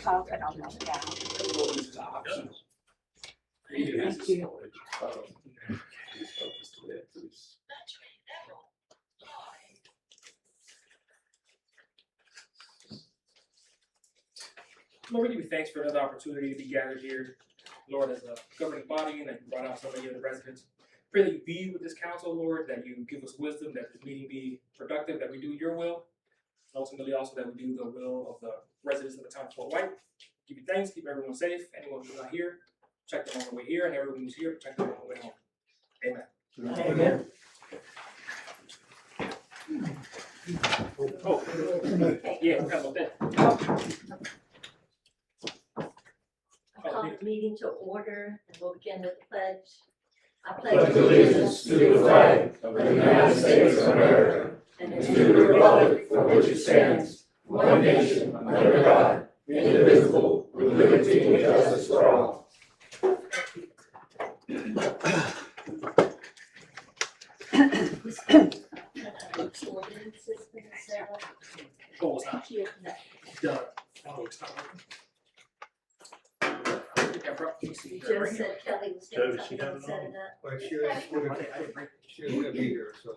cover it on the down. Thank you. Lord, we give you thanks for another opportunity to be gathered here, Lord, as a governing body, and that you brought out so many of the residents. Pray that you be with this council, Lord, that you give us wisdom, that this meeting be productive, that we do your will, and ultimately also that we do the will of the residents of the town of Fort White. Give you thanks, keep everyone safe. Anyone who's not here, check them on the way here, and everyone who's here, check them on the way home. Amen. Amen. Oh, yeah, we got about that. I call the meeting to order, and we'll begin with the pledge. I Pledge allegiance to the flag of the United States of America and to the republic for which it stands, one nation, under God, indivisible, with liberty and justice for all. Oh, it's not. Done. Oh, it's not working. You just said Kelly was doing something and set it up. But she was gonna be here, so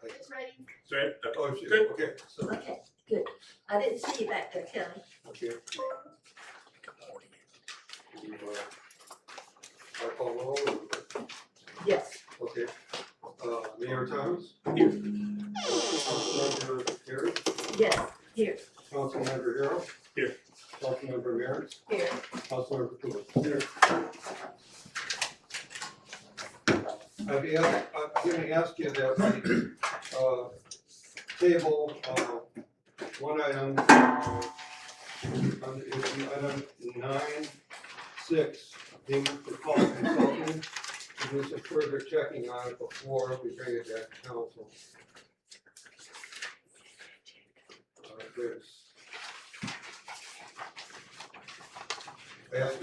It's ready. Sorry? oh, she, Good. okay, so, Okay, good. I didn't see you back there, Kelly. okay. I call roll, Yes. okay. Mayor Thomas? Here. Councilmember Harris? Yes, here. Councilmember Harrell? Here. Councilmember Merritt? Here. Councilmember Cool? Here. I'm gonna ask you that we, table, one item, item 9.6, being for call consulting, to do some further checking on it before we bring it back to council. There's I have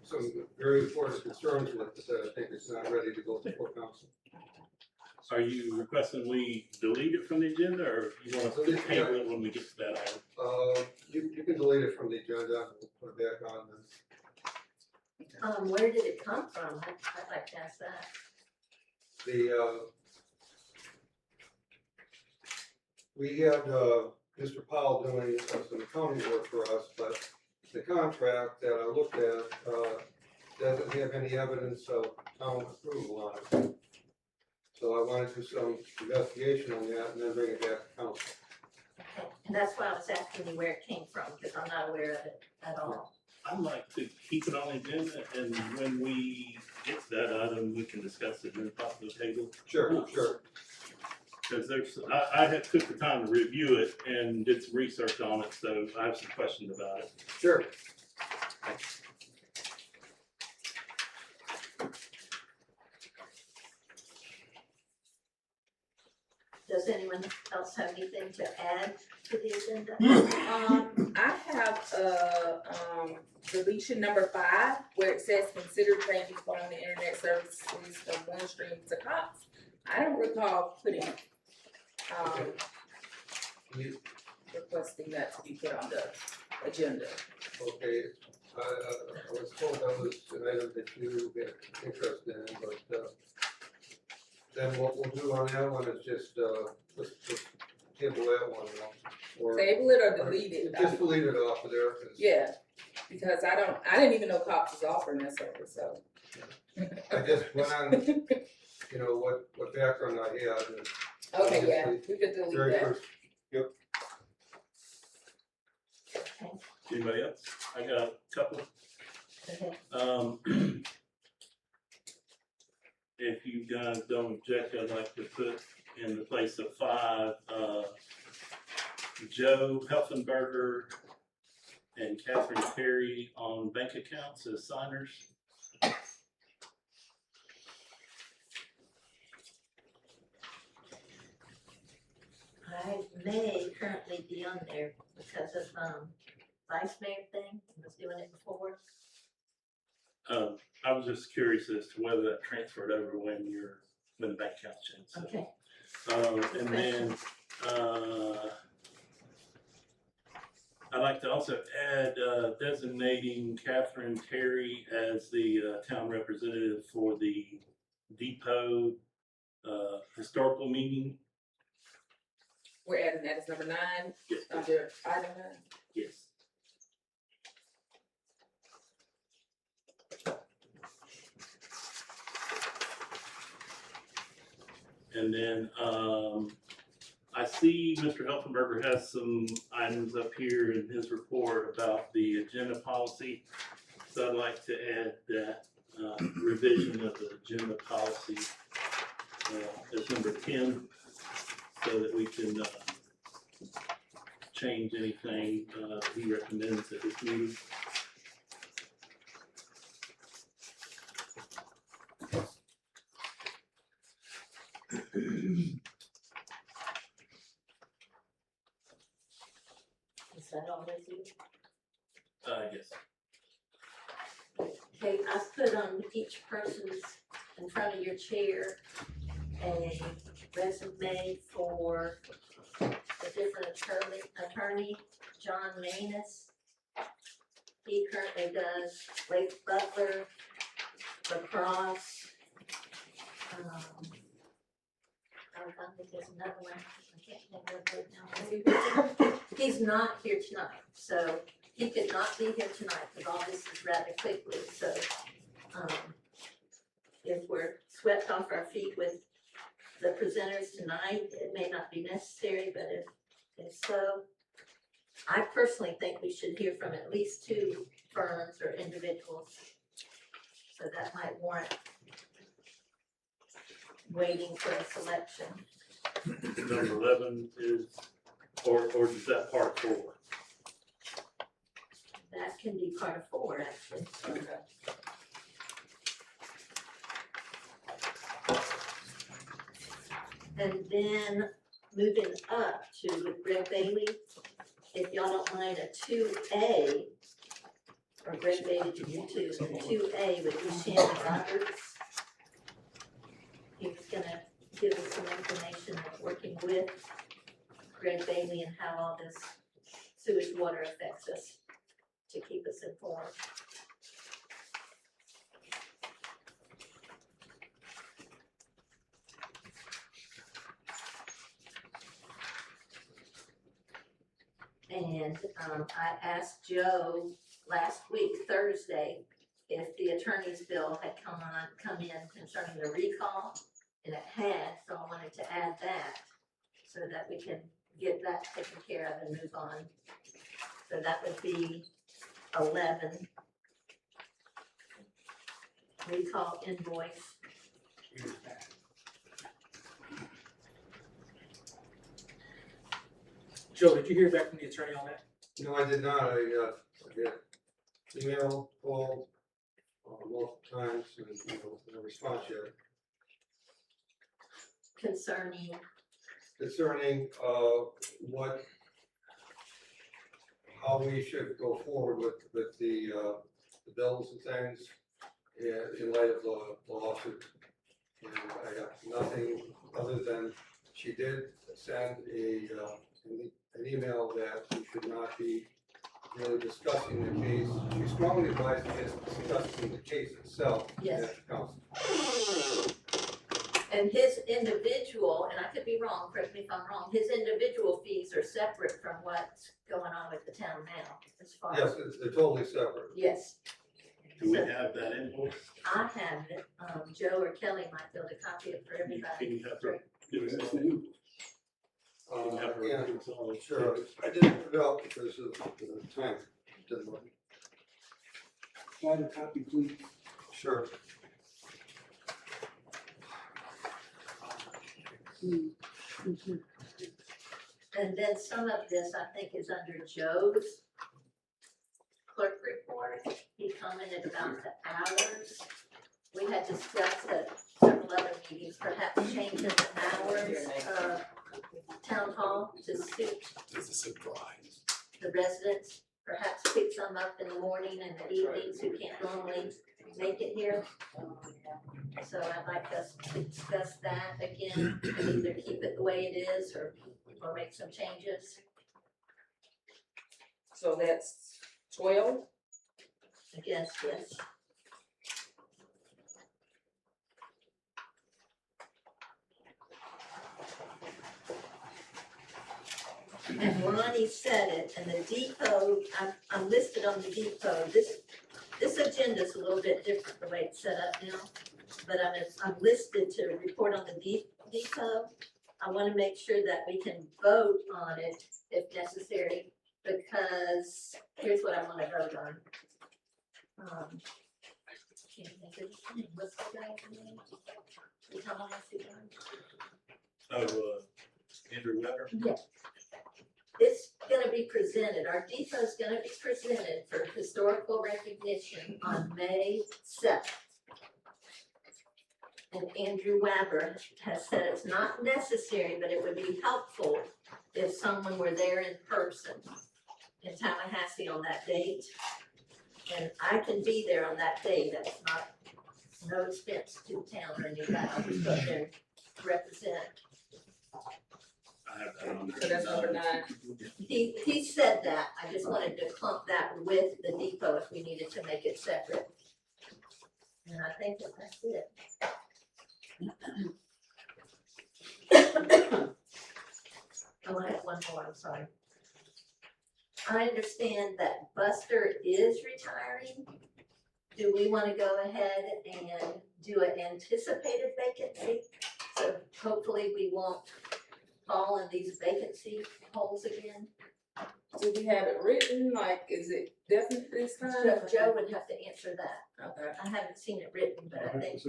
some very important concerns with it that I think it's not ready to go to full council. Are you requesting we delete it from the agenda, or you want us to table it when we get to that item? You can delete it from the agenda and we'll put it back on then. Where did it come from? I'd like to ask that. We had, Mr. Powell doing some accounting work for us, but the contract that I looked at, doesn't have any evidence of town approval on it. So I want to do some investigation on that and then bring it back to council. Okay, and that's why I was asking you where it came from, because I'm not aware of it at all. I'd like to keep it on the agenda, and when we get to that item, we can discuss it and possibly table. Sure. Because I had took the time to review it and did some research on it, so I have some questions about it. Sure. Does anyone else have anything to add to the agenda? I have deletion number 5 where it says consider changing phone and internet services from OneStream to Cox. I don't recall putting requesting that to be put on the agenda. Okay, I was told that was an item that you had interest in, but, then what we'll do on that one is just let's table that one, or Table it or delete it. just delete it off of there. 'Cause Yeah, because I didn't even know Cox was offering that service, so. I just went on, you know, what background I had. And Okay, yeah, we could delete very that. first, Anybody else? I got a couple. Okay. If you guys don't object, I'd like to put in the place of 5, Joe Helfenberger and Catherine Perry on bank accounts as signers. I may currently be on there because of vice mayor thing, I was doing it before. I was just curious as to whether that transferred over when the bank account changed. So, Okay. and then, I'd like to also add designating Catherine Terry as the town representative for the depot historical meeting. We're adding that as number 9, Yes, under item 9. yes. And then I see Mr. Helfenberger has some items up here in his report about the agenda policy. So I'd like to add that revision of the agenda policy as number 10, so that we can change anything he recommends at this meeting. Is that all with you? Yes. Okay, I put on each person's, in front of your chair, a resume for the different attorney, John Manus. He currently does Lake Butler, lacrosse. I think there's another one, I can't think of it right now. He's not here tonight, so he could not be here tonight, because all this is rather quickly, so, if we're swept off our feet with the presenters tonight, it may not be necessary, but if so, I personally think we should hear from at least 2 firms or individuals. So that might warrant waiting for a selection. Number 11 is, or is that part 4? That can be part of 4, actually. And then moving up to Greg Bailey, if y'all don't mind, a 2A, or Greg Bailey to do 2, and 2A would be Shannon Roberts. He was gonna give us some information of working with Greg Bailey and how all this sewage water affects us, to keep us informed. And I asked Joe last week, Thursday, if the attorney's bill had come in concerning the recall, and it had, so I wanted to add that so that we can get that taken care of and move on. So that would be 11. Recall invoice. Joe, did you hear back from the attorney on that? No, I did not. I emailed, called multiple times, and no response yet. Concerning, how we should go forward with the bills and things in light of the lawsuit. And I have nothing other than she did send an email that we should not be really discussing the case. She strongly advised against discussing the case itself Yes. at the council. and his individual, and I could be wrong, correct me if I'm wrong, his individual fees are separate from what's going on with the town now, as far Yes, as. they're totally separate. Yes, Do we have that invoice? I have it, Joe or Kelly might be able to copy it for Can everybody. you have her give us that? Can you have her Yeah, give us all that? sure. I didn't put it out because of the time. Didn't work. Slide a copy, please. Sure. And then some of this, I think, is under Joe's clerk report. He commented about the hours. We had discussed at several other meetings, perhaps changing the hours of town hall to suit It's a surprise. the residents. Perhaps pick some up in the morning and the evenings who can't normally make it here. So I'd like us to discuss that again, and either keep it the way it is or make some changes. So that's 12. I guess, yes. And Lonnie said it, and the depot, I'm listed on the depot, this agenda's a little bit different the way it's set up now, but I'm listed to report on the depot. I wanna make sure that we can vote on it if necessary, because here's what I wanna vote on. Can't think of his name. What's the guy's name? The Tallahassee guy? Andrew Weber. Yeah. It's gonna be presented, our depot's gonna be presented for historical recognition on May 7th. And Andrew Weber has said it's not necessary, but it would be helpful if someone were there in person in Tallahassee on that date. And I can be there on that day, that's not, no expense to the town or anybody, I'll just go there to represent. I have that on there. So that's number 9. He said that, I just wanted to clump that with the depot if we needed to make it separate. And I think that that's it. Oh, I have one more, I'm sorry. I understand that Buster is retiring. Do we wanna go ahead and do an anticipated vacancy? So hopefully we won't fall in these vacancy holes again. Do we have it written? Like, is it definite this time? Joe would have to answer that. Okay. I haven't seen it written, but I think,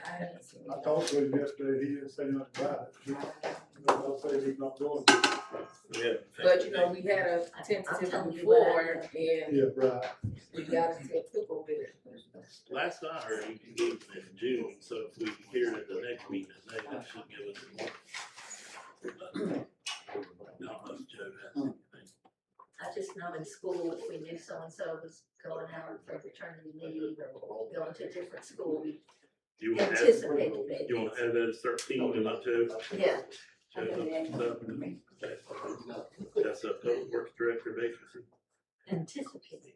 I haven't seen I it. talked to him yesterday, he didn't say nothing about it. I'll say he's not doing it. Yeah. But you know, we had a I'm tentative telling you what before and Yeah, right. we got into a pickle with it. Last I heard, you can do it in June, so if we hear it at the next meeting, that should give us a month. Not much Joe has anything. I just know in school, if we knew so-and-so was going out for paternity leave or going to a different school, we Do you want to anticipated add, maybe. you want to add that as 13 and not Joe? Yeah, Joe's up to seven. That's a public works director vacancy. anticipated.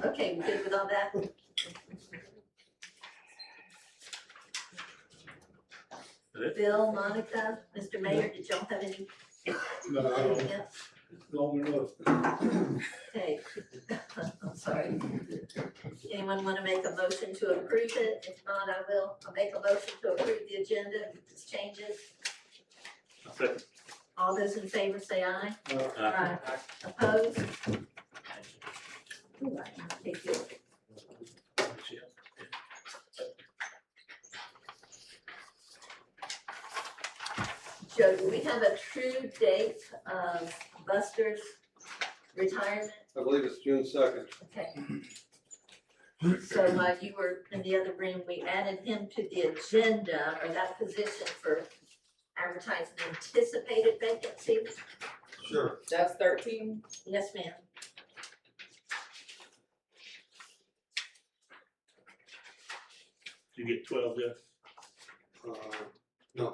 Okay, we good with all that? Bill, Monica, Mr. Mayor, did y'all have any? No, anything else? long enough. Okay, I'm sorry. Anyone want to make a motion to approve it? If not, I will. I'll make a motion to approve the agenda with these changes. I second. All those in favor say aye. Aye. Opposed? Ooh, I can take it. Joe, do we have a true date of Buster's retirement? I believe it's June 2nd. Okay. So while you were in the other room, we added him to the agenda or that position for advertising anticipated vacancy. Sure. That's 13. Yes, ma'am. Did you get 12, Jeff? No,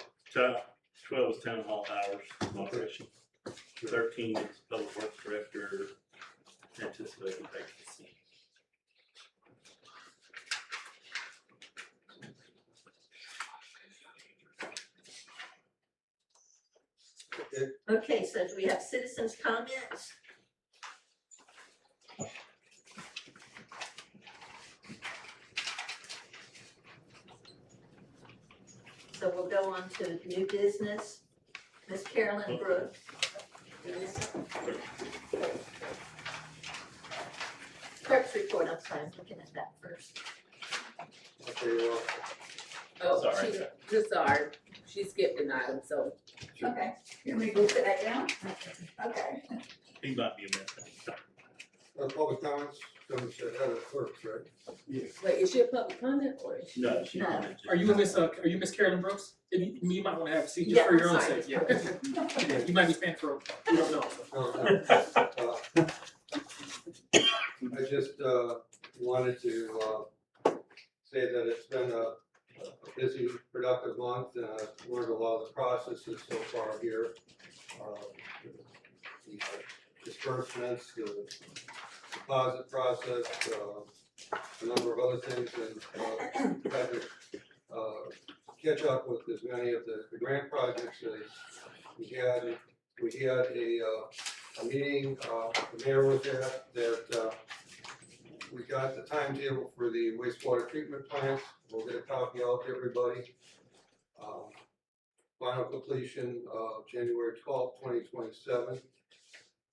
12 is town hall hours, moderation. 13 is public works director, anticipated vacancy. Okay, so do we have citizens' comments? So we'll go on to new business. Ms. Carolyn Brooks. Clerk's report, I'm sorry, I'm looking at that first. okay, well, Oh, Sorry. she's sorry. She skipped an item, so. Okay, you want me to go sit that down? Okay. He might be a minute. public comments, comes ahead of the clerks, right? Wait, is she a public comment or is she? No, she No. not. Are you Miss Carolyn Brooks? You might want to have a seat just Yeah, for your I'm own sorry. sake, yeah. Yeah, you might be paying for, we don't know. I just wanted to say that it's been a busy, productive month, and I've learned a lot of the processes so far here. The disbursements, the deposit process, a number of other things, and tried to catch up with as many of the grant projects as we had. We had a meeting, the mayor was at, that we got the timetable for the wastewater treatment plants. We'll get a copy out to everybody. Final completion, January 12th, 2027.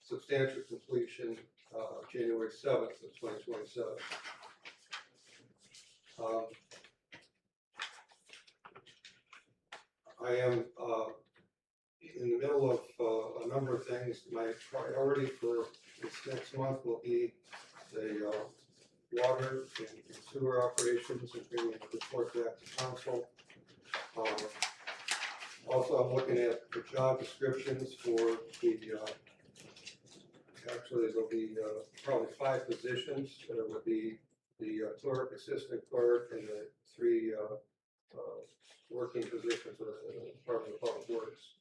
Substantial completion, January 7th of 2027. I am in the middle of a number of things. My priority for this next month will be the water and sewer operations and bringing a report back to council. Also, I'm looking at the job descriptions for the, actually there'll be probably 5 positions. There would be the clerk, assistant clerk, and the 3 working positions for the Department of Public Works.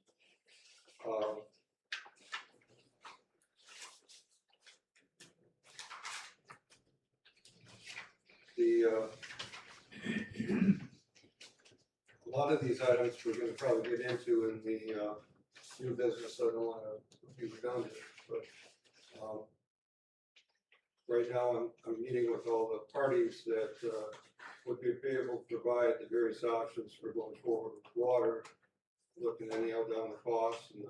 A lot of these items we're going to probably get into in the new business, so I don't want to be redundant, but right now I'm meeting with all the parties that would be able to provide the various options for going forward with water, looking anyhow down the costs and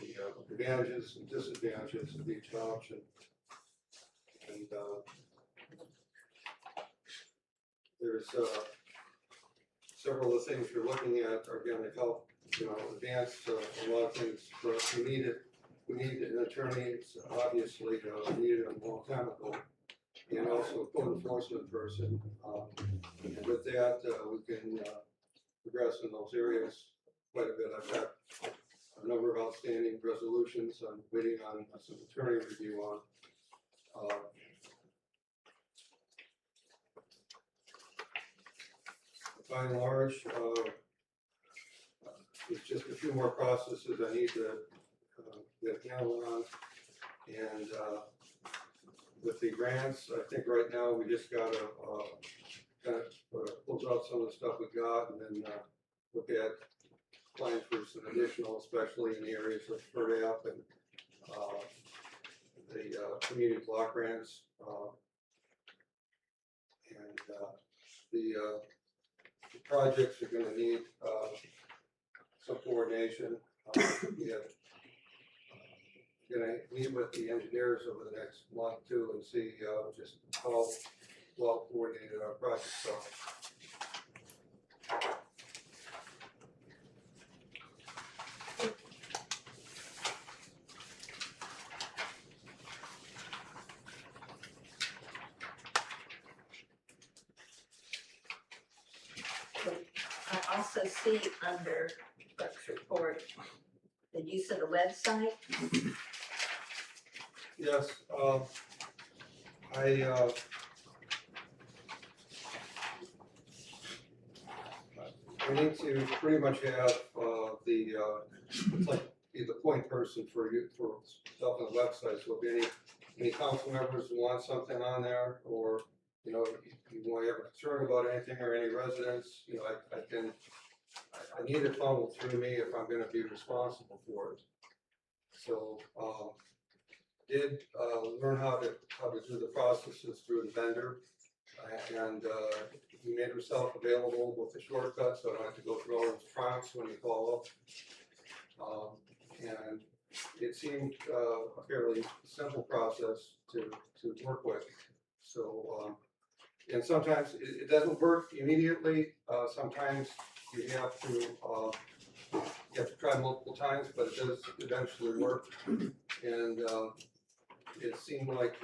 the advantages and disadvantages of each option. And there's several of the things you're looking at are going to help, advance a lot of things for us. We need an attorney. It's obviously needed a long time ago, and also a code enforcement person. And with that, we can progress in those areas quite a bit. I've got a number of outstanding resolutions I'm waiting on some attorney review on. By and large, there's just a few more processes I need to get a handle on. And with the grants, I think right now we just got to kind of close out some of the stuff we got, and then look at applying for some additional, especially in the areas of FERDAP and the community block grants. And the projects are going to need some coordination. We have going to meet with the engineers over the next month too and see just how well coordinated our projects are. I also see under clerk's report the use of the website. Yes, we need to pretty much have it's like be the point person for you for stuff on the website. So if any council members want something on there, or you want to have a concern about anything, or any residents, I need it funneled through me if I'm going to be responsible for it. So did learn how to do the processes through the vendor, and he made himself available with the shortcut, so I don't have to go through all those prompts when you call up. And it seemed a fairly simple process to work with. So and sometimes it doesn't work immediately. Sometimes you have to try multiple times, but it does eventually work. And it seemed like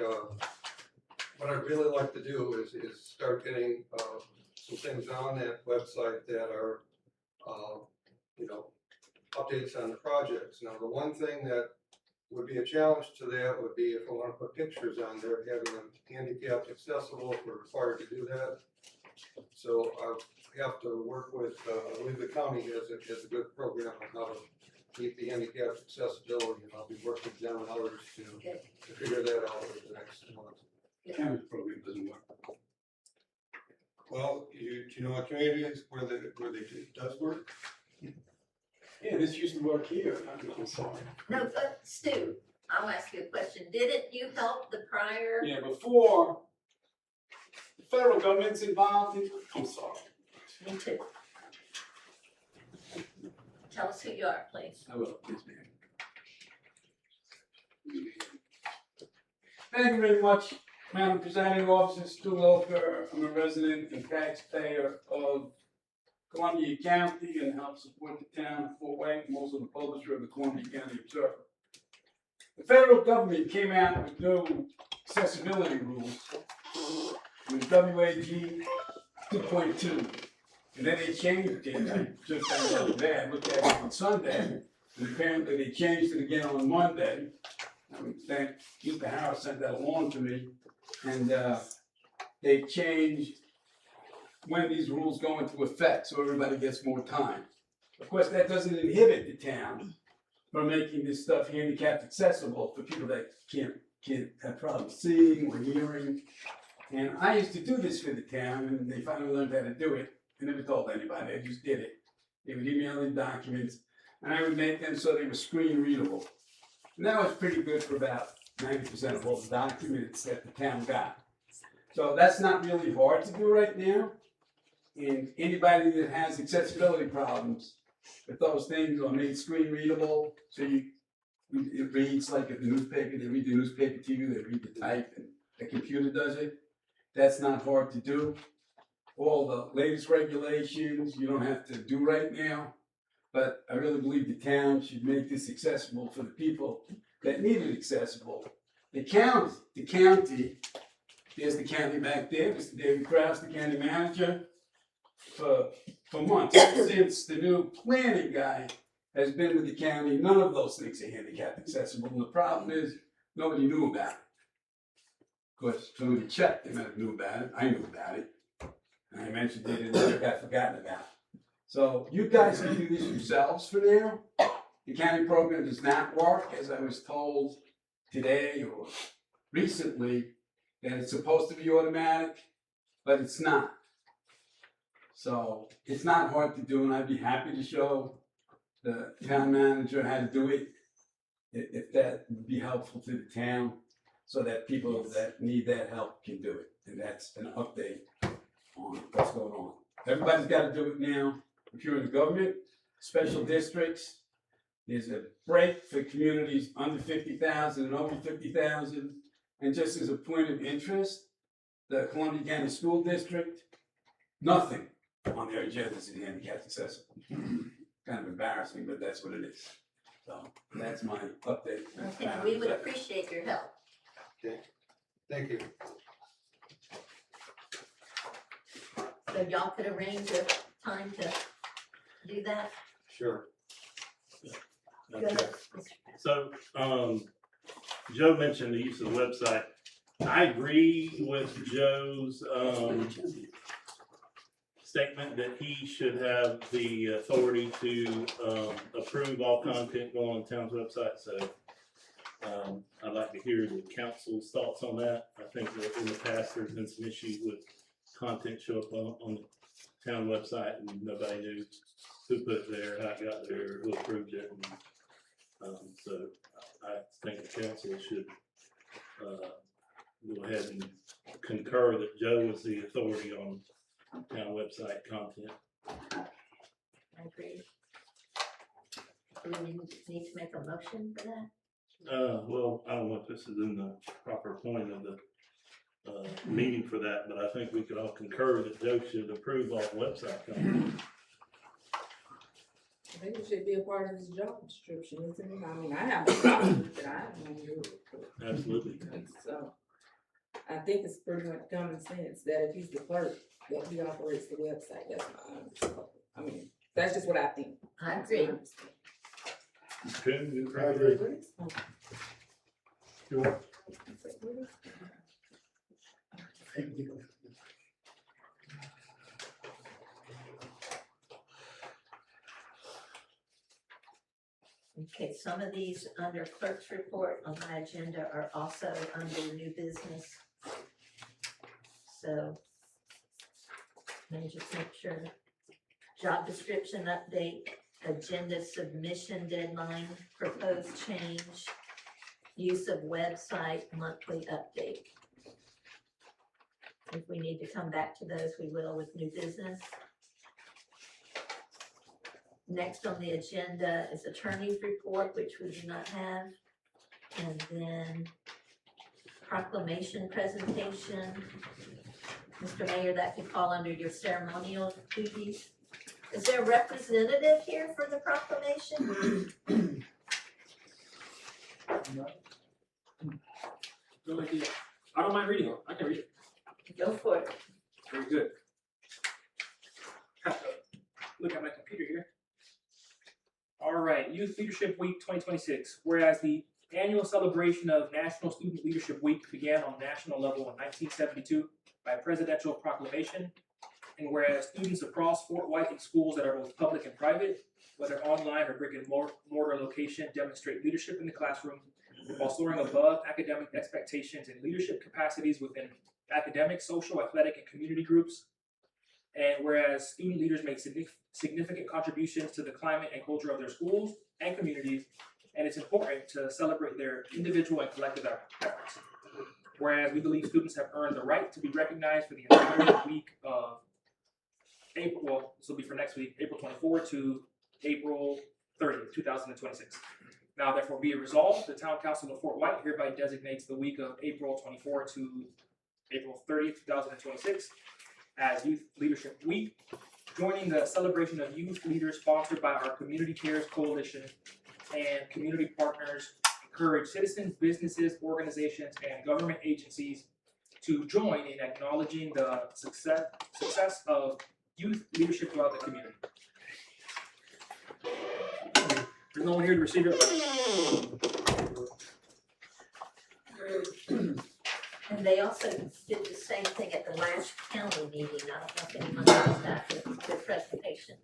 what I'd really like to do is start getting some things on that website that are, updates on the projects. Now, the one thing that would be a challenge to that would be if I want to put pictures on there, having them handicapped accessible if we're required to do that. So I have to work with, I believe the county has a good program on how to meet the handicap accessibility, and I'll be working with them and others to figure that out over the next month. County program doesn't work. Well, do you know what communities where it does work? Yeah, this used to work here. I'm sorry. No, Stu, I'll ask you a question. Didn't you help the prior? Yeah, before the federal government's involved, I'm sorry. Me too. Tell us who you are, please. I will, yes, ma'am. Thank you very much, Madam Presiding Officer Stu Loper. I'm a resident and taxpayer of Columbia County and help support the town of Fort Wayne, I'm also the publisher of the Columbia County Observer. The federal government came out with new accessibility rules with WAG 2.2. And then they changed it, I just found out today, I looked at it on Sunday, and apparently they changed it again on Monday. I would thank Mr. Harris sent that along to me, and they changed when these rules go into effect, so everybody gets more time. Of course, that doesn't inhibit the town from making this stuff handicapped accessible for people that can't have problems seeing or hearing. And I used to do this for the town, and they finally learned how to do it. I never told anybody, I just did it. They would email in documents, and I would make them so they were screen readable. And that was pretty good for about 90% of all the documents that the town got. So that's not really hard to do right now. And anybody that has accessibility problems, if those things are made screen readable, so it reads like the newspaper, they read the newspaper to you, they read the type, and the computer does it. That's not hard to do. All the latest regulations you don't have to do right now, but I really believe the town should make this accessible for the people that need it accessible. The county, there's the county back there, Mr. David Kraus, the county manager, for months, since the new planning guy has been with the county, none of those things are handicap accessible, and the problem is, nobody knew about it. Of course, somebody checked, they might have knew about it, I knew about it. And I mentioned it and it got forgotten about. So you guys can do this yourselves for now. The county program does not work, as I was told today or recently, that it's supposed to be automatic, but it's not. So it's not hard to do, and I'd be happy to show the town manager how to do it, if that would be helpful to the town, so that people that need that help can do it. And that's an update on what's going on. Everybody's got to do it now. If you're in the government, special districts, there's a break for communities under 50,000 and over 50,000. And just as a point of interest, the Columbia County School District, nothing on their agenda is handicapped accessible. Kind of embarrassing, but that's what it is. So that's my update. Okay, we would appreciate your help. Okay, thank you. So y'all could arrange a time to do that? Sure. Good. So, Joe mentioned the use of the website. I agree with Joe's, statement that he should have the authority to, approve all content going on the town's website, so, I'd like to hear the council's thoughts on that. I think that in the past, there's been some issues with content show up on the town website and nobody knew who put it there, how it got there, who approved it. And, so I think the council should, go ahead and concur that Joe is the authority on town website content. I agree. Do we need to make a motion for that? Well, I don't know if this is in the proper point of the meeting for that, but I think we could all concur that Joe should approve all website content. I think it should be a part of his job description, isn't it? I mean, I have a problem with it, I have no do it. Absolutely. So, I think it's pretty much common sense that if he's the clerk, that he operates the website, that's my understanding. I mean, that's just what I think. I agree. Okay, you I agree. You want? Okay, some of these under clerk's report on my agenda are also under new business. So let me just make sure. Job description update, agenda submission deadline, proposed change, use of website, monthly update. If we need to come back to those, we will with new business. Next on the agenda is attorney's report, which we do not have. And then proclamation presentation. Mr. Mayor, that could fall under your ceremonial duties. Is there a representative here for the proclamation? No idea. I don't mind reading it. I can read it. Go for it. Very good. Have to look at my computer here. All right, Youth Leadership Week 2026. Whereas the annual celebration of National Student Leadership Week began on national level in 1972 by presidential proclamation, and whereas students across Fort White in schools that are both public and private, whether online or brick and mortar location, demonstrate leadership in the classroom while soaring above academic expectations and leadership capacities within academic, social, athletic, and community groups. And whereas student leaders make significant contributions to the climate and culture of their schools and communities, and it's important to celebrate their individual and collective efforts. Whereas we believe students have earned the right to be recognized for the entire week of April, well, this will be for next week, April 24 to April 30th, 2026. Now therefore be it resolved, the Town Council of Fort White hereby designates the week of April 24 to April 30th, 2026 as Youth Leadership Week, joining the celebration of youth leaders sponsored by our Community Cares Coalition and community partners. Encourage citizens, businesses, organizations, and government agencies to join in acknowledging the success of youth leadership throughout the community. There's no one here to receive it. And they also did the same thing at the last county meeting. I don't know if anyone knows that, the presentation.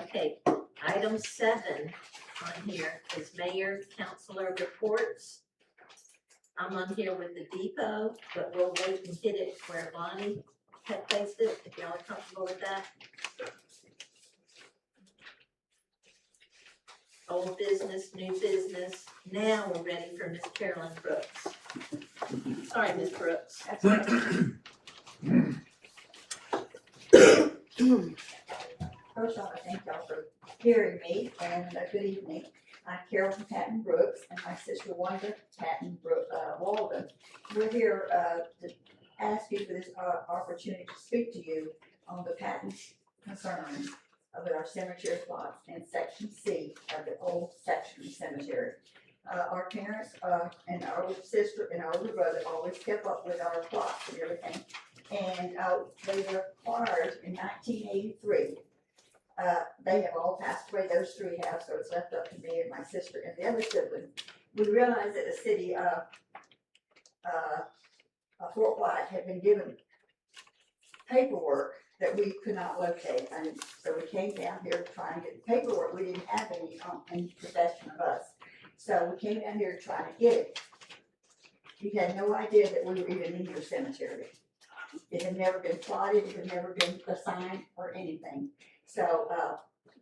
Okay, item 7 on here is mayor, councilor reports. I'm on here with the depot, but we'll wait and hit it where Bonnie had placed it, if y'all are comfortable with that. Old business, new business. Now we're ready for Miss Carolyn Brooks. Sorry, Miss Brooks. That's right. First off, I thank y'all for hearing me, and good evening. I'm Carol Patton Brooks, and my sister Wanda Patton Walden. We're here to ask you for this opportunity to speak to you on the Patton concerns of our cemetery plots in section C of the old section cemetery. Our parents and our older sister and our older brother always kept up with our plots and everything. And they were acquired in 1983. They have all passed away, those 3 have, so it's left up to me and my sister and the other sibling. We realized that the city of Fort White had been given paperwork that we could not locate, and so we came down here trying to get the paperwork. We didn't have any in possession of us, so we came down here trying to get it. We had no idea that we were even in your cemetery. It had never been plotted, it had never been assigned or anything. So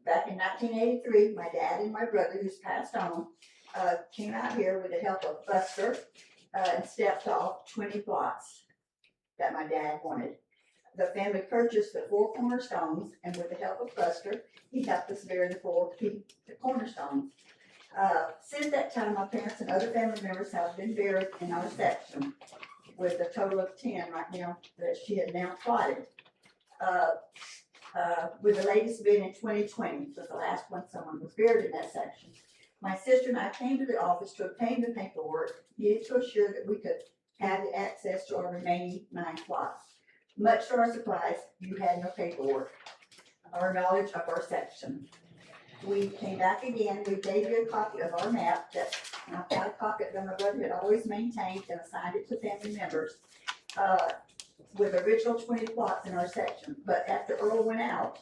back in 1983, my dad and my brother, who's passed on, came out here with the help of Buster and stepped off 20 plots that my dad wanted. The family purchased the 4 cornerstones, and with the help of Buster, he helped us bury the 4 cornerstones. Since that time, my parents and other family members have been buried in our section, with a total of 10 right now that she had now plotted. With the latest being in 2020, so the last one someone was buried in that section. My sister and I came to the office to obtain the paperwork needed to assure that we could have the access to our remaining 9 plots. Much to our surprise, you had no paperwork or knowledge of our section. We came back again, we gave you a copy of our map that, and I've got a copy that my brother had always maintained and assigned it to family members. with original 20 plots in our section, but after Earl went out,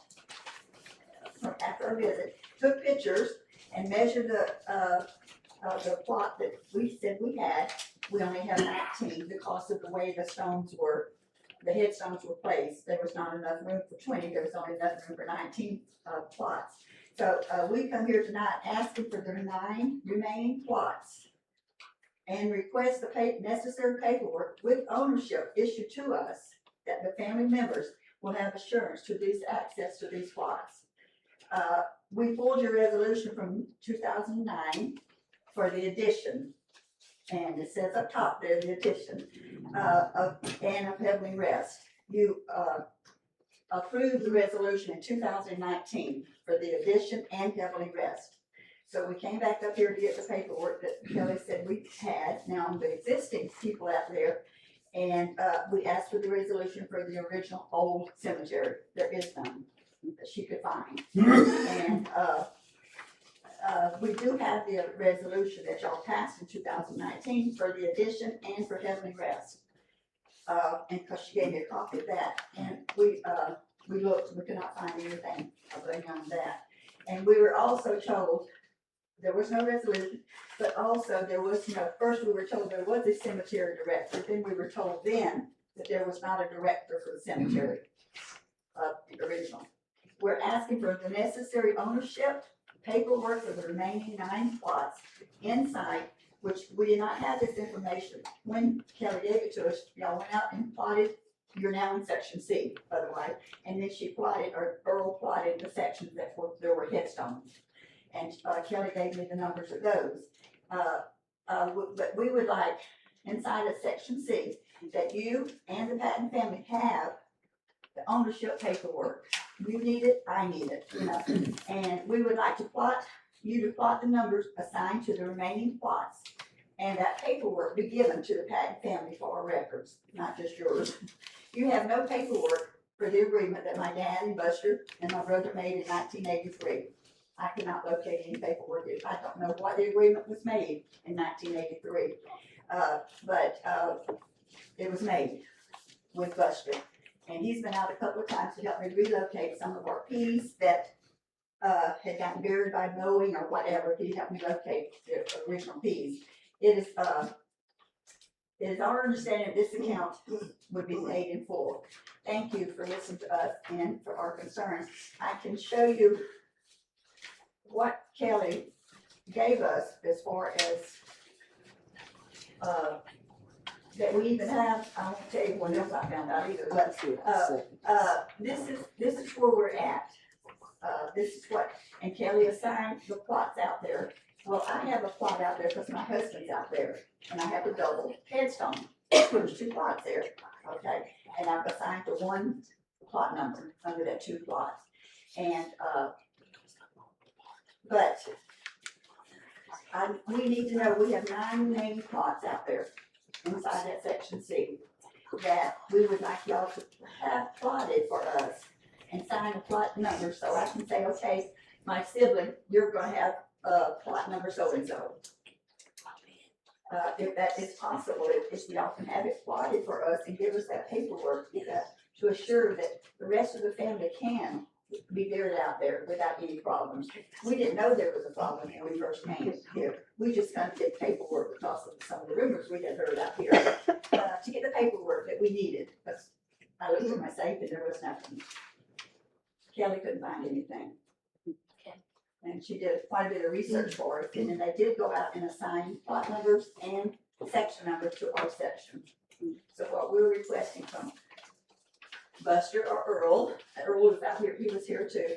after our visit, took pictures and measured the plot that we said we had, we only have 19 because of the way the stones were, the headstones were placed. There was not enough room for 20, there was only enough room for 19 plots. So we come here tonight asking for the 9 remaining plots and request the necessary paperwork with ownership issued to us that the family members will have assurance to these access to these plots. We pulled your resolution from 2009 for the addition, and it says up top there, the addition of Heavenly Rest. You approved the resolution in 2019 for the addition and Heavenly Rest. So we came back up here to get the paperwork that Kelly said we had, now the existing people out there, and we asked for the resolution for the original old cemetery. There is none that she could find. And we do have the resolution that y'all passed in 2019 for the addition and for Heavenly Rest. And cause she gave me a copy of that, and we looked, we could not find anything on that. And we were also told there was no resolution, but also there was no, first we were told there was a cemetery director, then we were told then that there was not a director for the cemetery, the original. We're asking for the necessary ownership, paperwork for the remaining 9 plots inside, which we did not have this information when Kelly gave it to us. Y'all went out and plotted, you're now in section C, by the way, and then she plotted, or Earl plotted the sections that were, there were headstones. And Kelly gave me the numbers of those. But we would like, inside of section C, that you and the Patton family have the ownership paperwork. You need it, I need it, you know. And we would like to plot, you to plot the numbers assigned to the remaining plots, and that paperwork be given to the Patton family for our records, not just yours. You have no paperwork for the agreement that my dad and Buster and my brother made in 1983. I cannot locate any paperwork. I don't know why the agreement was made in 1983. But it was made with Buster. And he's been out a couple of times to help me relocate some of our peas that had gotten buried by mowing or whatever. He helped me locate the original peas. It is our understanding that this account would be paid in full. Thank you for listening to us and for our concerns. I can show you what Kelly gave us as far as that we even have. I won't tell you what else I found out either, but this is where we're at. This is what, and Kelly assigned the plots out there. Well, I have a plot out there because my husband's out there, and I have a double headstone. There's 2 plots there, okay? And I've assigned to 1 plot number under that 2 plots. And but we need to know, we have 9 remaining plots out there inside that section C that we would like y'all to have plotted for us and sign a plot number so I can say, okay, my sibling, you're gonna have plot number so-and-so. If that is possible, if y'all can have it plotted for us and give us that paperwork to assure that the rest of the family can be buried out there without any problems. We didn't know there was a problem when we first came here. We just kind of did paperwork because of some of the rumors we had heard out here to get the paperwork that we needed. Because I looked in my safe and there was nothing. Kelly couldn't find anything. And she did quite a bit of research for us, and then they did go out and assign plot numbers and section numbers to our section. So what we're requesting from Buster or Earl was out here, he was here too,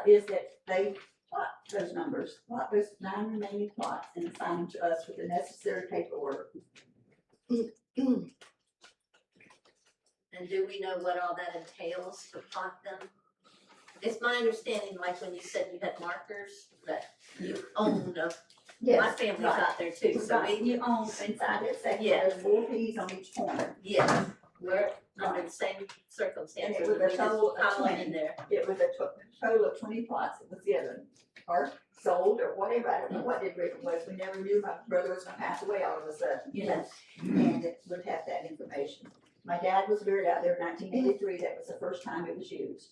is that they plot those numbers, plot those 9 remaining plots and assign them to us with the necessary paperwork. And do we know what all that entails to plot them? It's my understanding, like when you said you had markers, that you own them. My family's right. out there too, so Right, we, you own inside that section, Yeah. there's 4 Ps on each corner. yeah, we're under the same circumstances. And it was a We just total of pile them 20. in there. It was a total of 20 plots that was given, or sold, or whatever, I don't know what the agreement was, we never knew my brother was gonna pass away all of a sudden, you know, and it would have that information. My dad was buried out there in 1983. That was the first time it was used.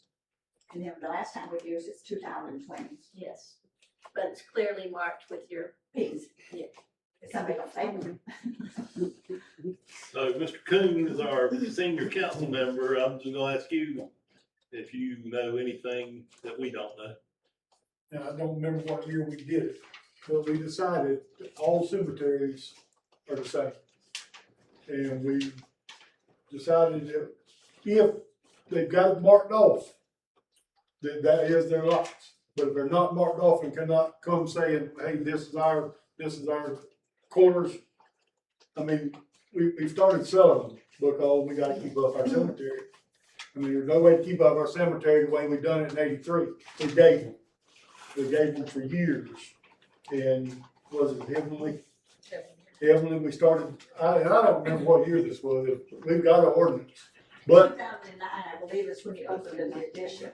And then the last time we used it's 2020. Yes, but it's clearly marked with your, Please. Yeah. Somebody else, I don't know. So Mr. Coon is our senior council member. I'm just gonna ask you if you know anything that we don't know. And I don't remember what year we did it, but we decided that all cemeteries are the same. And we decided that if they've got it marked off, that is their lots. But if they're not marked off and cannot come saying, hey, this is our corners, I mean, we started selling them because we gotta keep up our cemetery. I mean, there's no way to keep up our cemetery the way we done it in 83. We gave them for years. And was it Heavenly, we started, I don't remember what year this was. We've got an ordinance. But 2009, I believe, is when you opened in the addition.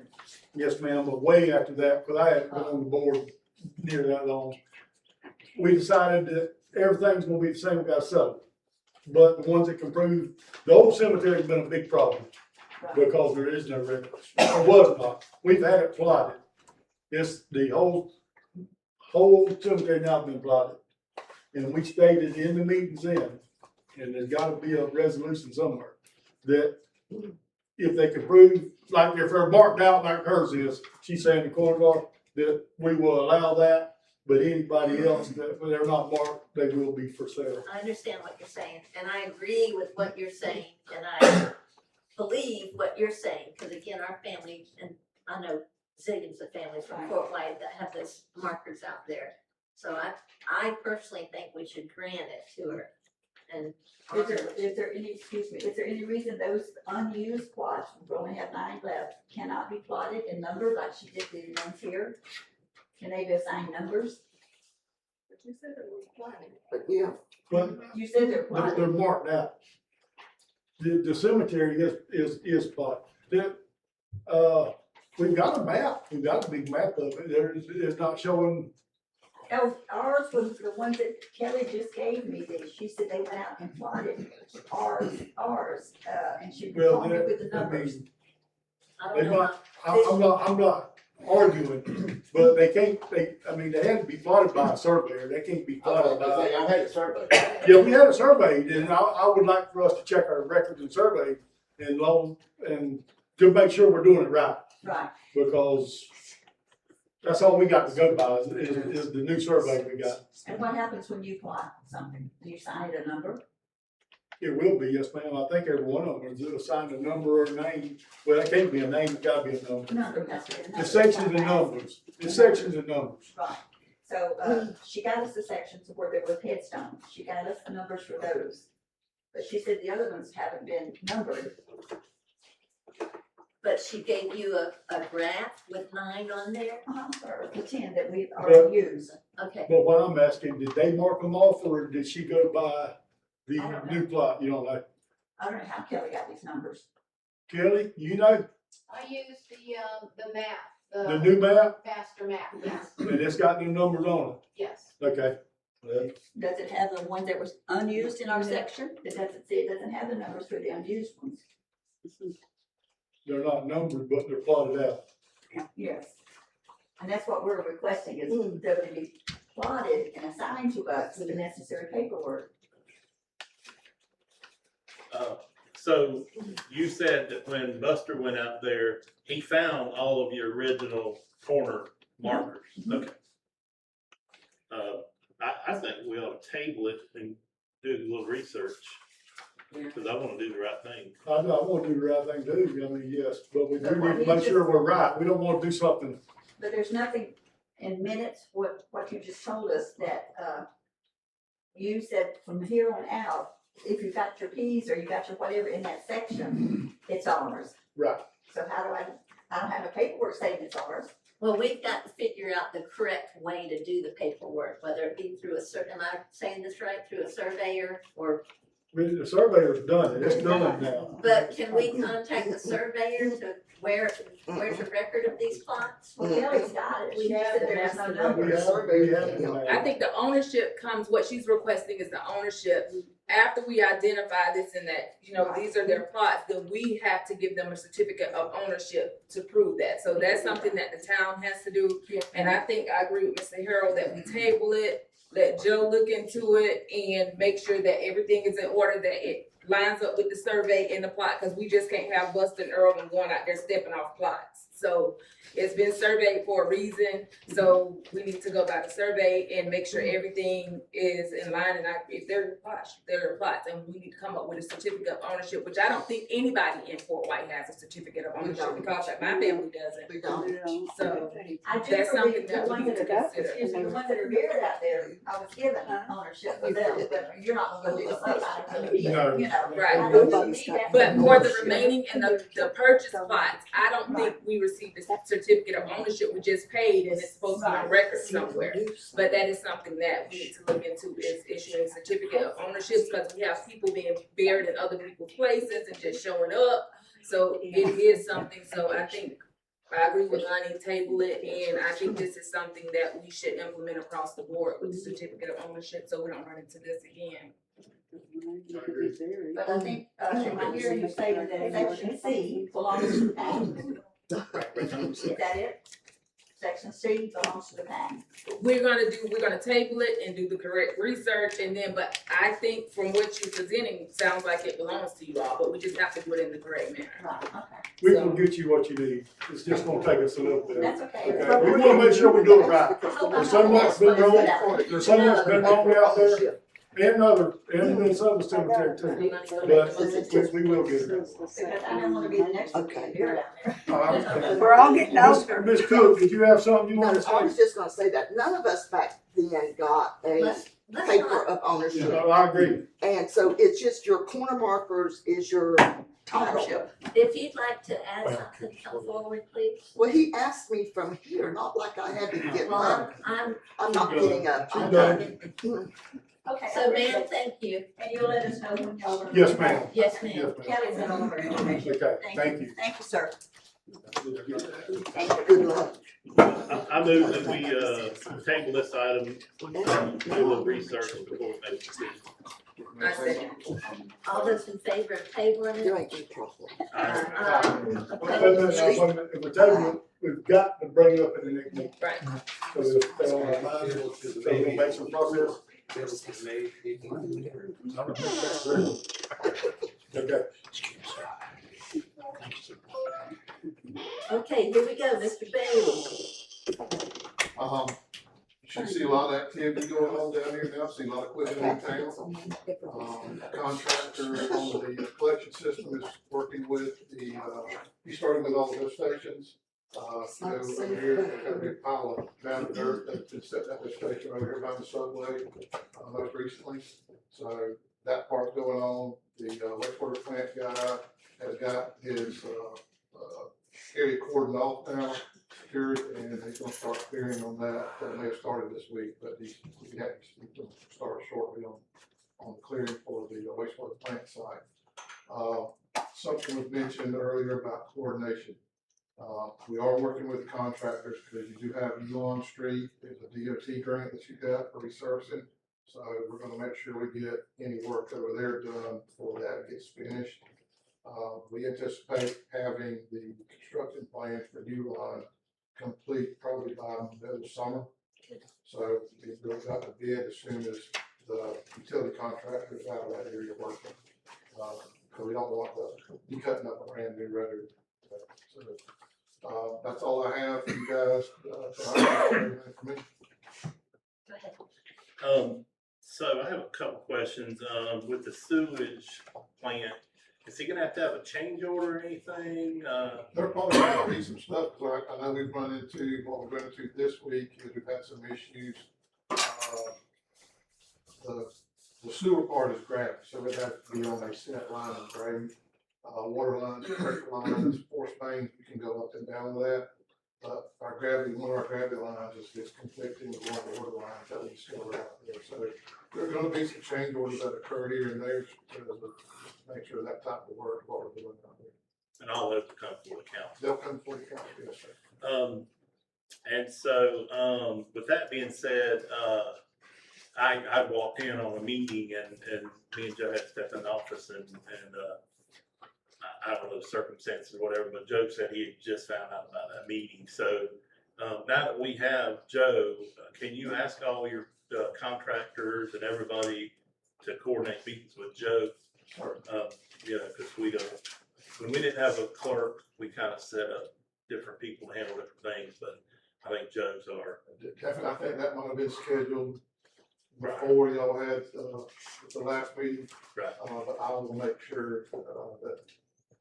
yes, ma'am, but way after that, because I haven't been on the board near that long. We decided that everything's gonna be the same, we gotta sell it. But the ones that can prove, the old cemetery's been a big problem because there is no records. There was not. We've had it plotted. It's the whole cemetery now been plotted. And we stated in the meetings then, and there's gotta be a resolution somewhere, that if they could prove, like if they're marked out like hers is, she's saying the corners are, that we will allow that, but anybody else that they're not marked, they will be for sale. I understand what you're saying, and I agree with what you're saying, and I believe what you're saying, because again, our family, and I know zillions of families from Fort White that have those markers out there. So I personally think we should grant it to her, and. Is there any reason those unused plots, we only have 9 left, cannot be plotted and numbered like she did the ones here? Can they be assigned numbers? But you said it was plotted. Yeah. But You said they're they're plotted. marked out. The cemetery is plotted. We've got a map, we've got a big map of it, it's not showing, Oh, ours was the ones that Kelly just gave me, that she said they went out and plotted ours, and she well, told me with the I numbers. mean, I they don't know. might, I'm not arguing, but they had to be plotted by a surveyor, they can't be plotted by. I had a survey. Yeah, we had a survey, and I would like for us to check our records and survey and to make sure we're doing it right, Right, because that's all we got to go by is the new survey we got. and what happens when you plot something? Do you sign it a number? It will be, yes, ma'am, I think every one of them is assigned a number or a name, well, that can't be a name, it's gotta be a number. Number, that's it. The sections and numbers, Right, so, she got us the sections where there were headstones, she got us the numbers for those. But she said the other ones haven't been numbered. But she gave you a graph with 9 on there? Or the 10 that we've already used. Okay, But what I'm asking, did they mark them off, or did she go by the I don't know. new plot, you don't know? I don't know how Kelly got these numbers. Kelly, you know, I used the map, the new map, master map, yes, and it's got the numbers on yes. it, okay? Well, Does it have the one that was unused in our section? It doesn't say, it doesn't have the numbers for the unused ones. they're not numbered, but they're plotted out. Yes. And that's what we're requesting, is that it be plotted and assigned to us with the necessary paperwork. So you said that when Buster went out there, he found all of your original corner markers. Okay. I think we ought to table it and do a little research, because I wanna do the right thing. I want to do the right thing too, I mean, yes, but we do need to make sure we're right, we don't want to do something. But there's nothing in minutes, what you just told us, that, you said from here on out, if you got your Ps or you got your whatever in that section, it's ours. Right. So how do I don't have a paperwork saying it's ours. well, we've got to figure out the correct way to do the paperwork, whether it be through am I saying this right, through a surveyor or The surveyor's done it, it's done now. But can we contact the surveyor to where's the record of these plots? Well, Kelly's got it, she has it, there's no number. We have it now. I think the ownership comes, what she's requesting is the ownership. After we identify this and that, you know, these are their plots, then we have to give them a certificate of ownership to prove that. So that's something that the town has to do. And I think I agree with Mr. Harold that we table it, let Joe look into it and make sure that everything is in order, that it lines up with the survey and the plot, cause we just can't have Buster and Earl and going out there stepping off plots. So it's been surveyed for a reason, so we need to go by the survey and make sure everything is in line, and if they're plots, and we need to come up with a certificate of ownership, which I don't think anybody in Fort White has a certificate of ownership, because like my family doesn't. We don't. So I do that's something believe the that we ones need to that are, consider. excuse me, the ones that are buried out there, I was given ownership for them, but you're not gonna do the same, you No. know. Right. I know you need that. But for the remaining and the purchase plots, I don't think we received a certificate of ownership, we just paid and it's supposed to be on record somewhere. But that is something that we need to look into, is issuing a certificate of ownership, because we have people being buried in other people's places and just showing up. So it is something, so I think, I agree with Lonnie, table it, and I think this is something that we should implement across the board with the certificate of ownership, so we don't run into this again. But I think, am I hearing you say that section C belongs to the town? Is that it? Section C belongs to the town. We're gonna table it and do the correct research, and then, but I think from what you're presenting, sounds like it belongs to you all, but we just have to do it in the correct manner. Right, okay. We will get you what you need, it's just gonna take us a little bit. That's okay. Okay, we wanna make sure we do it right. I hope There's I'm some not that's been gonna wrong, that way. there's some that's been wrong out there, and in some cemetery too. But we will get it. Because I don't wanna be the next one to get buried out there. We're all getting older. Ms. Cook, did you have something you No, wanted to I was say? just gonna say that none of us back then got a Let's paper not, of ownership. No, I agree. And so it's just your corner markers is your title. ownership. If you'd like to add something, come forward, please. Well, he asked me from here, not like I had to get Well, one. I'm, I'm not getting up. She's done. Okay. so ma'am, thank you. And you'll let us know when y'all are. Yes, ma'am. Yes, ma'am. Yes, ma'am. Kelly's got all of our information. Okay, thank you. Thank you, sir. Good luck. I move that we, table this item, do a little research before we make a decision. I second. All those in favor of tabling You it? ain't in trouble. Wait a minute, if we're tabling it, we've got to bring it up in the next meeting. Right. So if they don't remind us, so we'll make some progress. Okay. Okay, here we go, Mr. Bailey. You should see a lot of activity going on down here now, see a lot of equipment in town. Contractor on the collection system is working with the, he started with all the lift stations. So over here, there's got a big pile of mounted dirt that's been set at the station over here by the subway, most recently. So that part's going on. The wastewater plant guy has got his, area cordoned off now, secured, and he's gonna start clearing on that. That may have started this week, but he's gonna start shortly on clearing for the wastewater plant site. Something was mentioned earlier about coordination. We are working with the contractors, because you do have Elon Street, there's a DOT grant that you got for resurfacing. So we're gonna make sure we get any work over there done before that gets finished. We anticipate having the construction plans for Uline complete probably by middle of summer. So we've got the bid as soon as the utility contractors out of that area working. Cause we don't want to be cutting up a brand new road. So, that's all I have for you guys, for me. Go ahead. So I have a couple questions, with the sewage plant, is he gonna have to have a change order or anything, There probably might be some stuff, like I know we've run into, what we're going into this week, is we've had some issues. The sewer part is gravity, so it has to be on a set line of grade. Water lines, pressure lines, force mains, you can go up and down with that. our gravity, one of our gravity lines is conflicting with one of the water lines that we still out there. So there are gonna be some change orders that occur here and there to make sure that type of work, what we're doing out there. And all those will come for the council. They'll come for the council, yes, sir. And so, with that being said, I walked in on a meeting and me and Joe had stepped in the office and I don't know the circumstances or whatever, but Joe said he had just found out about that meeting. So, now that we have Joe, can you ask all your contractors and everybody to coordinate meetings with Joe? Sure. You know, cause we don't, when we didn't have a clerk, we kind of set up different people to handle different things, but I think Joe's are. Definitely, I think that might have been scheduled before y'all had, the last meeting. Right. But I will make sure, that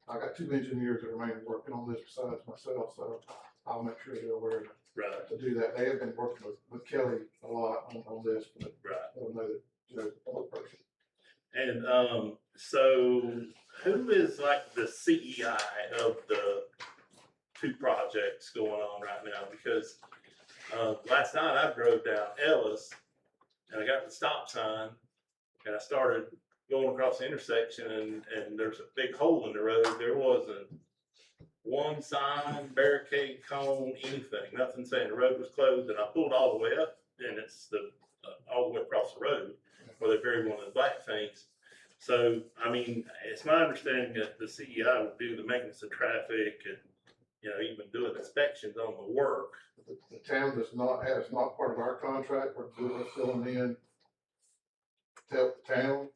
I got 2 engineers that remain working on this besides myself, so I'll make sure they're aware Right. to do that. They have been working with Kelly a lot on this, but Right. they'll know that Joe's the only person. And so who is like the CEI of the 2 projects going on right now? Because last night I drove down Ellis and I got the stop sign and I started going across the intersection and there's a big hole in the road. There wasn't one sign, barricade, cone, anything, nothing saying the road was closed. And I pulled all the way up and it's all the way across the road where they buried one of the black things. So, I mean, it's my understanding that the CEI would do the maintenance of traffic and, you know, even doing inspections on the work. The town does not have, it's not part of our contract. We're filling in to help the town.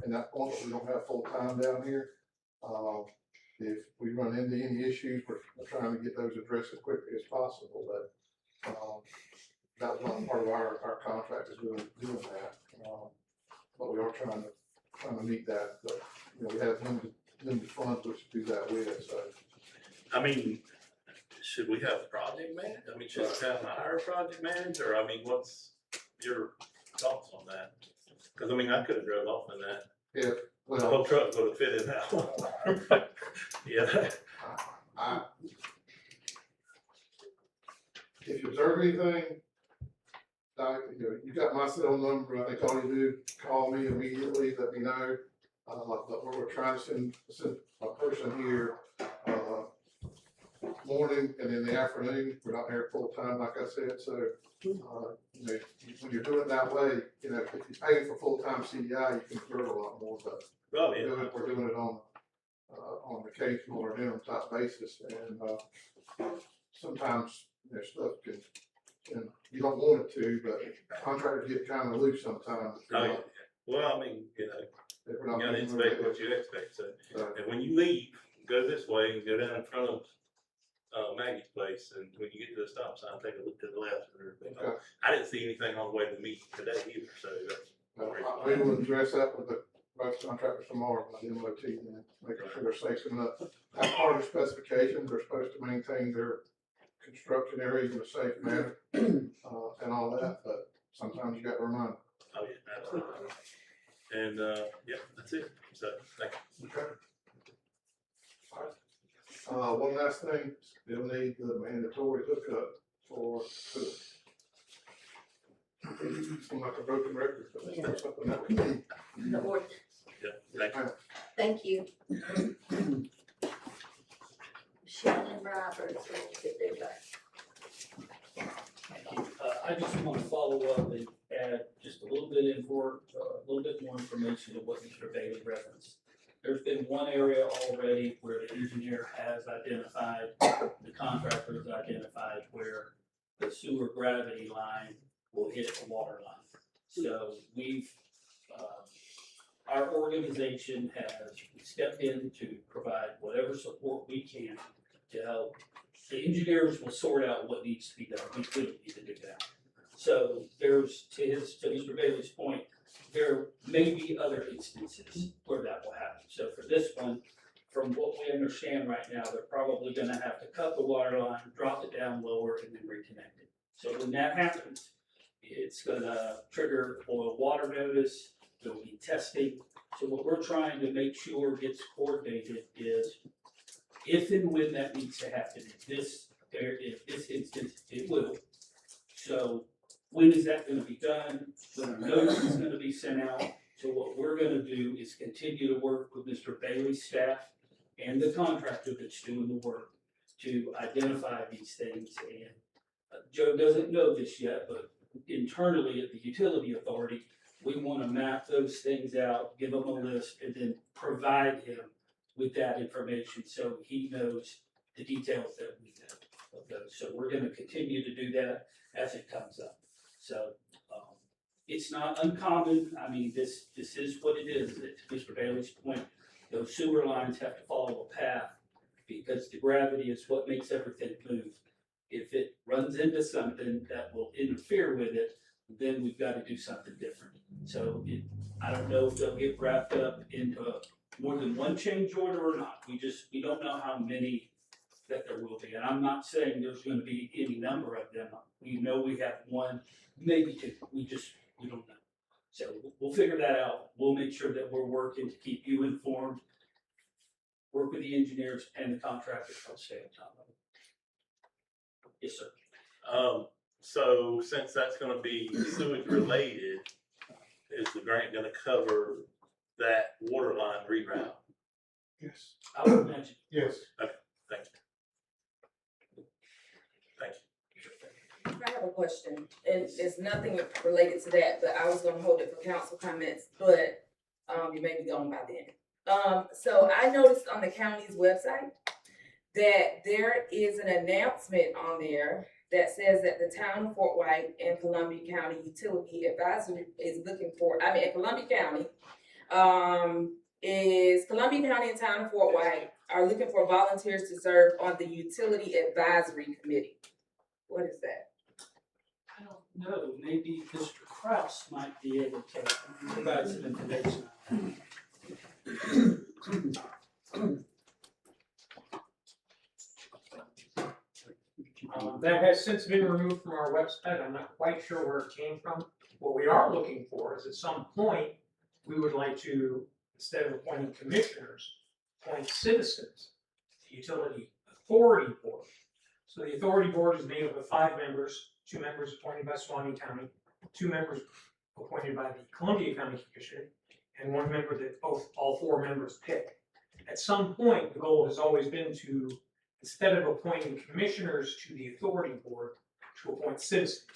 And that point, we don't have full time down here. If we run into any issues, we're trying to get those addressed as quickly as possible, but, that was not part of our contract is doing that. But we are trying to meet that, but, you know, we have limited funds which to do that with, so. I mean, should we have a project manager? I mean, should the town hire a project manager? I mean, what's your thoughts on that? Cause I mean, I could have drove off in that. Yeah, The well, whole truck would have fit in that one. Yeah. If you observe anything, you got my cell number, I think all you do, call me immediately, let me know. But we're trying to send a person here, morning and in the afternoon, we're not here full time, like I said, so, you know, when you're doing it that way, you know, if you pay for full-time CEI, you can observe a lot more, but Oh, we're yeah. doing it on occasional or interim type basis, and, sometimes, you know, stuff can, you don't want it to, but contractors get kind of loose sometimes. Oh, yeah. Well, I mean, you know, If we're you not gotta meeting expect with what you expect, so. it. And when you leave, go this way and go down in front of Maggie's place, and when you get to the stop sign, take a look to the left and everything. Okay. I didn't see anything on the way to the meeting today either, so that's. We will address that with the both contractors tomorrow, by the MOT, and making sure they're safe enough. As part of the specifications, they're supposed to maintain their construction areas in a safe manner, and all that, but sometimes you got to remind them. Oh, yeah, absolutely. And, yeah, that's it. So, thank you. Okay. One last thing, still need the mandatory hookup for food. Seems like a broken record, but that's something that we need. The ordinance. Yeah, thank you. Thank you. Shannon Roberts, let's get their back. Thank you. I just want to follow up and add just a little bit a little bit more information to what Mr. Bailey referenced. There's been one area already where the engineer has identified, the contractor has identified where the sewer gravity line will hit the water line. So our organization has stepped in to provide whatever support we can to help. The engineers will sort out what needs to be done. We couldn't need to do that. So there's, to Mr. Bailey's point, there may be other instances where that will happen. So for this one, from what we understand right now, they're probably gonna have to cut the water line, drop it down lower, and then reconnect it. So when that happens, it's gonna trigger boil water notice, there'll be testing. So what we're trying to make sure gets coordinated is if and when that needs to happen, in this instance, it will. So when is that gonna be done? When a notice is gonna be sent out? So what we're gonna do is continue to work with Mr. Bailey's staff and the contractor that's doing the work to identify these things. And Joe doesn't know this yet, but internally at the utility authority, we wanna map those things out, give him a list, and then provide him with that information so he knows the details that we know of those. So we're gonna continue to do that as it comes up. So, it's not uncommon. I mean, this is what it is. To Mr. Bailey's point, those sewer lines have to follow a path because the gravity is what makes everything move. If it runs into something that will interfere with it, then we've got to do something different. So I don't know if they'll get wrapped up into more than one change order or not. We don't know how many that there will be. And I'm not saying there's going to be any number of them. We know we have one, maybe two. We don't know. So we'll figure that out. We'll make sure that we're working to keep you informed, work with the engineers and the contractors on stay on top of it. Yes, sir. So since that's gonna be sewage related, is the grant gonna cover that water line reroute? Yes. I would imagine. Yes. Thank you. Thank you. I have a question, and it's nothing related to that, but I was gonna hold it for council comments, but, you may be gone by then. So I noticed on the county's website that there is an announcement on there that says that the town of Fort White and Columbia County Utility Advisory is looking for, Columbia County, Columbia County and town of Fort White are looking for volunteers to serve on the Utility Advisory Committee. What is that? I don't know, maybe Mr. Kraus might be able to provide some information on That has since been removed from our website. I'm not quite sure where it came from. What we are looking for is at some point, we would like to, instead of appointing commissioners, appoint citizens, the utility authority board. So the authority board is made up of 5 members, 2 members appointed by Suwannee County, 2 members appointed by the Columbia County Commission, and 1 member that all 4 members pick. At some point, the goal has always been to, instead of appointing commissioners to the authority board, to appoint citizens.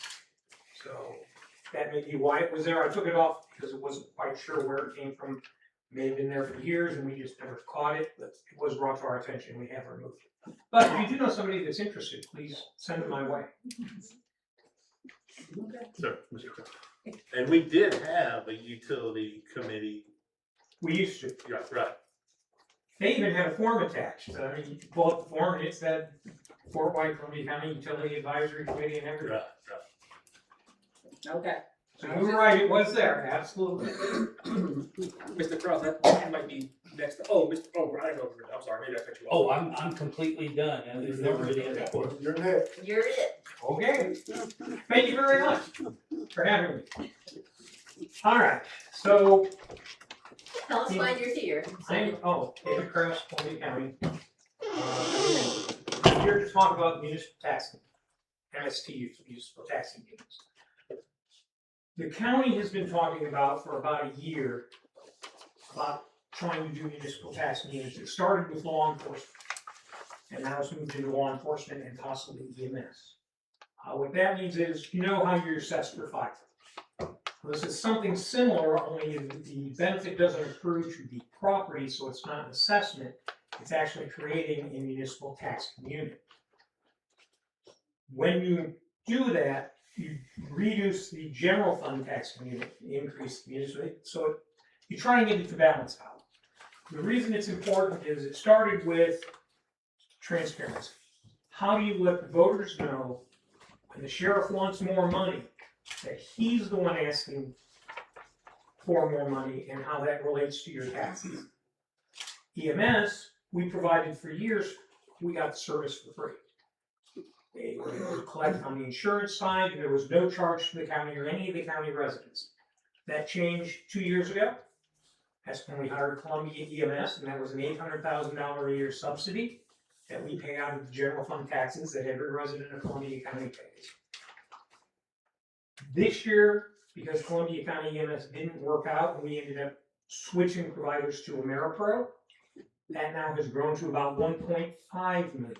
So that may be why it was there. I took it off because it wasn't quite sure where it came from. It may have been there for years and we just never caught it, but it was brought to our attention. We have removed it. But if you do know somebody that's interested, please send them my way. Sir, Mr. Kraus. And we did have a utility committee. We used to. Right. They even had a form attached. I mean, you pull up the form and it said Fort White Columbia County Utility Advisory Committee and everything. Right. Okay. So you were right, it was there, absolutely. Mr. Kraus, that might be next. Brian over there. I'm sorry, maybe I cut you Oh, off. I'm completely done. And there's never any other question. You're next. You're it. Okay. Thank you very much for having me. All right, so Tell us why you're here. David Kraus, Columbia County. I'm here to talk about municipal taxing, MST, municipal taxing units. The county has been talking about for about a year about trying to do municipal taxing units. It started with law enforcement, and now it's moved into law enforcement and possibly EMS. What that means is, you know how you're assessed for fire. This is something similar, only the benefit doesn't accrue to the property, so it's not an assessment. It's actually creating a municipal taxing unit. When you do that, you reduce the general fund taxing unit, increase the municipal, so you try and get it to balance out. The reason it's important is it started with transparency. How do you let the voters know when the sheriff wants more money, that he's the one asking for more money and how that relates to your taxes? EMS, we provided for years, we got the service for free. They were able to collect on the insurance side, there was no charge to the county or any of the county residents. That changed 2 years ago. That's when we hired Columbia EMS, and that was an $800,000 a year subsidy. that we pay out of the general fund taxes that every resident of Columbia County pays. This year, because Columbia County EMS didn't work out, and we ended up switching providers to AmeriPro, that now has grown to about $1.5 million.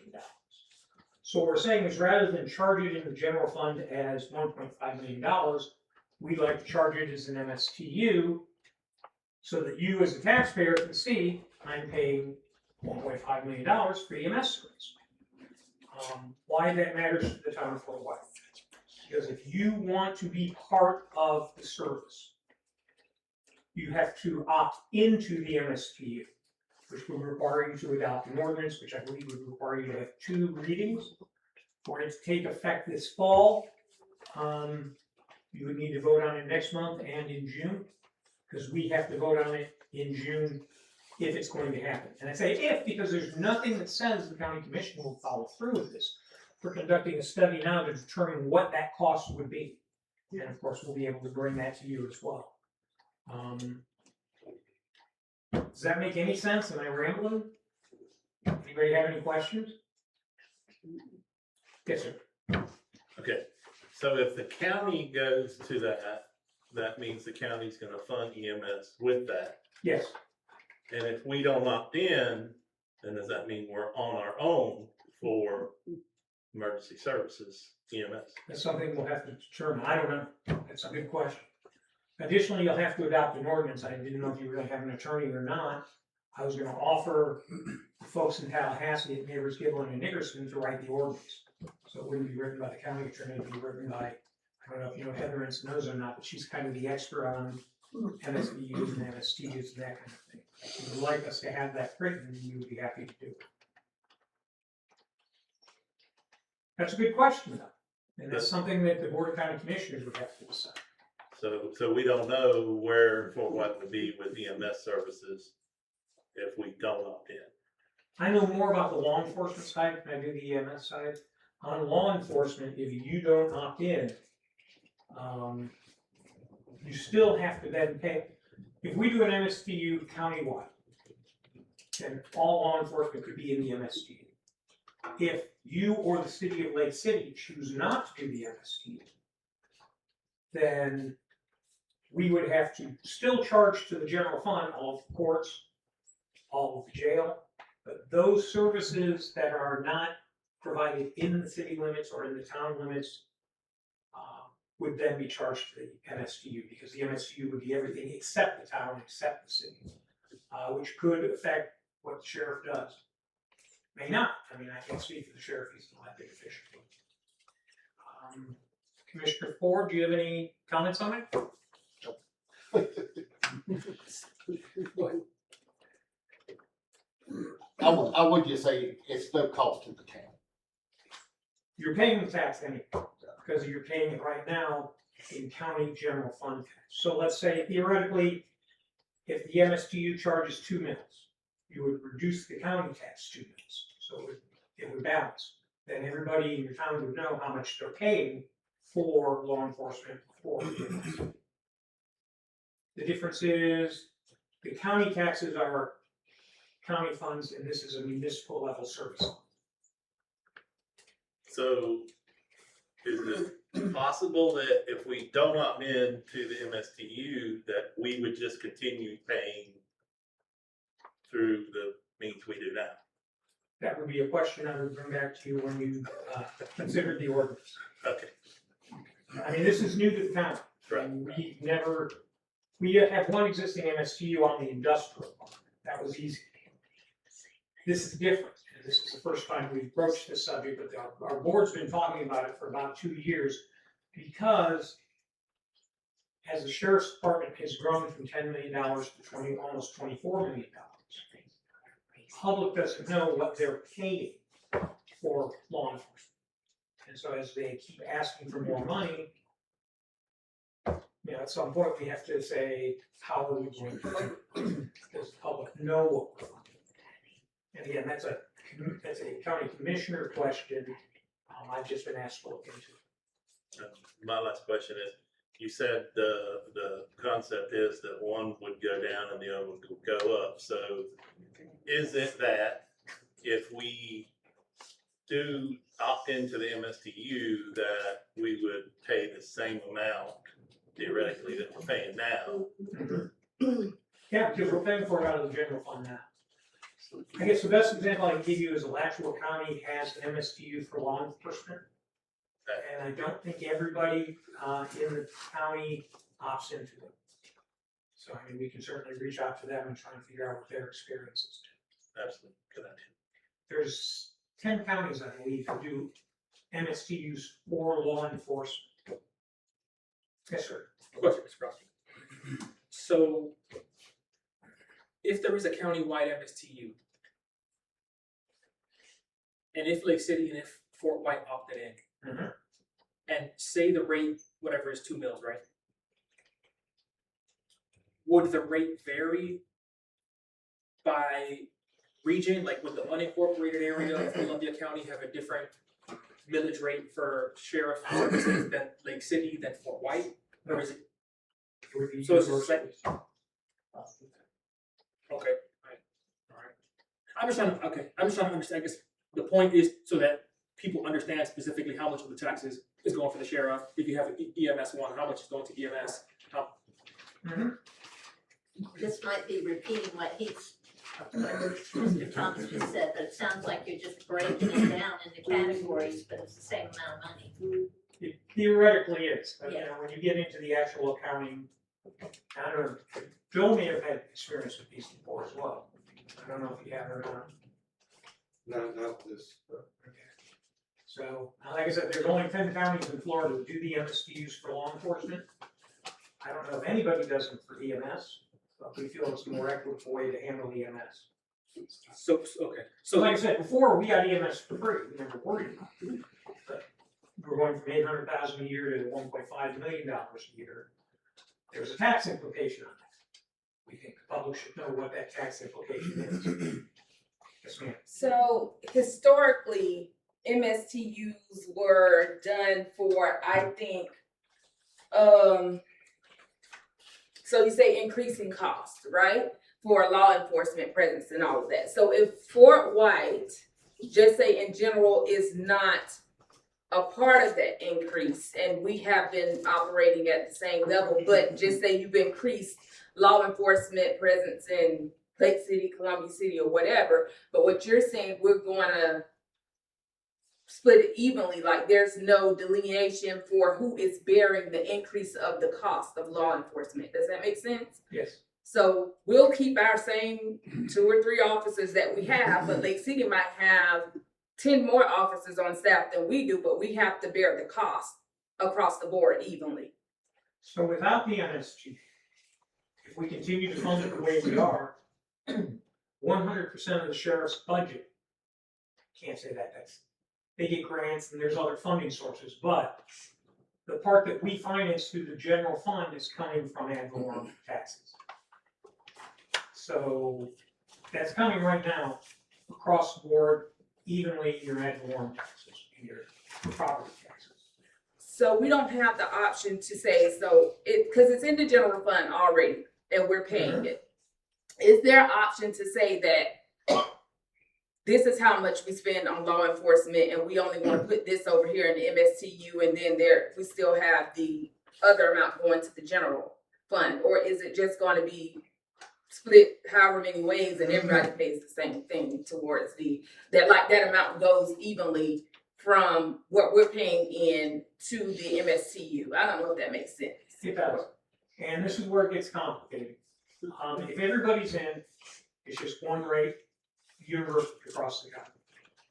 So what we're saying is rather than charge it in the general fund as $1.5 million, we'd like to charge it as an MSTU so that you as a taxpayer can see I'm paying $1.5 million for EMS service. Why that matters to the town of Fort White? Because if you want to be part of the service, you have to opt into the MSTU, which would require you to adopt an ordinance, which I believe would require you to have 2 readings. For it to take effect this fall, you would need to vote on it next month and in June, because we have to vote on it in June if it's going to happen. And I say if, because there's nothing that says the county commission will follow through with this. We're conducting a study now to determine what that cost would be. And of course, we'll be able to bring that to you as well. Does that make any sense? Am I rambling? Anybody have any questions? Yes, sir. Okay, so if the county goes to that, that means the county's gonna fund EMS with that. Yes. And if we don't opt in, then does that mean we're on our own for emergency services EMS? That's something we'll have to determine. I don't know. That's a good question. Additionally, you'll have to adopt an ordinance. I didn't know if you were gonna have an attorney or not. I was gonna offer the folks in Tallahassee at Neighbors Giblin and Nickerson to write the ordinance. So it wouldn't be written by the county attorney, it would be written by, I don't know if you know Heather Enspinoza or not, but she's kind of the expert on MSBU's and MSTU's and that kind of thing. If you would like us to have that written, we would be happy to do it. That's a good question though. And that's something that the Board of County Commissioners would have to decide. So we don't know where Fort White would be with EMS services if we don't opt in. I know more about the law enforcement side than I do the EMS side. On law enforcement, if you don't opt in, you still have to then pay. If we do an MSTU countywide, then all law enforcement could be in the MSTU. If you or the city of Lake City choose not to do the MSTU, then we would have to still charge to the general fund all of the courts, all of the jail, but those services that are not provided in the city limits or in the town limits would then be charged to the MSTU, because the MSTU would be everything except the town, except the city, which could affect what the sheriff does. May not. I mean, I can't speak for the sheriff, he's an elected official. Commissioner Ford, do you have any comments on it? I would just say it's no cost to the town. You're paying the tax anyway, because you're paying it right now in county general fund tax. So let's say theoretically, if the MSTU charges 2 mils, you would reduce the county tax 2 mils. So it would balance. Then everybody in your town would know how much they're paying for law enforcement, for EMS. The difference is the county taxes are county funds, and this is a municipal level service. So is it possible that if we don't opt in to the MSTU, that we would just continue paying through the means we do now? That would be a question I would bring back to you when you consider the ordinance. Okay. I mean, this is new to the town. Right. And we have one existing MSTU on the industrial park. That was easy. This is different. And this is the first time we've broached this subject, but our board's been talking about it for about 2 years, because as the sheriff's department has grown from $10 million to almost $24 million, the public doesn't know what they're paying for law enforcement. And so as they keep asking for more money, at some point we have to say, how are we going to pay? Does the public know what we're doing? And again, that's a county commissioner question. I've just been asked to look into it. My last question is, you said the concept is that one would go down and the other would go up. So is it that if we do opt into the MSTU, that we would pay the same amount theoretically that we're paying now. Yeah, because we're paying for it out of the general fund now. I guess the best example I can give you is Alachua County has an MSTU for law enforcement. And I don't think everybody, in the county opts into it. So, I mean, we can certainly reach out to them and try and figure out what their experience is. Absolutely, good idea. There's 10 counties, I believe, who do MSTUs for law enforcement. Yes, sir. Question, Mr. Crosby. So, if there is a countywide MSTU, and if Lake City and if Fort White opted in, Mhm. and say the rate, whatever is 2 mils, right? Would the rate vary by region? Like, would the unincorporated area of Columbia County have a different millage rate for sheriff services than Lake City, than Fort White? Or is it? It would be So it's universal. Okay, alright. I'm just trying to understand, I guess the point is so that people understand specifically how much of the taxes is going for the sheriff. If you have an EMS one, how much is going to EMS? This might be repeating what Mr. Thomas just said, but it sounds like you're just breaking it down into categories, but it's the same amount of money. It theoretically is, but you know, when you get into the actual accounting, I don't know, Bill may have had experience with these before as well. I don't know if you have or not. Not this, So, like I said, there's only 10 counties in Florida that do the MSTUs for law enforcement. I don't know if anybody does them for EMS, but we feel it's a more equitable way to handle EMS. So, okay, So like I said, before, we got EMS for free, we never worried about it. But we're going from 800,000 a year to $1.5 million a year. There's a tax implication on that. We think the public should know what that tax implication is. Yes, ma'am. So historically, MSTUs were done for, I think, so you say increasing cost, right? For law enforcement presence and all of that. So if Fort White, just say in general, is not a part of that increase, and we have been operating at the same level, but just say you've increased law enforcement presence in Lake City, Columbia City, or whatever, but what you're saying, we're gonna split it evenly, like there's no delineation for who is bearing the increase of the cost of law enforcement. Does that make sense? Yes. So we'll keep our same 2 or 3 officers that we have, but Lake City might have 10 more officers on staff than we do, but we have to bear the cost across the board evenly. So without the MSG, if we continue to fund it the way we are, 100% of the sheriff's budget, can't say that, they get grants and there's other funding sources, but the part that we finance through the general fund is coming from ad valorem taxes. So that's coming right now across the board, evenly, your ad valorem taxes and your property taxes. So we don't have the option to say, so because it's in the general fund already and we're paying it. Is there an option to say that this is how much we spend on law enforcement and we only want to put this over here in the MSTU and then we still have the other amount going to the general fund? Or is it just going to be split however many ways and everybody pays the same thing towards that amount goes evenly from what we're paying in to the MSTU? I don't know if that makes sense. It does. And this is where it gets complicated. If everybody's in, it's just one rate, universal across the country.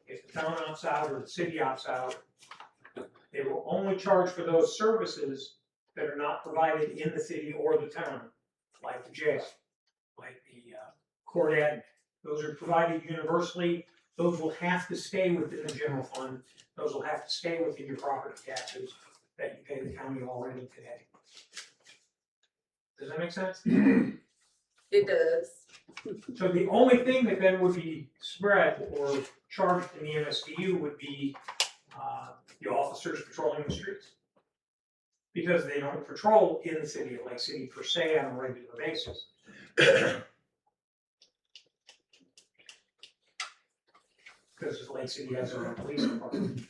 If the town opts out or the city opts out, they will only charge for those services that are not provided in the city or the town, like the jail, like the court admin. Those are provided universally. Those will have to stay within the general fund. Those will have to stay within your property taxes that you pay the county already today. Does that make sense? It does. So the only thing that then would be spread or charged in the MSTU would be the officers patrolling the streets. Because they don't patrol in the city of Lake City per se on a regular basis. because Lake City has their own police department.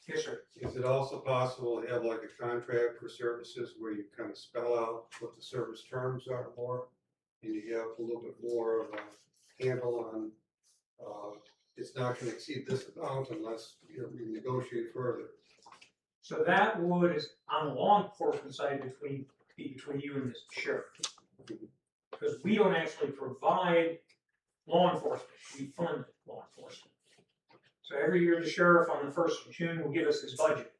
Yes, sir. Is it also possible to have like a contract for services where you kind of spell out what the service terms are more? And you have a little bit more of a handle on, it's not gonna exceed this amount unless we negotiate further. So that would, is on the law enforcement side, be between you and the sheriff. Because we don't actually provide law enforcement, we fund law enforcement. So every year, the sheriff on the 1st of June will give us his budget.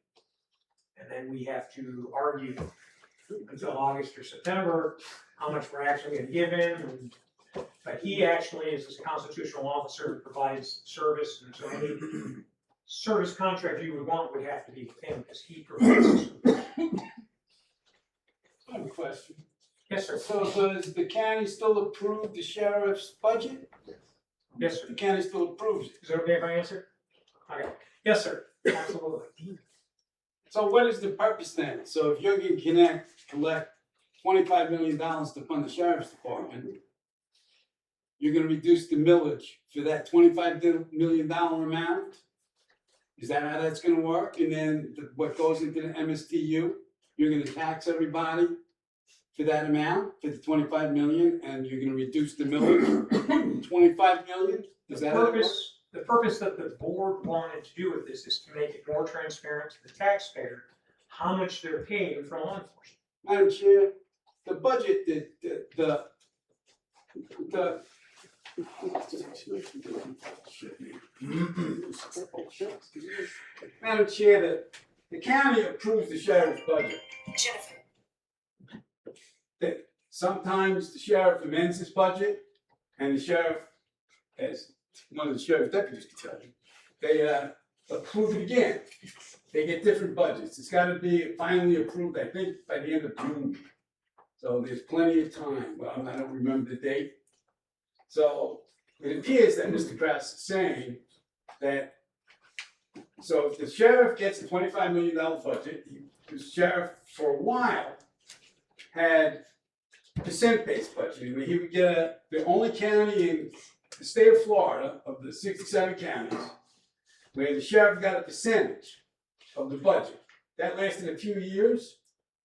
And then we have to argue until August or September how much we're actually gonna give him. But he actually is a constitutional officer, provides service, and so any service contract you would want would have to be with him, because he provides the service. I have a question. Yes, sir. So does the county still approve the sheriff's budget? Yes, sir. The county still approves it. Is it okay if I answer? Okay. Yes, sir. Absolutely. So what is the purpose then? So if you're gonna collect $25 million to fund the sheriff's department, you're gonna reduce the millage for that $25 million amount? Is that how that's gonna work? And then what goes into the MSTU, you're gonna tax everybody for that amount, for the 25 million, and you're gonna reduce the millage, 25 million? Is that how it works? The purpose that the board wanted to do with this is to make it more transparent to the taxpayer how much they're paying for law enforcement. Madam Chair, the budget, Madam Chair, the county approves the sheriff's budget. Sometimes the sheriff amends his budget, and the sheriff, as one of the sheriff's deputies can tell you, they approve it again. They get different budgets. It's gotta be finally approved, I think, by the end of June. So there's plenty of time. Well, I don't remember the date. So it appears that Mr. Grass is saying that, so if the sheriff gets a $25 million budget, the sheriff for a while had percent-based budgeting, where he would get the only county in the state of Florida, of the 67 counties, where the sheriff got a percentage of the budget. That lasted a few years,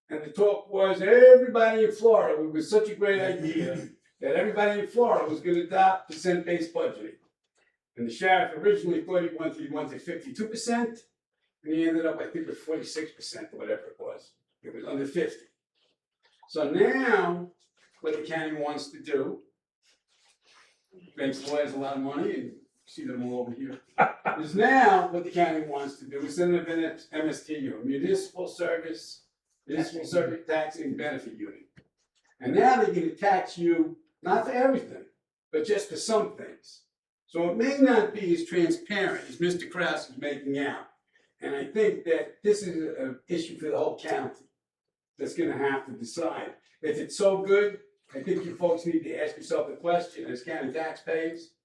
and the talk was everybody in Florida, it was such a great idea, that everybody in Florida was gonna adopt percent-based budgeting. And the sheriff originally thought he wanted 52%, and he ended up, I think, with 46% or whatever it was. It was under 50. So now, what the county wants to do, makes the lawyers a lot of money, and you see them all over here, is now what the county wants to do is send them an MSTU, Municipal Service Taxing Benefit Unit. And now they're gonna tax you, not for everything, but just for some things. So it may not be as transparent as Mr. Kraus is making out. And I think that this is an issue for the whole county that's gonna have to decide. If it's so good, I think you folks need to ask yourself the question, as county taxpayers,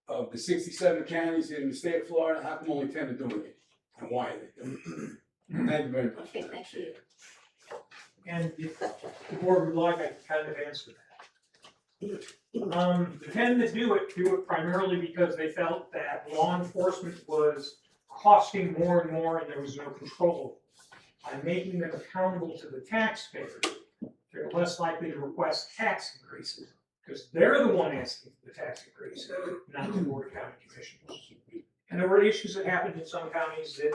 of the 67 counties in the state of Florida, how come only 10 are doing it? And why are they doing it? Thank you very much. Okay, thank you. And if the board would like, I can kind of answer that. The 10 that do it primarily because they felt that law enforcement was costing more and more and there was no control. By making them accountable to the taxpayer, they're less likely to request tax increases, because they're the one asking for the tax increase, not the board of county commissioners. And there were issues that happened in some counties that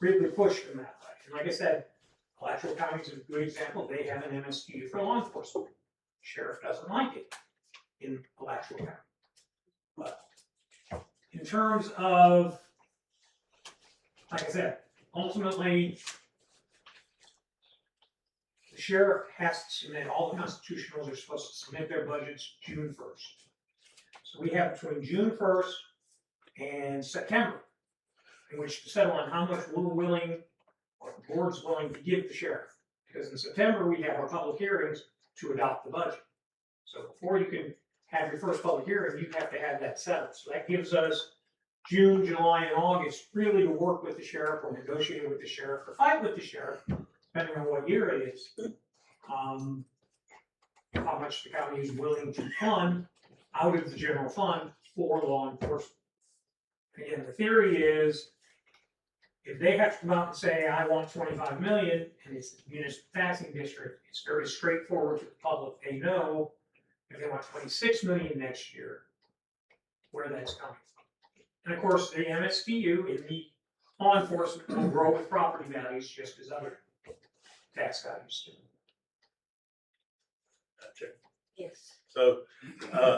really pushed them that way. And like I said, Alachua County is a good example. They have an MSTU for law enforcement. Sheriff doesn't like it in Alachua County. But in terms of, like I said, ultimately, the sheriff has to submit, all the constitutionals are supposed to submit their budgets June 1st. So we have between June 1st and September in which to settle on how much we're willing, or the board's willing to give the sheriff. Because in September, we have our public hearings to adopt the budget. So before you can have your first public hearing, you have to have that settled. So that gives us June, July, and August really to work with the sheriff or negotiate with the sheriff or fight with the sheriff, depending on what year it is, how much the county is willing to fund out of the general fund for law enforcement. Again, the theory is, if they have to come out and say, I want 25 million, and it's a municipal taxing district, it's very straightforward to the public, they know if they want 26 million next year, where that's coming from. And of course, the MSTU in the law enforcement will grow with property values just as other tax values do. Gotcha. Yes. So,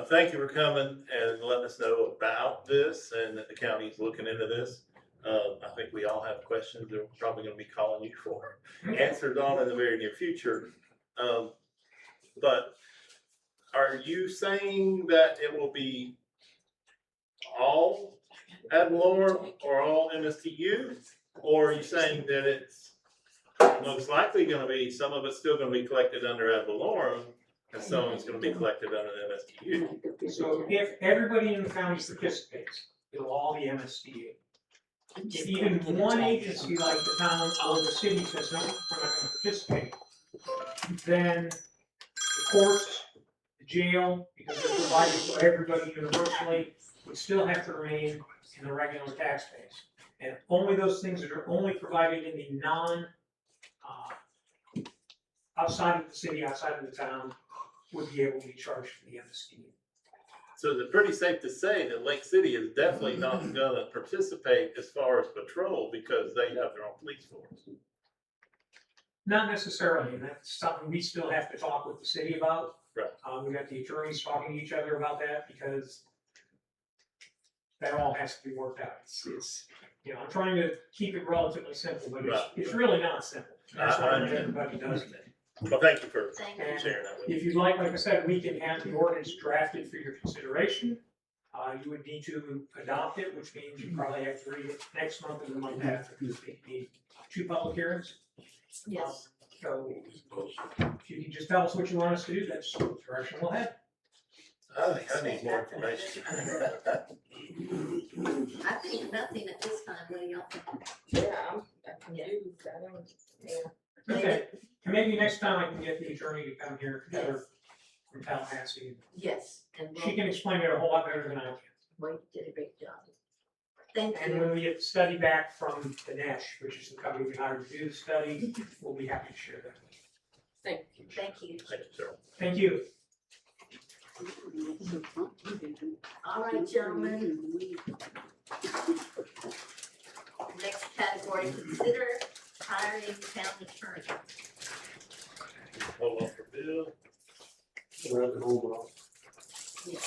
thank you for coming and letting us know about this and that the county's looking into this. I think we all have questions that we're probably gonna be calling you for answers on in the very near future. But are you saying that it will be all ad valorem or all MSTU? Or are you saying that it's most likely gonna be, some of it's still gonna be collected under ad valorem and some of it's gonna be collected under the MSTU? So if everybody in the county participates, it'll all be MSTU. If even one agency like the town or the city says, no, we're not gonna participate, then the courts, the jail, because they're provided for everybody universally, would still have to remain in the regular tax base. And only those things that are only provided in the outside of the city, outside of the town, would be able to be charged for the MSTU. So is it pretty safe to say that Lake City is definitely not gonna participate as far as patrol because they have their own police force? Not necessarily, and that's something we still have to talk with the city about. Right. We got the attorneys talking to each other about that because that all has to be worked out. It's, you know, I'm trying to keep it relatively simple, but it's really not simple. That's why not everybody does it. Well, thank you for Thank you. sharing that with me. If you'd like I said, we can have the ordinance drafted for your consideration. You would need to adopt it, which means you probably have to read it next month and the month after, because we need 2 public hearings. Yes. So if you can just tell us what you want us to do, that's the direction we'll head. I think I need more information. I think nothing at this time, what do y'all think? Yeah, I'm confused, I don't, yeah. Okay, and maybe next time I can get the attorney to come here together from Tallahassee. Yes, and She can explain it a whole lot better than I can. Well, you did a great job. Thank And you. when we get the study back from Dinesh, which is the company we hired to do the study, we'll be happy to share that. Thank you. Thank you. Thank you, sir. Thank you. All right, gentlemen. Next category, consider hiring town attorney. Hold on for Bill. Yeah.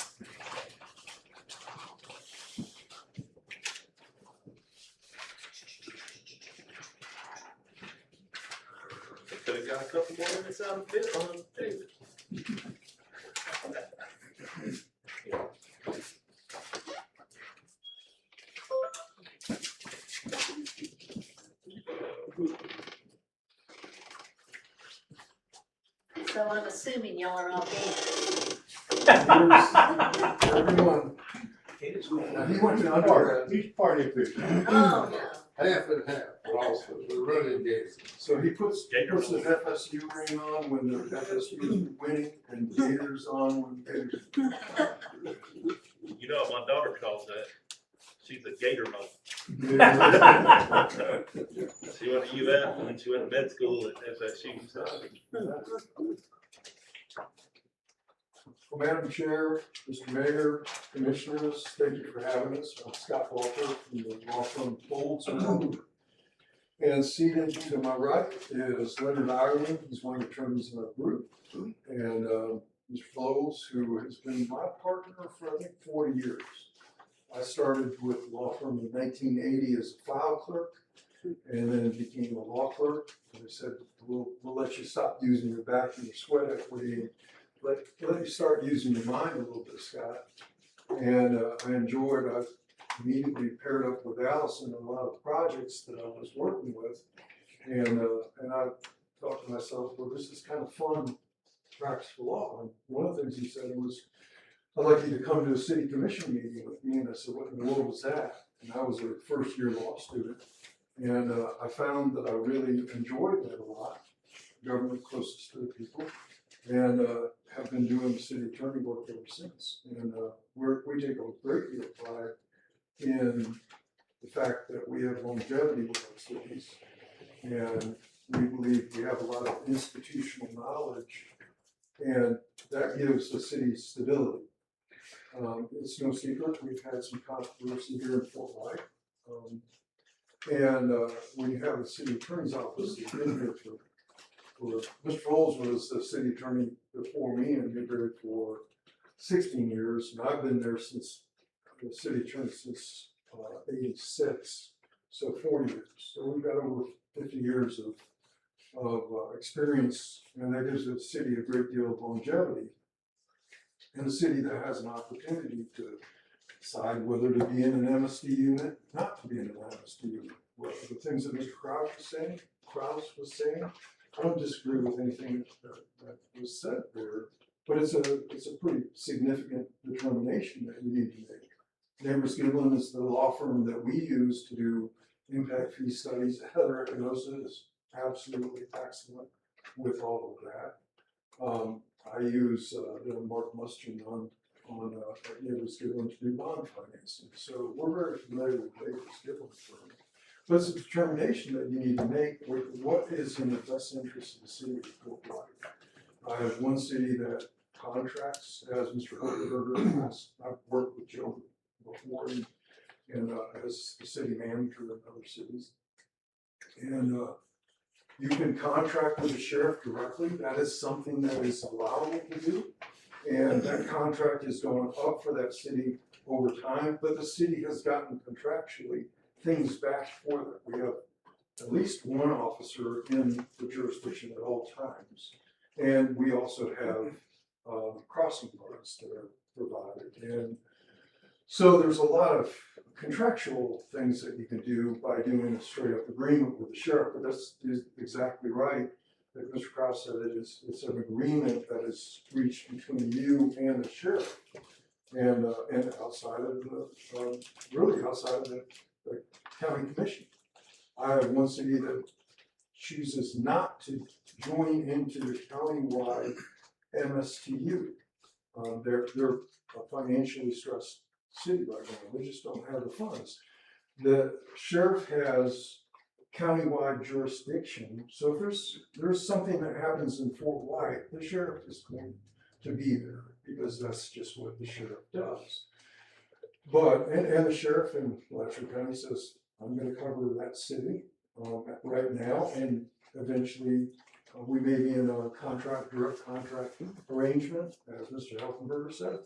Could have got a couple more minutes out of Bill on David. So I'm assuming y'all are all gamers. Everyone, he went to undergrad. He's party official. Oh, no. Half and half, we're also, we're really engaged. So he puts his FSU ring on when the FSU is winning and Gators on when Gators. You know what my daughter calls that? She's a gator mom. She went to UF and then she went to med school at FSU. So. Well, Madam Chair, Mr. Mayor, Commissioners, thank you for having us. I'm Scott Walker from the law firm Folds and Walker. And seated to my right is Leonard Ireland, he's one of the attorneys in our group. And Mr. Folds, who has been my partner for I think 40 years. I started with the law firm in 1980 as a file clerk and then became a law clerk. And they said, we'll let you stop using your back and your sweat equity. Let you start using your mind a little bit, Scott. And I immediately paired up with Allison on a lot of projects that I was working with. And I thought to myself, well, this is kind of fun to practice for law. And one of the things he said was, I'd like you to come to a city commission meeting with me. And I said, what in the world was that? And I was a first year law student. And I found that I really enjoyed that a lot, government closest to the people. and, have been doing city attorney work ever since. And, we take a great deal of pride in the fact that we have longevity with our cities. And we believe we have a lot of institutional knowledge, and that gives the city stability. It's no secret, we've had some controversy here in Fort White. When you have a city attorney's office, that's been here for Mr. Foles was the city attorney before me and been there for 16 years, and I've been there since the city attorney since 86, so 40 years. So we've got over 50 years of experience, and that gives the city a great deal of longevity. And a city that has an opportunity to decide whether to be in an MSD unit, not to be in an MSD unit. Well, the things that Mr. Kraus was saying, I don't disagree with anything that was said there, but it's a pretty significant determination that you need to make. Neighbors Giblin is the law firm that we use to do impact fee studies. Heather Epinosa is absolutely excellent with all of that. I use Mark Mustard on Neighbors Giblin to do bond financing. So we're very familiar with Neighbors Giblin firm. But it's a determination that you need to make with what is in the best interest of the city of Fort White. I have one city that contracts, as Mr. Herberger has. I've worked with Joe before and as the city manager in other cities. And you can contract with the sheriff directly. That is something that is allowable to do. And that contract is going up for that city over time, but the city has gotten contractually things back for them. We have at least one officer in the jurisdiction at all times. And we also have crossing guards that are provided. And so there's a lot of contractual things that you can do by doing a straight up agreement with the sheriff, but that's exactly right. Like Mr. Kraus said, it's an agreement that is reached between you and the sheriff, and outside of the really outside of the county commission. I have one city that chooses not to join into the countywide MSTU. They're a financially stressed city right now. They just don't have the funds. The sheriff has countywide jurisdiction, so if there's something that happens in Fort White, the sheriff is going to be there because that's just what the sheriff does. But and the sheriff in Letcher County says, I'm going to cover that city right now, and eventually we may be in a direct contract arrangement, as Mr. Helfenberger said.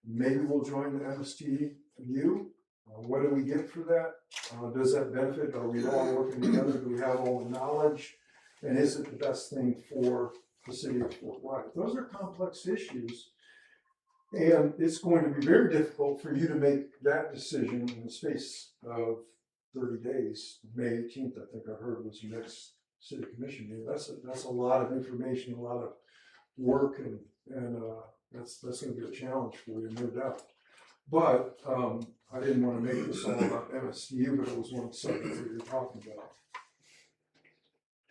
Maybe we'll join the MSTU. What do we get for that? Does that benefit? Are we all working together? Do we have all the knowledge? And is it the best thing for the city of Fort White? Those are complex issues. And it's going to be very difficult for you to make that decision in the space of 30 days. May 18th, I think I heard, was the next city commission meeting. That's a lot of information, a lot of work, and that's going to be a challenge for you, no doubt. But I didn't want to make this all about MSTU, but it was one of the subjects that you're talking about.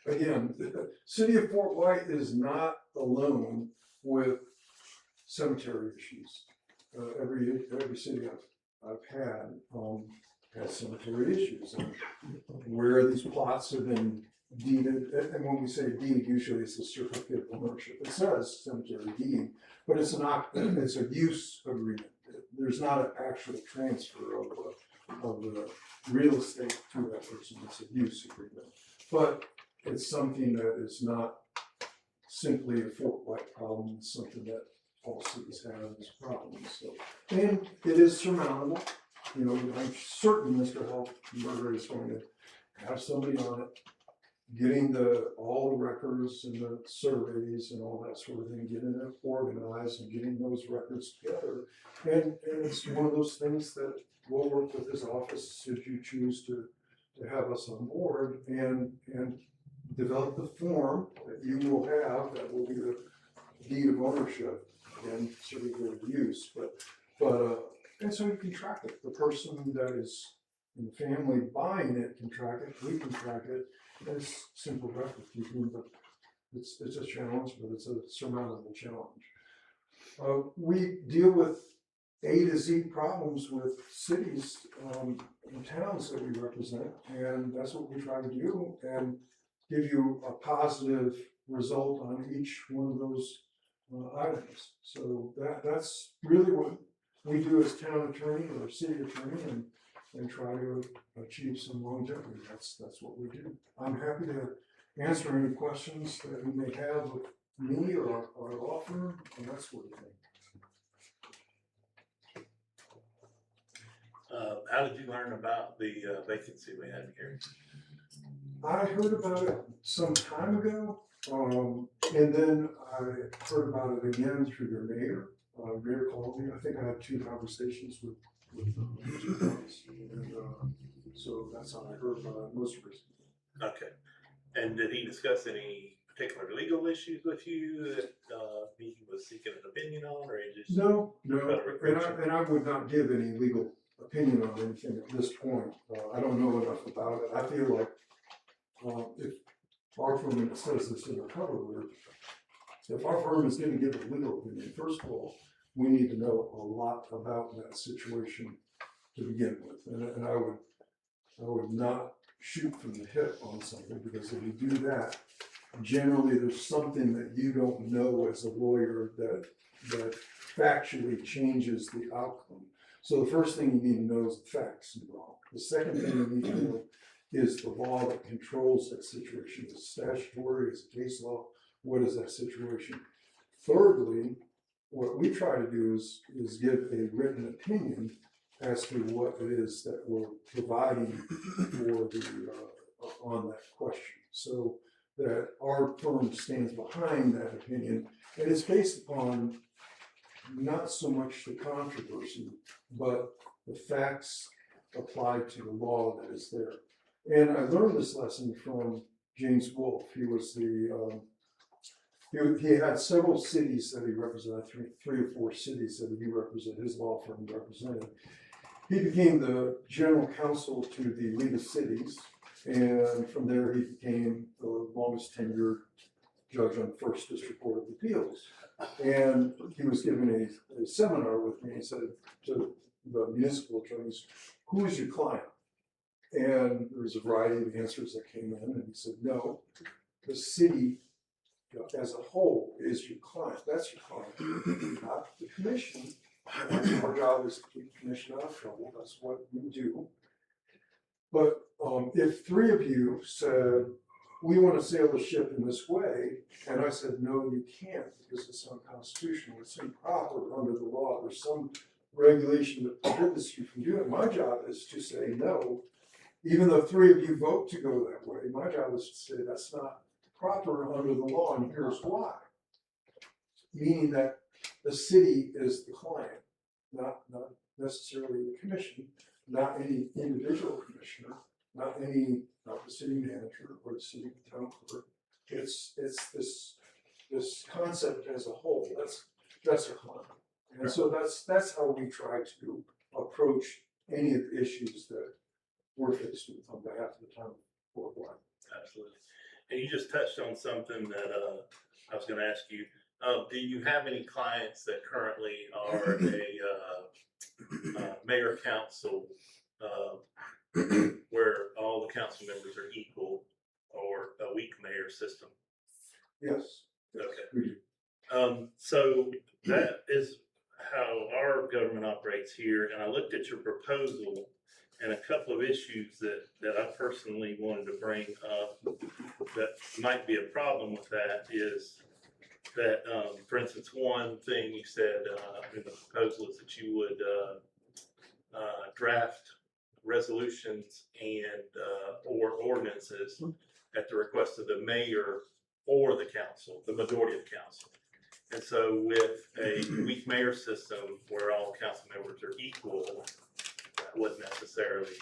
Again, the city of Fort White is not alone with cemetery issues. Every city I've had has cemetery issues, and where these plots have been deeded. And when we say deed, usually it's a certificate of ownership. It says cemetery deed, but it's a use agreement. There's not an actual transfer of the real estate to that person. It's a use agreement, but it's something that is not simply a Fort White problem. It's something that all cities have as problems. So, and it is surmountable. You know, I'm certain Mr. Helfenberger is going to have somebody on it, getting all the records and the surveys and all that sort of thing, getting it organized and getting those records together. And it's one of those things that we'll work with his office should you choose to have us on board and develop the form that you will have that will be the deed of ownership and certificate of use. But and so you can track it. The person that is in the family buying it can track it. We can track it. It's simple record keeping, but It's a challenge, but it's a surmountable challenge. We deal with A to Z problems with cities, and towns that we represent, and that's what we try to do, and give you a positive result on each one of those items. So that's really what we do as town attorney or city attorney, and try to achieve some longevity. That's what we do. I'm happy to answer any questions that you may have of me or our law firm, and that sort of thing. How did you learn about the vacancy we had here? I heard about it some time ago, and then I heard about it again through their mayor. Mayor called me. I think I had 2 conversations with Mr. Thomas, and so that's how I heard about it most recently. Okay. And did he discuss any particular legal issues with you that he was seeking an opinion on, or he just? No, about to recruit you? and I would not give any legal opinion on anything at this point. I don't know enough about it. I feel like if our firm, and it says this in the cover letter, if our firm is going to give a legal opinion, first of all, we need to know a lot about that situation to begin with, and I would not shoot from the hip on something, because if you do that, generally there's something that you don't know as a lawyer that factually changes the outcome. So the first thing you need to know is the facts involved. The second thing you need to know is the law that controls that situation. Is it statutory? Is it case law? What is that situation? Thirdly, what we try to do is give a written opinion as to what it is that we're providing for the on that question, so that our firm stands behind that opinion, and it's based upon not so much the controversy, but the facts applied to the law that is there. And I learned this lesson from James Wolfe. He was the he had several cities that he represented, three or four cities that he represented, his law firm represented. He became the general counsel to the League of Cities, and from there he became the longest tenured judge on First District Court of Appeals. And he was given a seminar with me. He said to the municipal attorneys, "Who is your client?" And there was a variety of answers that came in, and he said, "No, the city as a whole is your client. That's your client, not the commission. Our job is to keep the commission out of trouble. That's what we do. But if 3 of you said, we want to sail the ship in this way," and I said, "No, you can't, because it's unconstitutional, it's improper under the law, there's some regulation that prohibits you from doing it. My job is to say no, even though 3 of you vote to go that way. My job is to say that's not proper under the law, and here's why." Meaning that the city is the client, not necessarily the commission, not any individual commissioner, not the city manager or the city town clerk. It's this concept as a whole. That's a client, and so that's how we try to approach any of the issues that we're faced with on behalf of the town of Fort White. Absolutely. And you just touched on something that I was going to ask you. Do you have any clients that currently are a mayor council where all the council members are equal, or a weak mayor system? Yes. Okay. So that is how our government operates here. And I looked at your proposal, and a couple of issues that I personally wanted to bring up that might be a problem with that is that, for instance, one thing you said in the proposal is that you would draft resolutions and or ordinances at the request of the mayor or the council, the majority of the council. And so with a weak mayor system where all council members are equal, that wouldn't necessarily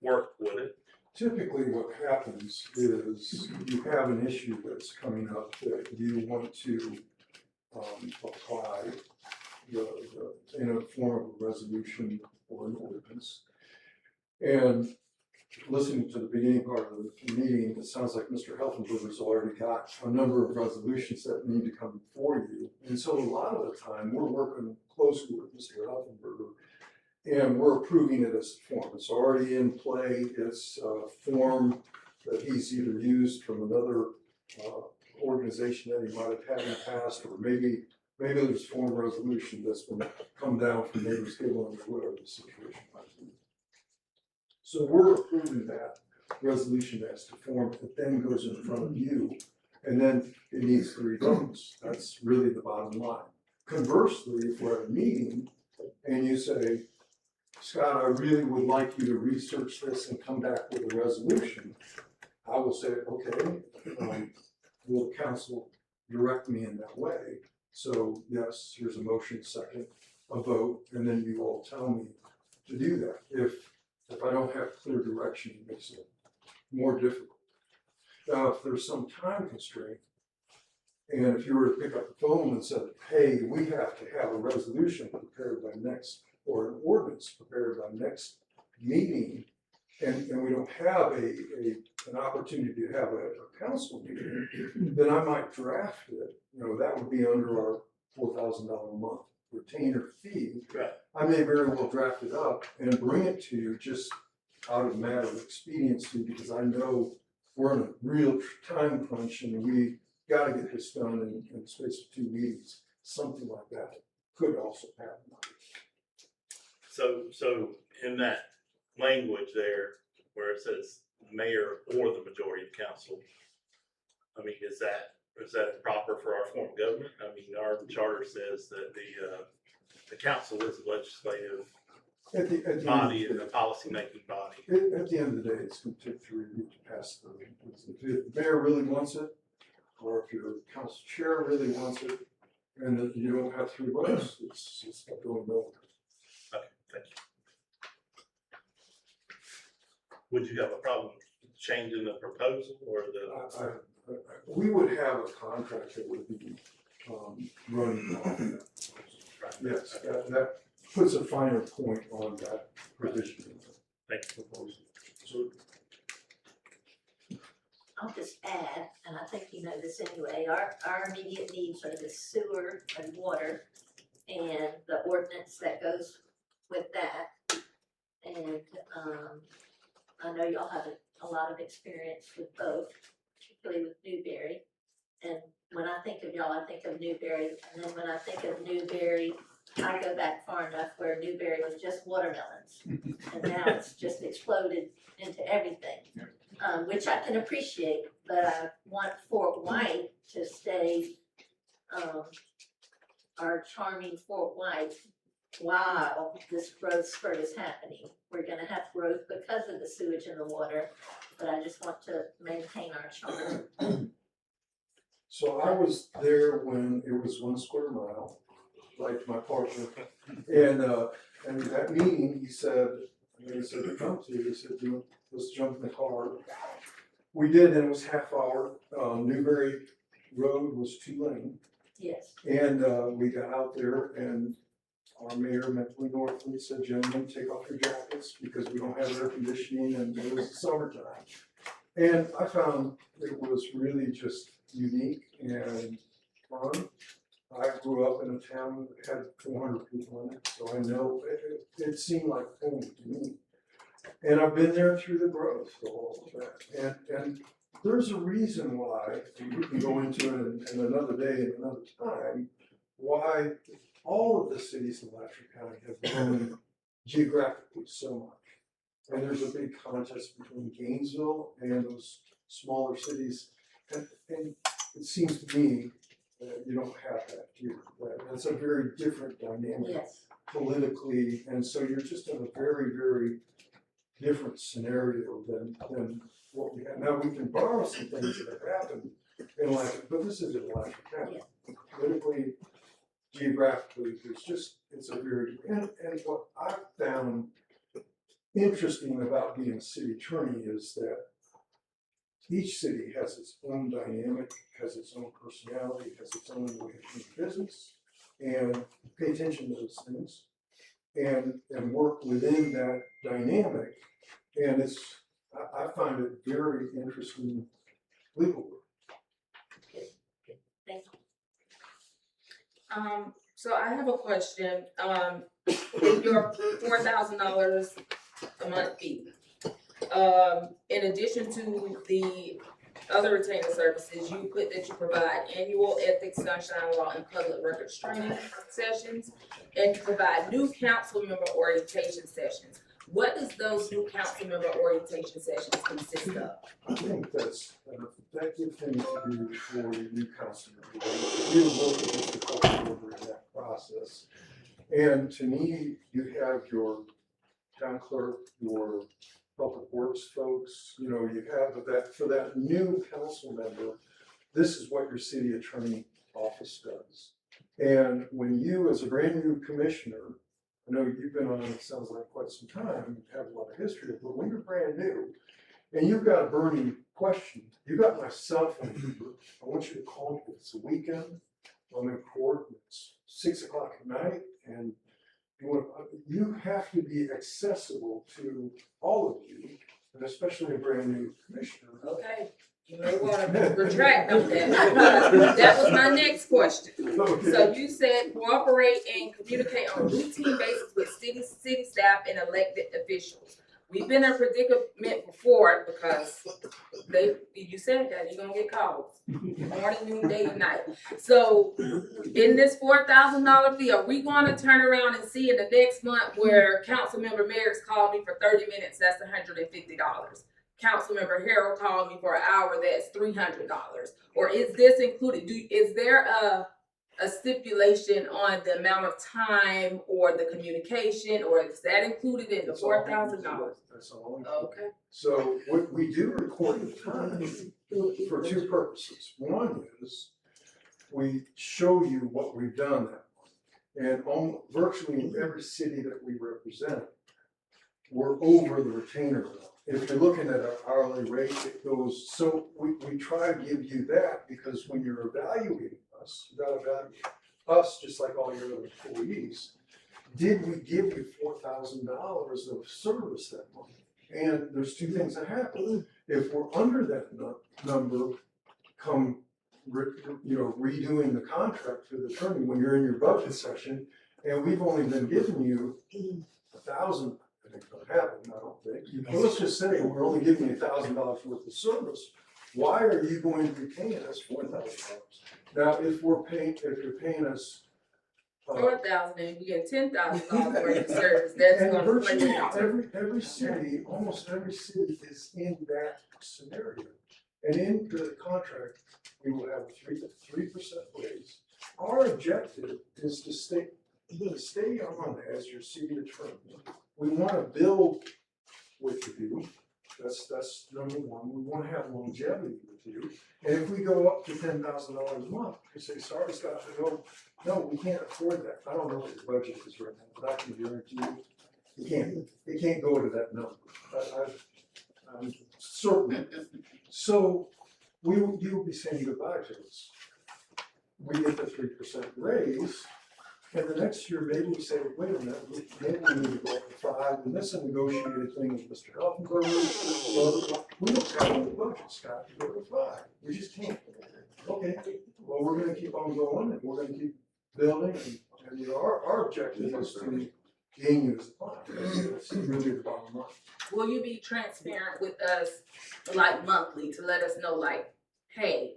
work, would it? Typically what happens is you have an issue that's coming up that you want to apply in a form of a resolution or an ordinance. And listening to the beginning part of the meeting, it sounds like Mr. Helfenberger's already got a number of resolutions that need to come before you. And so a lot of the time, we're working closely with Mr. Helfenberger, and we're approving it as a form. It's already in play. It's a form that he's either used from another organization that he might have had in the past, or maybe there's a form resolution that's been come down from Neighbors Gill or whatever the situation might be. So we're approving that resolution as to form. It then goes in front of you, and then it needs 3 votes. That's really the bottom line. Conversely, if we're at a meeting and you say, Scott, I really would like you to research this and come back with a resolution, I will say, okay, will the council direct me in that way? So yes, here's a motion, second, a vote, and then you all tell me to do that. If I don't have clear direction, it makes it more difficult. Now, if there's some time constraint, and if you were to pick up the phone and said, hey, we have to have a resolution prepared by next, or an ordinance prepared by next meeting, and we don't have an opportunity to have a council meeting, then I might draft it. That would be under our $4,000 a month retainer fee. Right. I may very well draft it up and bring it to you just out of a matter of expediency, because I know we're in a real time crunch and we got to get this done in the space of 2 meetings. Something like that could also happen. So in that language there, where it says mayor or the majority of council, I mean, is that proper for our form of government? I mean, our charter says that the council is the legislative body and the policy-making body. At the end of the day, it's going to take 3 weeks to pass through. If the mayor really wants it, or if your council chair really wants it, and that you don't have 3 votes, it's not going nowhere. Okay, thank you. Would you have a problem changing the proposal or the? We would have a contract that would be running on that. Yes, that puts a finer point on that provision in the proposal. So, I'll just add, and I think you know this anyway, our immediate needs are the sewer and water and the ordinance that goes with that. And I know y'all have a lot of experience with both, particularly with Newberry. And when I think of y'all, I think of Newberry. And then when I think of Newberry, I go back far enough where Newberry was just watermelons. And now it's just exploded into everything, which I can appreciate. But I want Fort White to stay our charming Fort White while this growth spurt is happening. We're gonna have growth because of the sewage and the water, but I just want to maintain our charm. So I was there when it was 1 square mile, like my partner, and that meeting, he said, to come to, he said, let's jump in the car. We did, and it was half hour. Newberry Road was 2-lane. Yes. And we got out there, and our mayor, Mentally Northland, said, gentlemen, take off your jackets because we don't have air conditioning and it was the summertime. And I found it was really just unique and fun. I grew up in a town that had 400 people in it, so I know it seemed like home to me. And I've been there through the growth of all of that. And there's a reason why, and we can go into it in another day and another time, why all of the cities in Alachua County have grown geographically so much. And there's a big contest between Gainesville and those smaller cities. And it seems to me that you don't have that here. That's a very different dynamic. Yes. Politically. And so you're just in a very, very different scenario than what we have. Now we can borrow some things that have happened in Alachua, but this is in Alachua County. Yeah. Politically, geographically, it's a very, and what I found interesting about being a city attorney is that each city has its own dynamic, has its own personality, has its own way of doing business, and pay attention to those things and work within that dynamic. And I find it very interesting legal work. Thank you. So I have a question, your $4,000 a month fee. In addition to the other retainer services, you put that you provide annual ethics, sunshine law, and public records training sessions, and you provide new council member orientation sessions. What does those new council member orientation sessions consist of? I think that's an effective thing to do for your new council member. You work with the council member in that process. And to me, you have your town clerk, your public works folks, you know, you have that, for that new council member, this is what your city attorney office does. And when you, as a brand new commissioner, I know you've been on, it sounds like quite some time, you have a lot of history, but when you're brand new, and you've got a burning question, you got my cell phone number, I want you to call me, it's a weekend, I'm in court, it's 6 o'clock at night, and you have to be accessible to all of you, and especially a brand new commissioner. Okay, you may want to retract on that. That was my next question. Okay. So you said cooperate and communicate on a routine basis with city staff and elected officials. We've been in a predicament before because you said that, you're gonna get calls, morning, noon, day, and night. So in this $4,000 fee, are we gonna turn around and see in the next month where Councilmember Merrick's called me for 30 minutes, that's $150. Councilmember Harrell called me for an hour, that's $300. Or is this included, is there a stipulation on the amount of time or the communication, or is that included in the $4,000? That's all. Okay. So we do record the time for two purposes. One is we show you what we've done that month. And virtually in every city that we represent, we're over the retainer amount. If you're looking at our hourly rate, it goes, so we try to give you that because when you're evaluating us, you gotta evaluate us just like all your other employees. Did we give you $4,000 of service that month? And there's two things that happen. If we're under that number, come redoing the contract for the attorney when you're in your budget session, and we've only been giving you 1,000. I think it's gonna happen, I don't think. Well, let's just say we're only giving you $1,000 worth of service. Why are you going to be paying us $4,000? Now, if you're paying us $4,000 and you get $10,000 worth of service, that's and gonna play virtually out. every city, almost every city is in that scenario. And in the contract, we will have a 3% raise. Our objective is to stay on as your city attorney. We want to build with you. That's number one. We want to have longevity with you. And if we go up to $10,000 a month, you say, sorry, Scott, no, we can't afford that. I don't know what your budget is right now, but I can guarantee you, it can't go to that number. I'm certain. So you'll be saying goodbye to us. We get the 3% raise. And the next year, maybe we say, wait a minute, maybe we need to go up to 5, and this is a negotiated thing with Mr. Helfenberg. Well, we don't have any budget, Scott, to go to 5. We just can't. Okay, well, we're gonna keep on going, and we're gonna keep building, and our objective is to gain you as a client. That's really the bottom line. Will you be transparent with us, like monthly, to let us know, like, hey,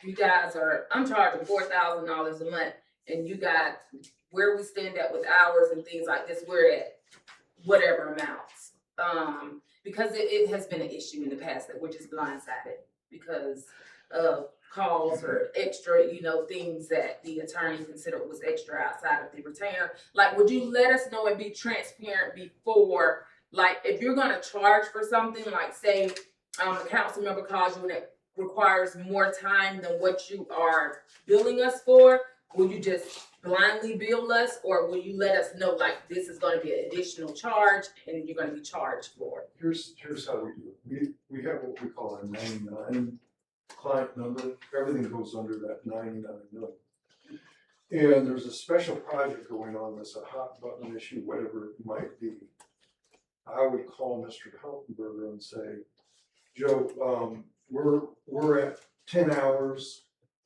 you guys I'm charging $4,000 a month, and you got where we stand at with hours and things like this, we're at whatever amounts. Because it has been an issue in the past that we're just blindsided because of calls or extra, things that the attorney considered was extra outside of the retainer. Like, would you let us know and be transparent before, like, if you're gonna charge for something, like say, a council member calls you and it requires more time than what you are billing us for, will you just blindly bill us, or will you let us know, like, this is gonna be an additional charge and you're gonna be charged for it? Here's how we do it. We have what we call a 99 client number. Everything goes under that 99 million. And there's a special project going on that's a hot button issue, whatever it might be. I would call Mr. Helpenberger and say, Joe, we're at 10 hours.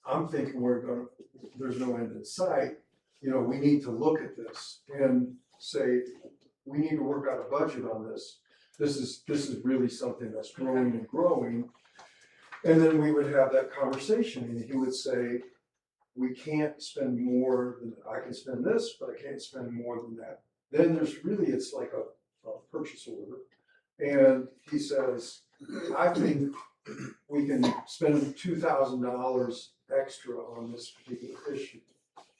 I'm thinking there's no end in sight. You know, we need to look at this and say, we need to work out a budget on this. This is really something that's growing and growing. And then we would have that conversation and he would say, we can't spend more than, I can spend this, but I can't spend more than that. Then it's like a purchase order. And he says, I think we can spend $2,000 extra on this particular issue.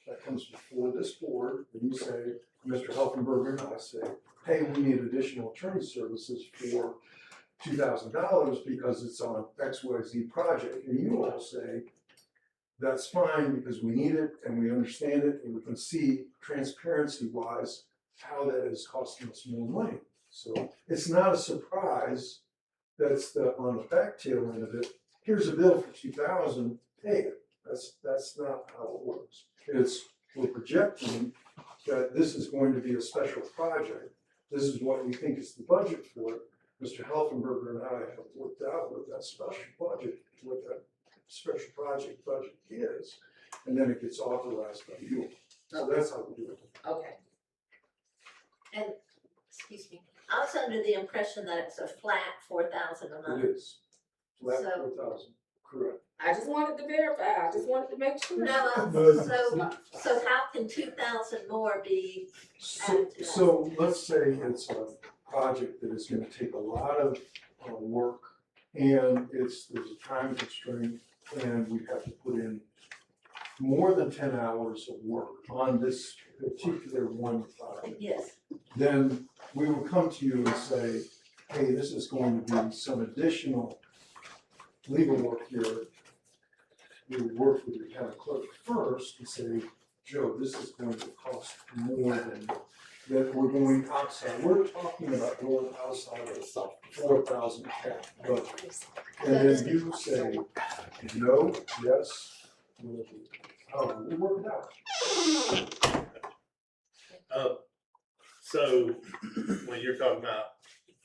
That comes before this board, and you say, Mr. Helpenberger, and I say, hey, we need additional attorney services for $2,000 because it's on XYZ project. And you all say, that's fine because we need it and we understand it and we can see transparency wise how that is costing us more money. So it's not a surprise that it's on the back tail end of it. Here's a bill for 2,000, pay it. That's not how it works. We're projecting that this is going to be a special project. This is what we think is the budget for it. Mr. Helfenberger and I have worked out what that special budget, what that special project budget is, and then it gets authorized by you. So that's how we do it. Okay. And, excuse me, I was under the impression that it's a flat 4,000 a month. It is. Flat So- 4,000, correct. I just wanted to verify, I just wanted to make sure. No, But- so how can 2,000 more be So, added to that? so let's say it's a project that is gonna take a lot of work and there's a time constraint and we have to put in more than 10 hours of work on this particular one project. Yes, Then we will come to you and say, hey, this is going to be some additional legal work here. We would work with your town clerk first and say, Joe, this is going to cost more than that. We're going outside. We're talking about going outside of the 4,000 cap budget. And then you say, no, yes, we'll work it out. So when you're talking about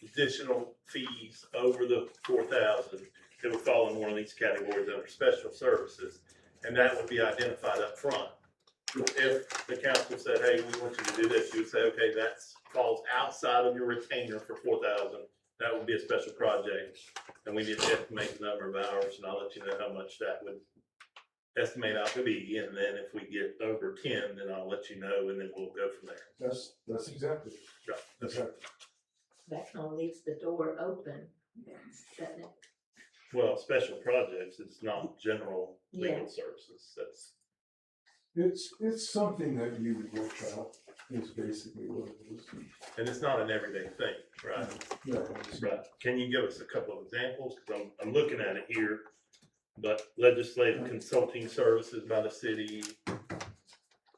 additional fees over the 4,000, it would fall in one of these categories under special services, and that would be identified up front. If the council said, hey, we want you to do this, you would say, okay, that falls outside of your retainer for 4,000. That would be a special project, and we need to estimate the number of hours, and I'll let you know how much that would estimate out to be, and then if we get over 10, then I'll let you know, and then we'll go from there. That's exactly it. Right. That's right. that kind of leaves the door open, doesn't it? Well, special projects is not general legal Yeah. services, that's, It's something that you would work out, is basically what it is. and it's not an everyday thing, right? No, it's not. Right. Can you give us a couple of examples? Because I'm looking at it here, but legislative consulting services by the city.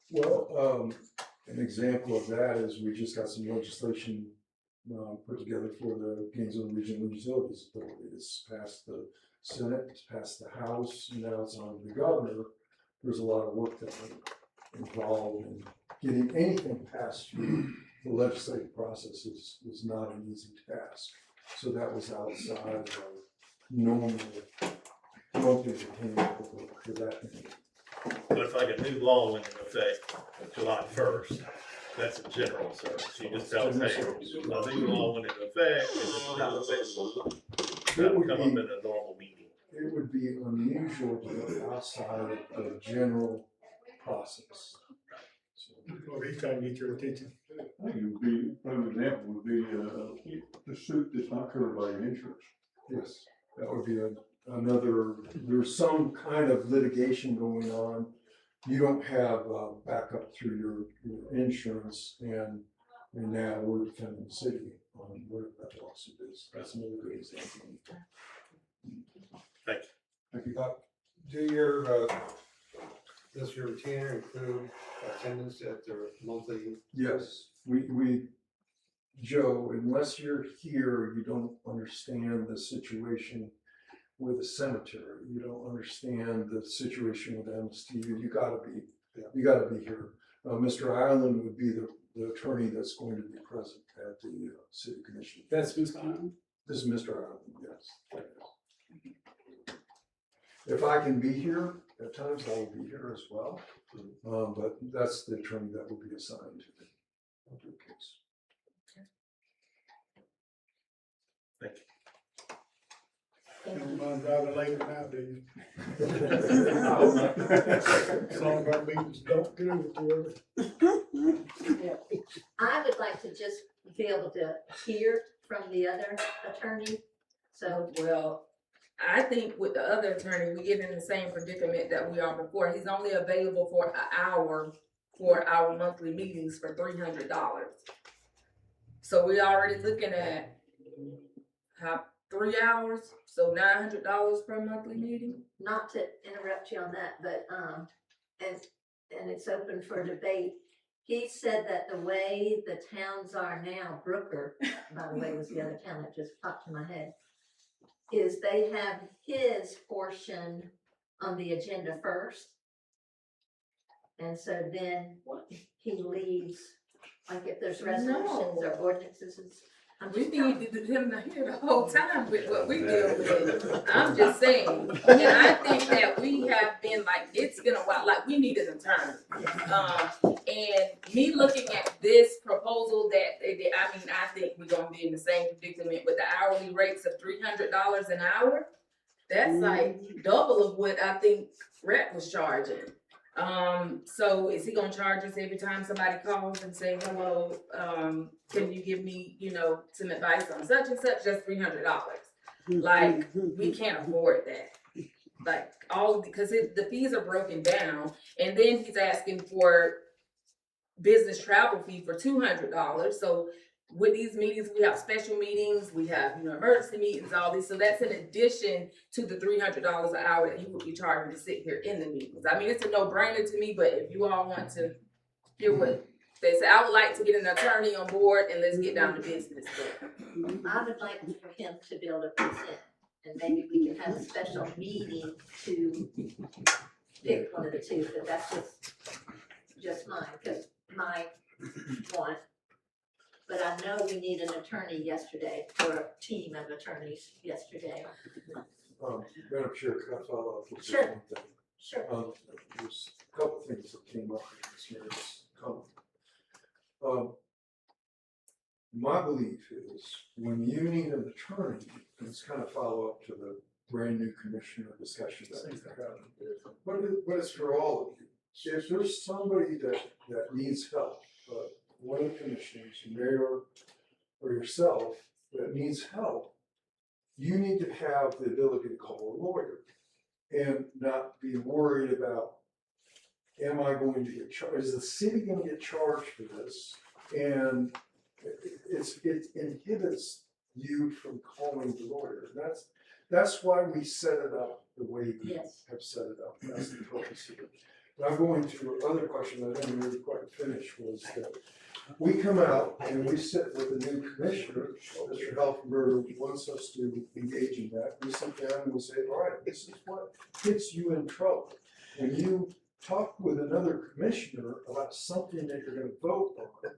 Well, an example of that is we just got some legislation put together for the Gainesville Regional Utilities Authority. It's passed the Senate, it's passed the House, and now it's on the governor. There's a lot of work that involved in getting anything passed through the legislative process is not an easy task. So that was outside of normal monthly retained for that. But if like a new law went into effect July 1st, that's a general service. You just tell us, hey, a new law went into effect, and this is how it's that would come up in a normal meeting. It would be unusual to go outside of the general process. So, Well, he's trying to get your attention. I think it would be, an example would be, the suit that's not covered by your insurance. yes, that would be another, there's some kind of litigation going on. You don't have backup through your insurance and now we're defending the city on where that lawsuit is. That's another good example. Thank you. Thank you. Do your, does your retainer include attendance at their monthly? Yes, we, Joe, unless you're here, you don't understand the situation with the cemetery. You don't understand the situation with MSTU. You gotta be here. Mr. Ireland would be the attorney that's going to be present at the city commission. That's Ms. Bynum? This is Mr. Allen, yes. If I can be here, at times I will be here as well, but that's the attorney that will be assigned to the case. Thank you. You don't mind driving later now, do you? Some of our meetings don't go too early. I would like to just be able to hear from the other attorney, so. Well, I think with the other attorney, we get in the same predicament that we are before. He's only available for an hour for our monthly meetings for $300. So we're already looking at 3 hours, so $900 per monthly meeting. Not to interrupt you on that, but, and it's open for debate. He said that the way the towns are now, Brooker, by the way, was the other town that just popped in my head, is they have his portion on the agenda first. And so then he leaves, like if there's resolutions or ordinances, We need him to hear the whole time with what we deal with. I'm just saying, and I think that we have been like, it's been a while, like we need an attorney. And me looking at this proposal that they did, I mean, I think we're gonna be in the same predicament with the hourly rates of $300 an hour. That's like double of what I think Rhett was charging. So is he gonna charge us every time somebody calls and say, hello, can you give me, some advice on such and such, just $300? Like, we can't afford that. Like, because the fees are broken down, and then he's asking for business travel fee for $200. So with these meetings, we have special meetings, we have, emergency meetings, all these. So that's in addition to the $300 an hour that he would be charging to sit here in the meetings. I mean, it's a no-brainer to me, but if you all want to hear what they say, I would like to get an attorney on board and let's get down to business. I would like for him to be able to present, and maybe we can have a special meeting to pick one of the two, but that's just mine, because my one. But I know we need an attorney yesterday, or a team of attorneys yesterday. Madam Chair, can I follow up with just Sure. one thing? Sure. There's a couple things that came up in this year's comment. My belief is when you need an attorney, and it's kind of follow up to the brand new commissioner discussion that we've had. But it's for all of you. If there's somebody that needs help, one of the commissioners, mayor or yourself, that needs help, you need to have the ability to call a lawyer and not be worried about, am I going to get charged? Is the city going to get charged for this? And it inhibits you from calling the lawyer. That's why we set it up the way we have set it up. That's the purpose of it. Now going to another question I didn't really quite finish was that we come out and we sit with the new commissioner, Mr. Helfenberger wants us to engage in that. We sit down and we say, all right, this is what gets you in trouble. When you talk with another commissioner about something that you're gonna vote on,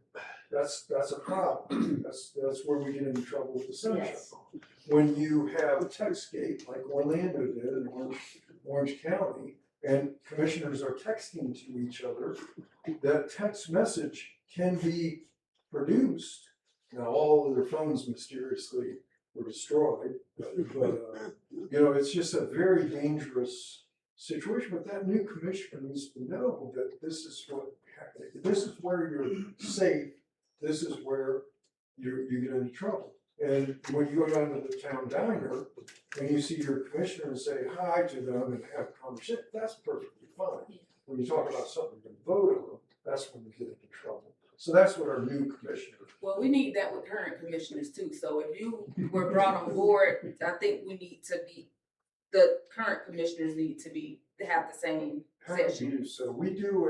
that's a problem. That's where we get into trouble with the sunshine law. When you have a textgate like Orlando did in Orange County, and commissioners are texting to each other, that text message can be produced. Now, all of their phones mysteriously were destroyed, but it's just a very dangerous situation. But that new commissioner needs to know that this is where you're safe. This is where you get into trouble. And when you go down to the town diner and you see your commissioner and say hi to them and have a conversation, that's perfectly fine. When you talk about something to vote on, that's when you get into trouble. So that's what our new commissioner. Well, we need that with current commissioners too. So if you were brought on board, I think the current commissioners need to have the same session. So we do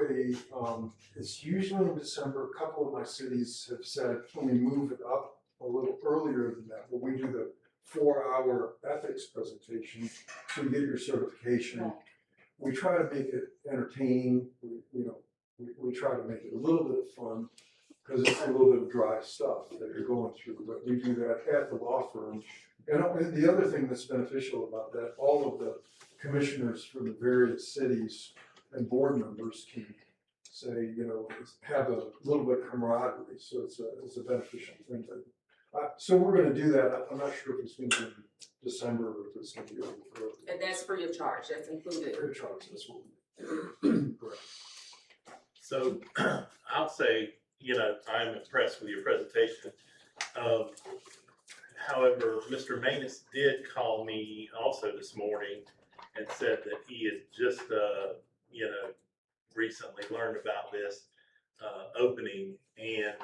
it's usually in December. A couple of my cities have said, can we move it up a little earlier than that? But we do the 4-hour ethics presentation to get your certification. Right. We try to make it entertaining. We try to make it a little bit of fun. Cause it's a little bit of dry stuff that you're going through, but we do that at the law firm. And the other thing that's beneficial about that, all of the commissioners from the various cities and board members can say, you know, have a little bit of camaraderie, so it's a beneficial thing. So we're gonna do that. I'm not sure if it's gonna be in December or if it's gonna be early. And that's free of charge, that's included. Free of charge, that's what we. Correct. So I'll say, you know, I'm impressed with your presentation. However, Mr. Manus did call me also this morning and said that he had just, you know, recently learned about this opening, and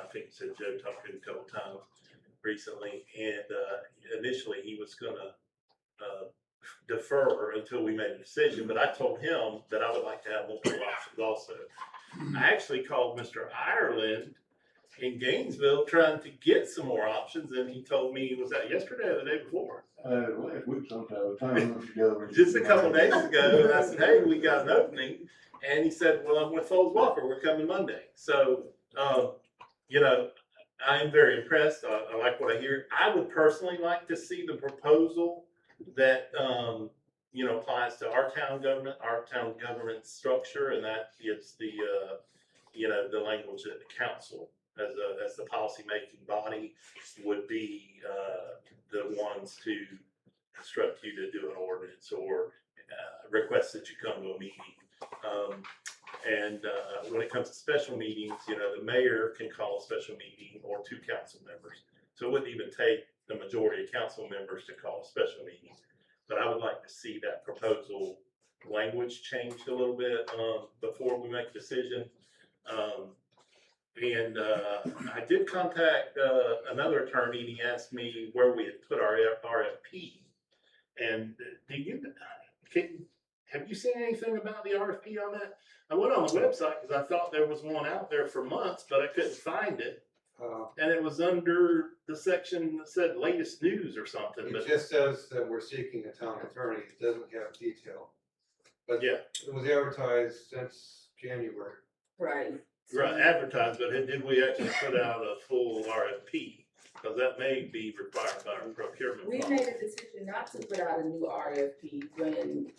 I think he said Joe talked to him a couple times recently, and initially he was gonna defer until we made a decision, but I told him that I would like to have multiple options also. I actually called Mr. Ireland in Gainesville trying to get some more options, and he told me, was that yesterday or the day before? Last week sometime, time together. Just a couple days ago, and I said, hey, we got an opening, and he said, well, I'm with Foles Walker, we're coming Monday. So, you know, I'm very impressed. I like what I hear. I would personally like to see the proposal that, you know, applies to our town government structure, and that is the, you know, the language that the council as the policymaking body would be the ones to instruct you to do an ordinance or request that you come to a meeting. And when it comes to special meetings, you know, the mayor can call a special meeting or 2 council members. So it wouldn't even take the majority of council members to call a special meeting. But I would like to see that proposal language changed a little bit before we make a decision. And I did contact another attorney, and he asked me where we had put our RFP. And have you seen anything about the RFP on that? I went on the website because I thought there was one out there for months, but I couldn't find it. And it was under the section that said latest news or something. It But just says that we're seeking a town attorney, it doesn't have detail. But yeah, it was advertised since January. Right. right, advertised, but did we actually put out a full RFP? Because that may be required by our procurement. We law. made a decision not to put out a new RFP when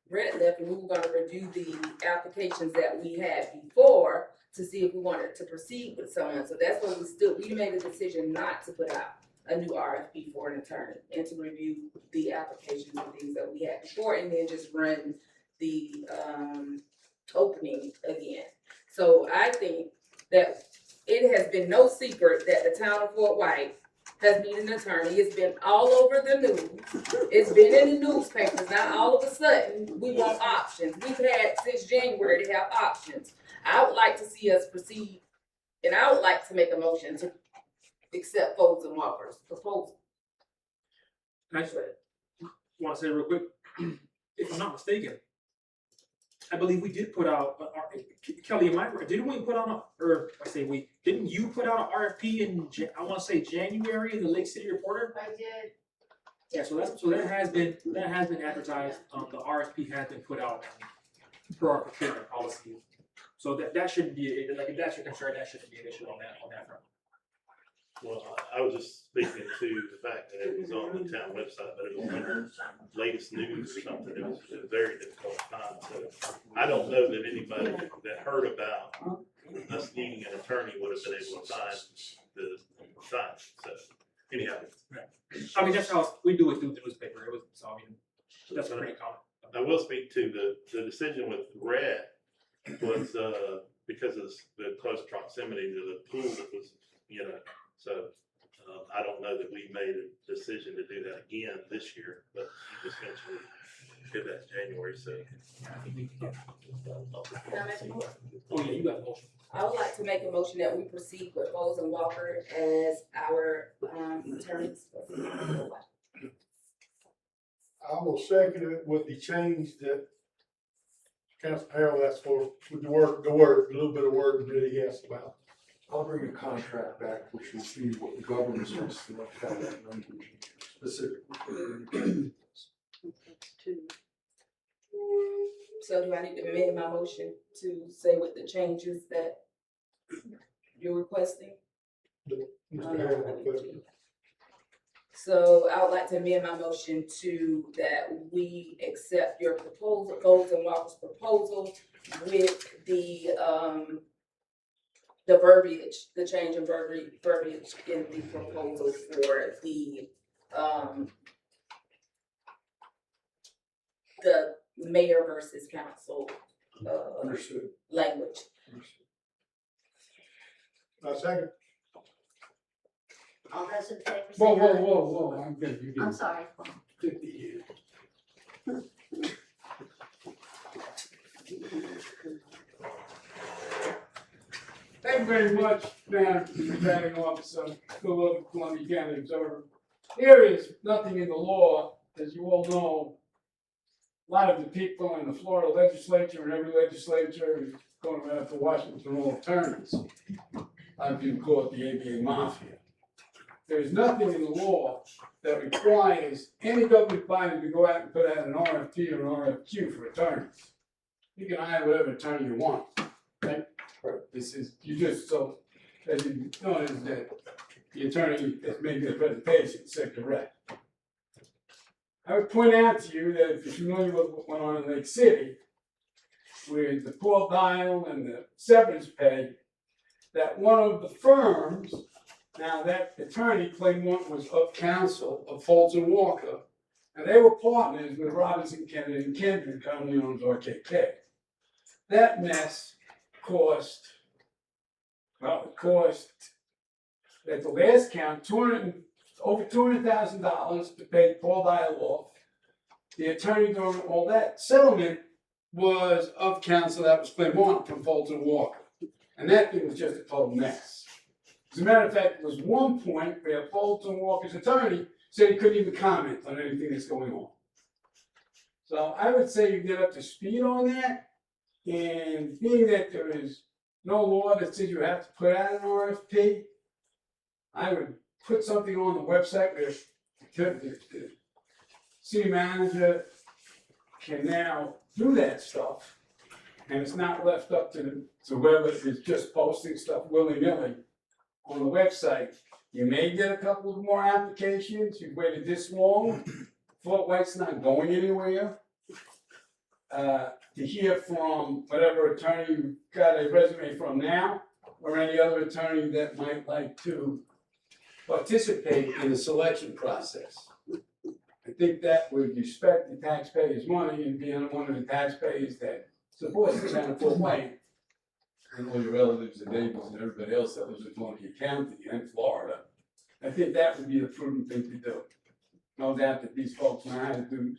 Brett left, and we were gonna review the applications that we had before to see if we wanted to proceed with someone. So that's when we made a decision not to put out a new RFP for an attorney and to review the applications and things that we had before, and then just run the opening again. So I think that it has been no secret that the town of Fort White has needed an attorney. It's been all over the news. It's been in the newspapers. Now all of a sudden, we want options. We've had since January to have options. I would like to see us proceed, and I would like to make a motion to accept Foles and Walker's proposal. I just want to say real quick, if I'm not mistaken, I believe we did put out, Kelly, am I right? Didn't we put out, didn't you put out an RFP in, I want to say January in the Lake City Reporter? I did. Yeah, so that has been advertised. The RFP has been put out per our procurement policy. So that shouldn't be, like, if that's your concern, that shouldn't be an issue on that front. Well, I was just speaking to the fact that it was on the town website, but it was under latest news or something. It was a very difficult time. So I don't know that anybody that heard about us needing an attorney would have been able to find the sign. So anyhow. I mean, that's how we do it through the newspaper. It was, so I mean, that's pretty common. I will speak to the decision with Red was because of the close proximity to the pool that was, you know, so I don't know that we made a decision to do that again this year, but he just mentioned we did that in January, so. Can I make a motion? Oh, yeah, you got the motion. I would like to make a motion that we proceed with Foles and Walker as our attorneys. I will second it with the change that Council Harold asked for, with the little bit of word that he asked about. I'll bring a contract back, which will be what the government wants to have that language specifically. So do I need to amend my motion to say with the changes that You're requesting? Mr. Harrell, So I would like to amend my motion to that we accept your proposal, Golds and Walker's proposal with the verbiage, the change in verbiage in the proposal for the mayor versus council, Understood. language. second. All those in favor say Whoa, aye. whoa, I'm good, you I'm get sorry. 50 years. Thank you very much, Madam Presiding Officer, Philadelphia Columbia County Observer. There is nothing in the law, as you all know. A lot of the people in the Florida legislature and every legislature is going around to Washington, all attorneys. A lot of people call it the ABA mafia. There's nothing in the law that requires any government body to go out and put out an RFP or an RFQ for attorneys. You can hire whatever attorney you want, right? This is, you just, so, as you notice that the attorney that's making the presentation said correct. I would point out to you that if you're familiar with what went on in Lake City, with the Paul Dial and the severance pay, that one of the firms, now that attorney, Claymont, was of counsel of Fulton Walker, and they were partners with Robinson, Kennedy, and Kendrick, currently owns RKK. That mess cost at the last count, over $200,000 to pay Paul Dial off. The attorney doing all that settlement was of counsel that was Claymont from Fulton Walker. And that thing was just a total mess. As a matter of fact, there was one point where Fulton Walker's attorney said he couldn't even comment on anything that's going on. So I would say you get up to speed on that, and being that there is no law that says you have to put out an RFP, I would put something on the website where the city manager can now do that stuff, and it's not left up to whoever is just posting stuff willy-nilly on the website. You may get a couple of more applications. You've waited this long. Fort White's not going anywhere. To hear from whatever attorney you got a resume from now, or any other attorney that might like to participate in the selection process. I think that would respect the taxpayers' money and being one of the taxpayers that supports the town of Fort White, and all your relatives and neighbors and everybody else that lives in Columbia County and Florida. I think that would be the prudent thing to do. No doubt that these folks know how to do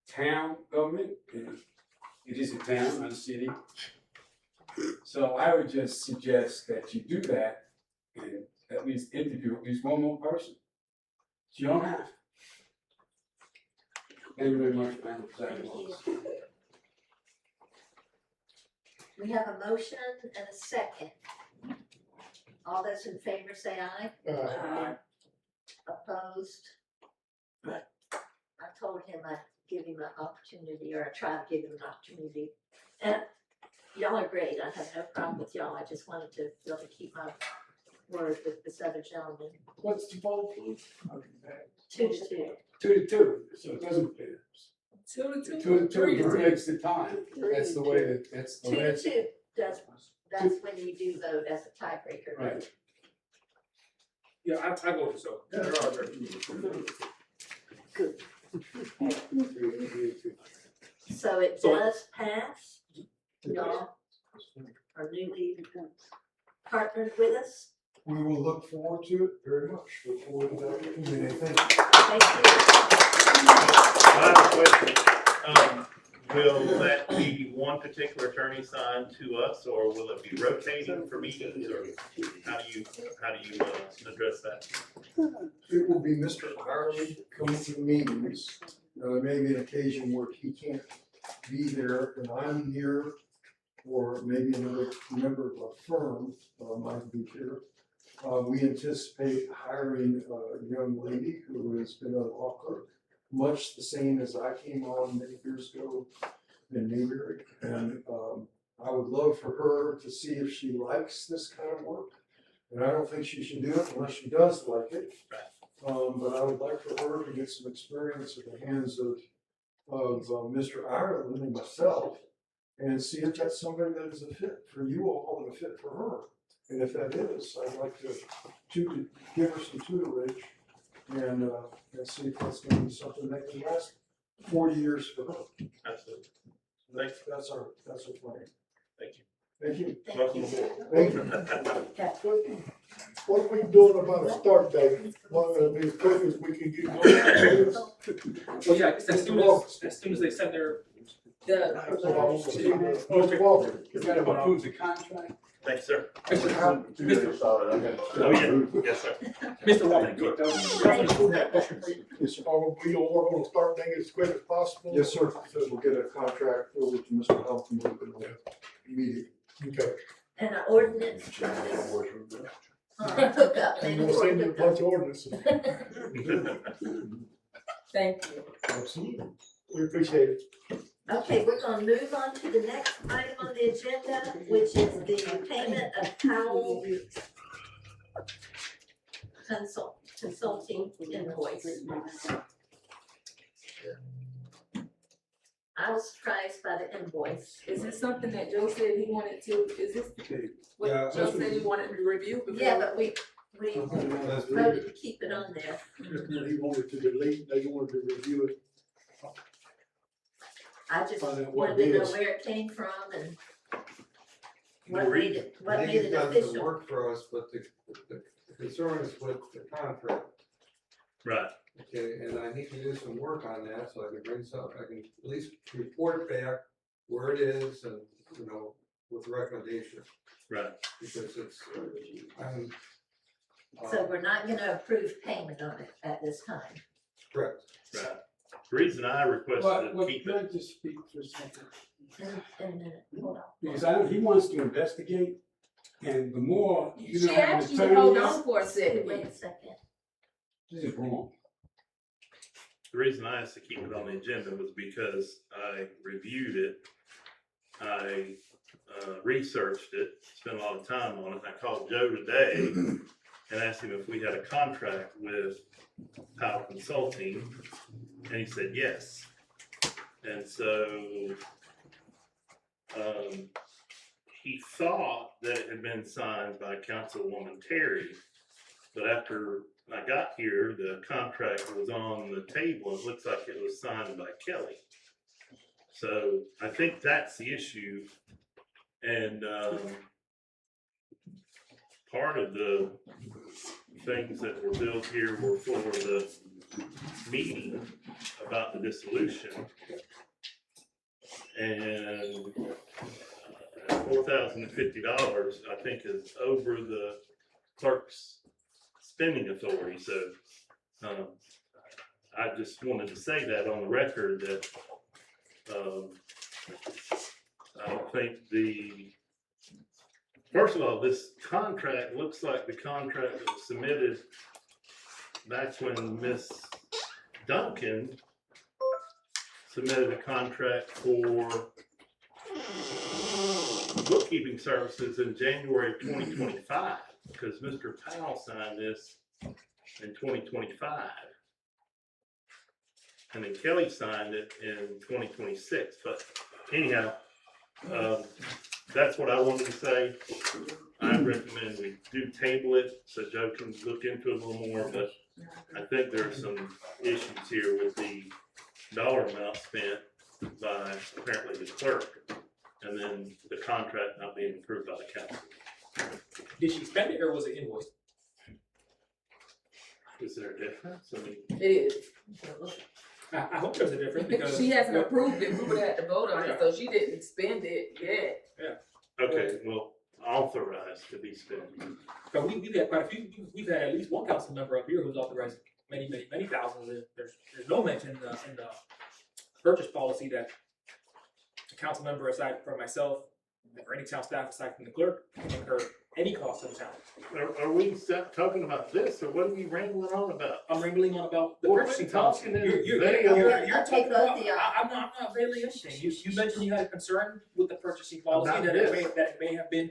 town government. It is a town, not a city. So I would just suggest that you do that and at least interview at least one more person. You don't have to. Thank you very much, Madam President. We have a motion and a second. All those in favor say aye. Aye. Opposed? I told him I'd give him an opportunity, or I tried to give him an opportunity. And y'all are great, I have no problem with y'all, I just wanted to be able to keep my word with this other gentleman. What's the vote, please? 2-2. 2-2, so it doesn't fit. 2-2. 2-2 breaks the time. That's the way that, that's the way. 2-2, that's when you do vote as a tiebreaker. Right. Yeah, I voted so. There are Good. So it does pass. Y'all are newly partnered with us. We will look forward to it very much. Look forward to that opportunity. Thank you. Thank I have a question. Will that be one particular attorney signed to us, or will it be rotating for meetings, or how do you address that? It will be Mr. Ireland coming to the meetings. There may be an occasion where he can't be there and I'm here, or maybe another member of a firm might be here. We anticipate hiring a young lady who has been a law clerk, much the same as I came on many years ago in Newberry. And I would love for her to see if she likes this kind of work. And I don't think she should do it unless she does like it. But I would like for her to get some experience at the hands of Mr. Ireland and myself, and see if that's somebody that is a fit for you all and a fit for her. And if that is, I'd like to give her some tutorage and see if that's gonna be something that can last 40 years for her. Absolutely. That's our plan. Thank you. Thank you. Welcome aboard. Thank you. What are we doing about a start date? Well, I mean, as quick as we can get going. Well, yeah, I guess as soon as they send their, Mr. Walker. You gotta approve the contract. Thanks, sir. Mr. Oh, yeah, yes, sir. Mr. Walton, go ahead. Question for you. Are we gonna work on a start date as quick as possible? Yes, sir. So we'll get a contract over to Mr. Elton immediately. Okay. And an ordinance for this, hookup, And maybe we'll for send you a hookup. bunch of ordinances. Thank you. Absolutely. We appreciate it. Okay, we're gonna move on to the next item on the agenda, which is the payment of Powell consulting invoice. I was surprised by the invoice. Is this something that Joe said he wanted to, is this Yeah, what Joe that's said he wanted to review before? Yeah, but we That's voted to keep it on there. He wanted to delete, they wanted to review it. I just Find out what wanted to it know is. where it came from and Well, what made it, I what think made he's it done some official. work for us, but the concern is with the contract. Right. Okay, and I need to do some work on that, so I can bring some, I can at least report back where it is and, you know, with recommendation, Right. because it's, I'm. So we're not gonna approve payment on it at this time. Correct. Right. The reason I requested to keep Can it, I just speak for a second? Hold on. Because I know he wants to investigate, and the more, you She know, how asked the you to hold attorneys, on for a second. Wait a second. this is wrong. the reason I asked to keep it on the agenda was because I reviewed it. I researched it, spent a lot of time on it. I called Joe today and asked him if we had a contract with Powell Consulting, and he said yes. And so, he thought that it had been signed by Councilwoman Terry, but after I got here, the contract was on the table. It looks like it was signed by Kelly. So I think that's the issue. And part of the things that were built here were for the meeting about the dissolution. And $4,050, I think, is over the clerk's spending authority. So I just wanted to say that on the record that I don't think first of all, this contract looks like the contract that was submitted back when Miss Duncan submitted a contract for bookkeeping services in January of 2025, because Mr. Powell signed this in 2025. And then Kelly signed it in 2026, but anyhow, that's what I wanted to say. I recommend we do table it so Joe can look into it a little more, but I think there are some issues here with the dollar amount spent by apparently the clerk, and then the contract not being approved by the council. Did she spend it or was it invoiced? Is there a difference? I mean, It is. I hope there's a difference because. She hasn't approved it, we would have to vote on it, so she didn't spend it yet. okay, well, authorized to be spent. But we've had quite a few, we've had at least one council member up here who's authorized many thousands. There's no mention in the purchase policy that a council member aside from myself or any town staff aside from the clerk incur any cost of the town. Are we talking about this, or what are we rambling on about? I'm rambling on about the Well, purchasing we're policy. talking in You're video. talking both about, of y'all. I'm not veiling anything. You mentioned you had a concern with the purchasing policy, About that this. it may have been.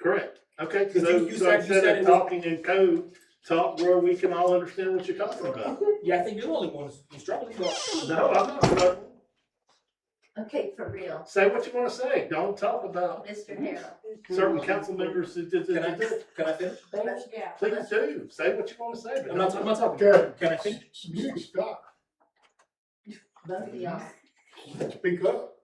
Correct. Okay, Because so, you so said instead it of was- talking in code, talk where we can all understand what you're talking about. Yeah, I think you're the only one who's struggling, but. No, I'm not struggling. Okay, for real, Say what you wanna say, don't talk about Mr. Harrell. certain council members. Can I finish? Yeah. Please do, say what you wanna say. but I'm not talking. Okay. Can I finish? You stop, Both of y'all. speak up.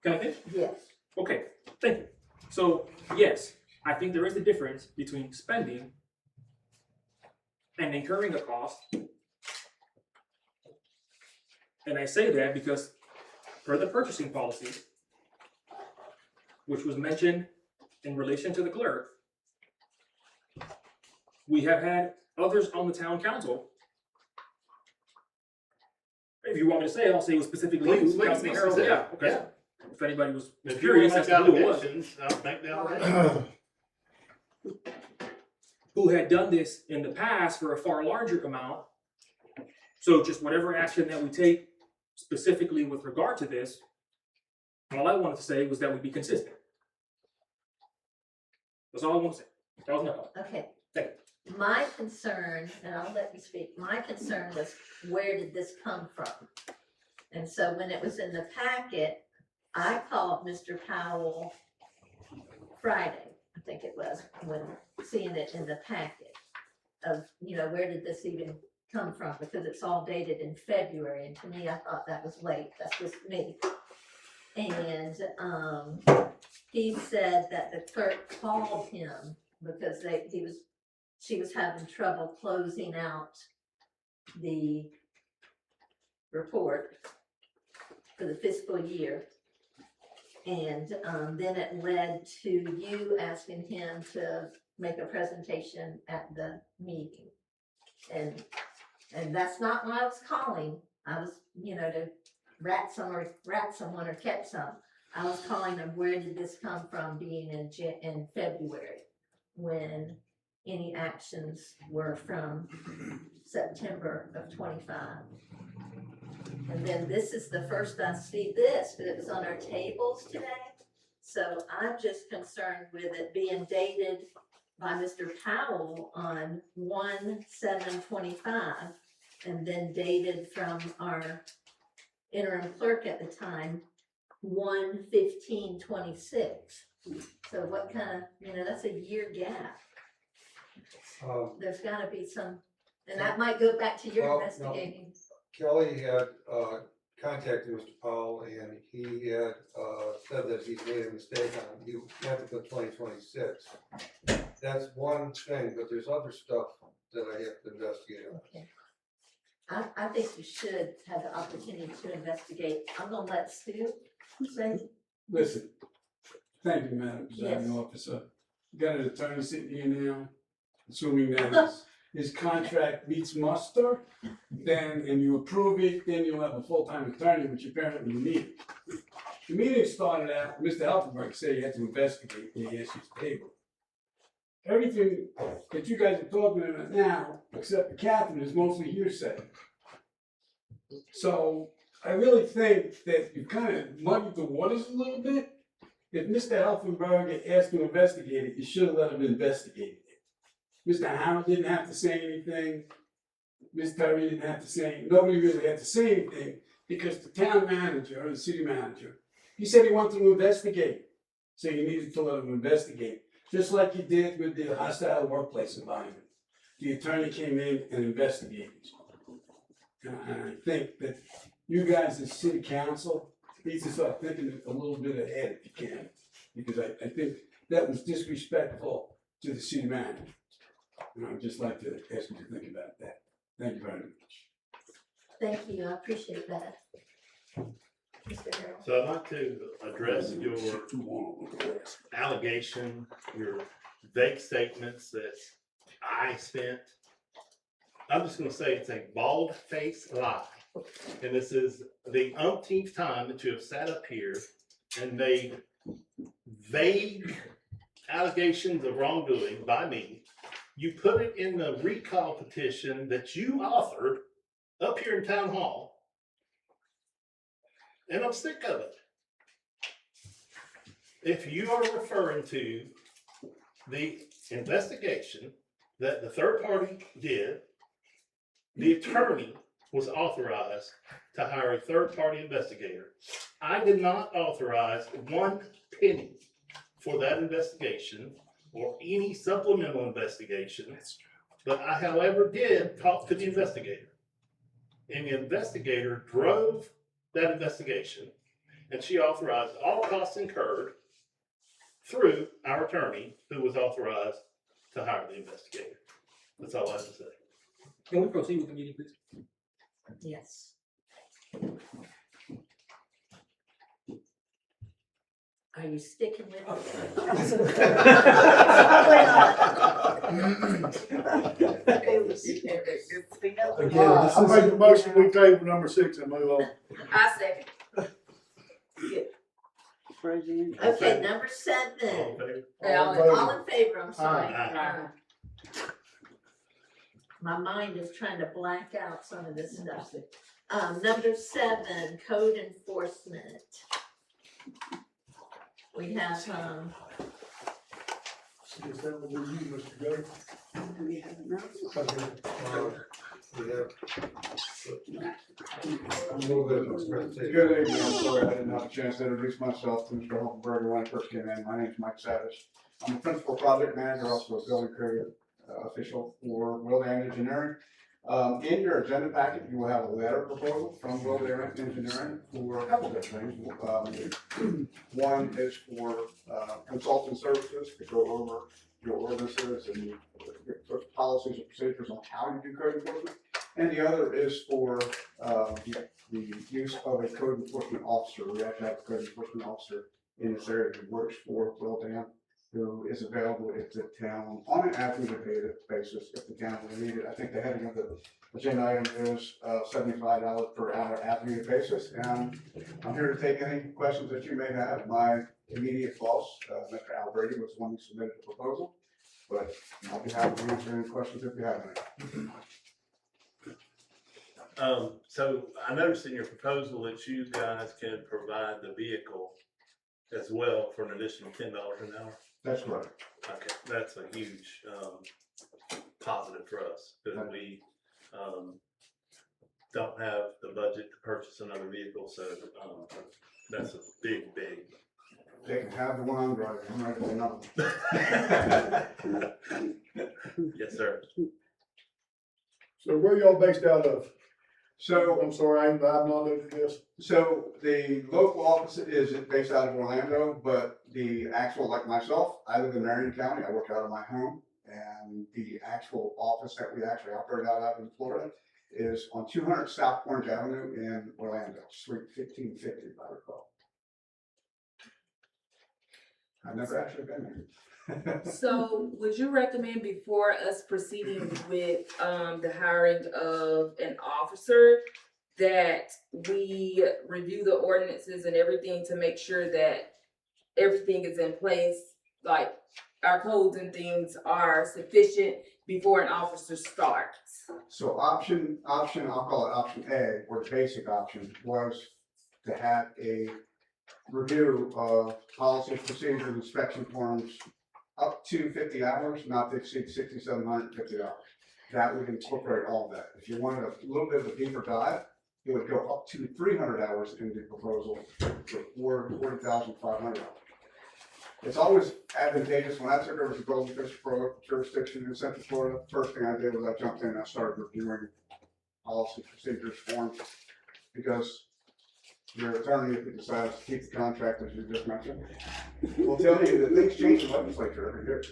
Can I finish? Yes. Okay, thank you. So, yes, I think there is a difference between spending and incurring a cost. And I say that because per the purchasing policy, which was mentioned in relation to the clerk, we have had others on the town council. If you want me to say it, I'll say it was specifically you, Please, Councilman please, Harold. yeah, Yeah, okay. yeah. If anybody was If you curious wanna as make to who it was. allegations, I'll make the allegation. Who had done this in the past for a far larger amount. So just whatever action that we take specifically with regard to this, all I wanted to say was that we be consistent. That's all I want to say. That was my thought. Okay. Thank My concern, and I'll let you speak, my concern was where did this come from? And so when it was in the packet, I called Mr. Powell Friday, I think it was, when seeing it in the packet of, where did this even come from? Because it's all dated in February, and to me, I thought that was late. That's just me. And he said that the clerk called him because she was having trouble closing out the report for the fiscal year. And then it led to you asking him to make a presentation at the meeting. And that's not why I was calling. I was, to rat someone or catch some. I was calling them, where did this come from being in February when any actions were from September of 25. And then this is the first I see this, but it was on our tables today. So I'm just concerned with it being dated by Mr. Powell on 1/7/25 and then dated from our interim clerk at the time, 1/15/26. So what kind of, that's a year gap. There's gotta be some, and that might go back to your Well, no. investigating. Kelly had, contacted Mr. Powell and he had, said that he's made a mistake on, he meant to put 2026. That's one thing, but there's other stuff that I have to investigate on. Okay. I think you should have the opportunity to investigate. I'm gonna let Stu say. Listen, thank you, Madam Yes. Presiding Officer. You got an attorney sitting here now, assuming that his contract meets muster, and you approve it, then you'll have a full-time attorney, which apparently you need. The meeting started out, Mr. Altenberg said he had to investigate, and he asked you to table. Everything that you guys are talking about now, except for Catherine, is mostly hearsay. So I really think that you kind of muddied the waters a little bit. If Mr. Altenberg had asked to investigate it, you should have let him investigate it. Mr. Howard didn't have to say anything. Ms. Terry didn't have to say anything. Nobody really had to say anything because the town manager or the city manager, he said he wanted to investigate. So you needed to let him investigate. Just like you did with the hostile workplace environment. The attorney came in and investigated. And I think that you guys as city council need to start thinking a little bit ahead if you can. Because I think that was disrespectful to the city manager. And I'd just like to ask you to think about that. Thank you very much. Thank you, I appreciate that. Mr. Harrell. So I'd like to address your allegation, your vague statements that I spent. I'm just gonna say it's a bald-faced lie And this is the umpteenth time that you have sat up here and made vague allegations of wrongdoing by me. You put it in the recall petition that you authored up here in town hall. And I'm sick of it. If you are referring to the investigation that the third party did, the attorney was authorized to hire a third party investigator. I did not authorize 1 penny for that investigation or any supplemental investigation. But I, however, did talk to the investigator. And the investigator drove that investigation, and she authorized all costs incurred through our attorney, who was authorized to hire the investigator. That's all I have to say. Can we proceed with the meeting, please? Yes. Are you sticking with it? I make a motion, we table number 6 and move on. I second. Okay, number 7. All in favor? All in favor, I'm sorry. Aye. My mind is trying to blank out some of this stuff. Number 7, code enforcement. We have, Is that what we need, Mr. Gunner? Do we have enough? We have a little bit of presentation. Good evening, I'm sorry I didn't have a chance to introduce myself to Mr. Humphrey when I first came in. My name's Mike Savage. I'm the principal project manager, also a building code official for Wildan Engineering. In your agenda packet, you will have a letter proposal from Wildan Engineering for a couple of things. One is for consulting services to go over your ordinances and your policies and procedures on how you do code enforcement. And the other is for the use of a code enforcement officer. We actually have a code enforcement officer in this area who works for Wildan, who is available if the town, on an as-needed basis, if the town will need it. I think the heading of the agenda item is $75 per hour as-needed basis. And I'm here to take any questions that you may have. My immediate boss, Mr. Al Brady, was the one who submitted the proposal, but I'll be happy to answer any questions if you have any. So I noticed in your proposal that you guys can provide the vehicle as well for an additional $10 an hour. That's correct. Okay, that's a huge positive for us, because we don't have the budget to purchase another vehicle, so that's a big. They can have the one I'm driving, I'm ready for another. Yes, sir. So where y'all based out of? So, I'm sorry, I'm not looking at this. So the local office is based out of Orlando, but the actual, like myself, I live in Marion County. I work out of my home, and the actual office that we actually operate out of in Florida is on 200 South Orange Avenue in Orlando, Suite 1550, if I recall. I've never actually been there. So would you recommend, before us proceeding with the hiring of an officer, that we review the ordinances and everything to make sure that everything is in place, like our codes and things are sufficient before an officer starts? So option, I'll call it option A, or the basic option, was to have a review of policy, procedures, inspection forms up to 50 hours, not to exceed $6,750. That would incorporate all of that. If you wanted a little bit of a deeper dive, it would go up to 300 hours in the proposal for $40,500. It's always advantageous. When I took over the Golden Fish jurisdiction in Central Florida, first thing I did was I jumped in and I started reviewing policy, procedures, forms, because your attorney, if he decides to keep the contract, as you just mentioned, will tell you that things change in legislature every year.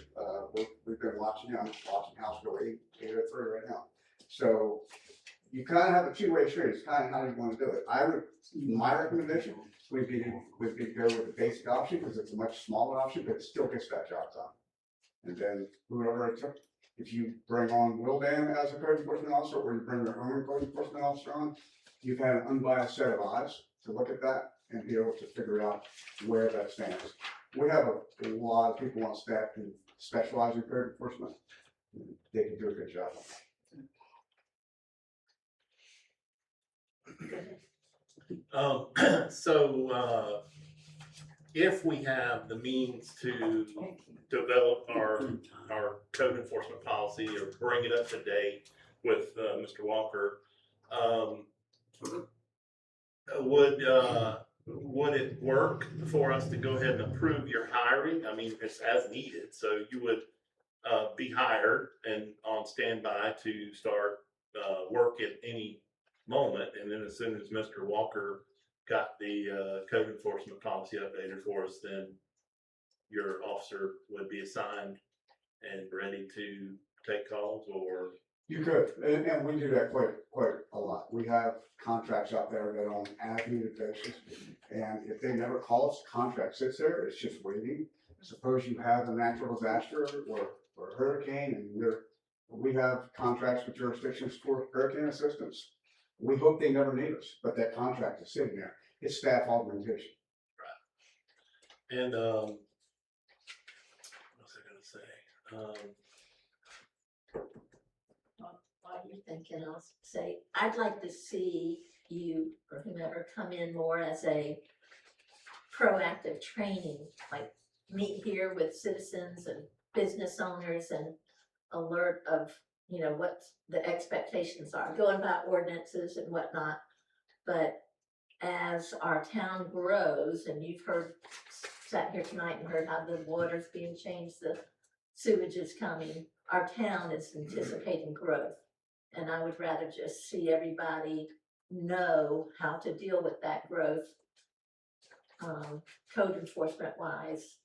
We've been watching, I'm watching House Bill 803 right now. So you kind of have a two-way street. It's kind of how you want to do it. My recommendation would be to go with the basic option, because it's a much smaller option, but it still gets that job done. And then whoever it took, if you bring on Wildan as a code enforcement officer, or you bring your own code enforcement officer on, you've had an unbiased set of eyes to look at that and be able to figure out where that stands. We have a lot of people on staff who specialize in code enforcement. They can do a good job. If we have the means to develop our code enforcement policy or bring it up to date with, Mr. Walker, would it work for us to go ahead and approve your hiring? I mean, it's as needed, so you would, be hired and on standby to start, work at any moment, and then as soon as Mr. Walker got the code enforcement policy updated for us, then your officer would be assigned and ready to take calls, or? You could, and we do that quite a lot. We have contracts out there that are on an as-needed basis, and if they never call us, the contract sits there, it's just waiting. Suppose you have a natural disaster or a hurricane, and we have contracts with jurisdictions for hurricane assistance. We hope they never need us, but that contract is sitting there. It's staff augmentation. Right. And, what was I gonna say? While you're thinking, I'll say, I'd like to see you or whomever come in more as a proactive training, like meet here with citizens and business owners and alert of, you know, what the expectations are, going by ordinances and whatnot. But as our town grows, and you've sat here tonight and heard how the water's being changed, the sewage is coming, our town is anticipating growth. And I would rather just see everybody know how to deal with that growth, code enforcement wise,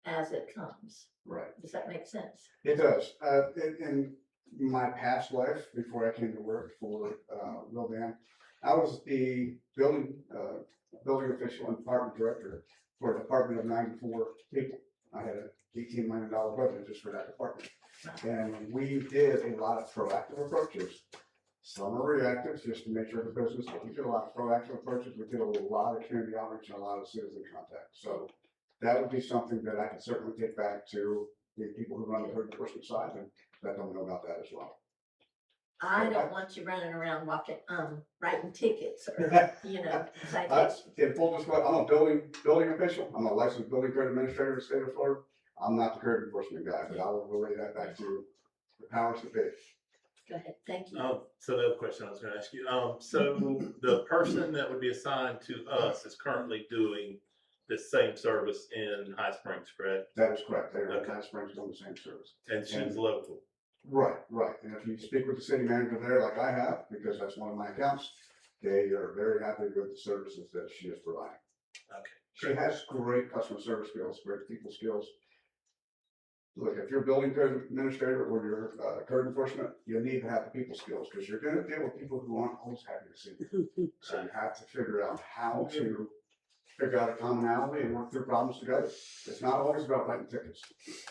as it comes. Right. Does that make sense? It does. In my past life, before I came to work for Willdan, I was the building official and department director for a department of 94 people. I had an $18 million budget just for that department. And we did a lot of proactive approaches. Some are reactive, just to make sure the business, but we did a lot of proactive approaches. We did a lot of community outreach and a lot of citizen contact. So that would be something that I can certainly take back to the people who run the code enforcement side and let them know about that as well. I don't want you running around writing tickets or, you know, citations. In full disclosure, I'm a building official. I'm a licensed building code administrator in the state of Florida. I'm not the code enforcement guy, but I will relay that back to the powers that be. Go ahead, thank you. So the other question I was gonna ask you, so the person that would be assigned to us is currently doing the same service in High Springs, correct? That is correct. They are in Okay. High Springs doing the same service. And she's local. Right. And if you speak with the city manager there, like I have, because that's one of my accounts, they are very happy with the services that she is providing. Okay. She has great customer service skills, great people skills. Look, if you're a building code administrator or you're code enforcement, you need to have the people skills because you're going to deal with people who aren't always happy to see you. So you have to figure out how to figure out a commonality and work through problems together. It's not always about writing tickets.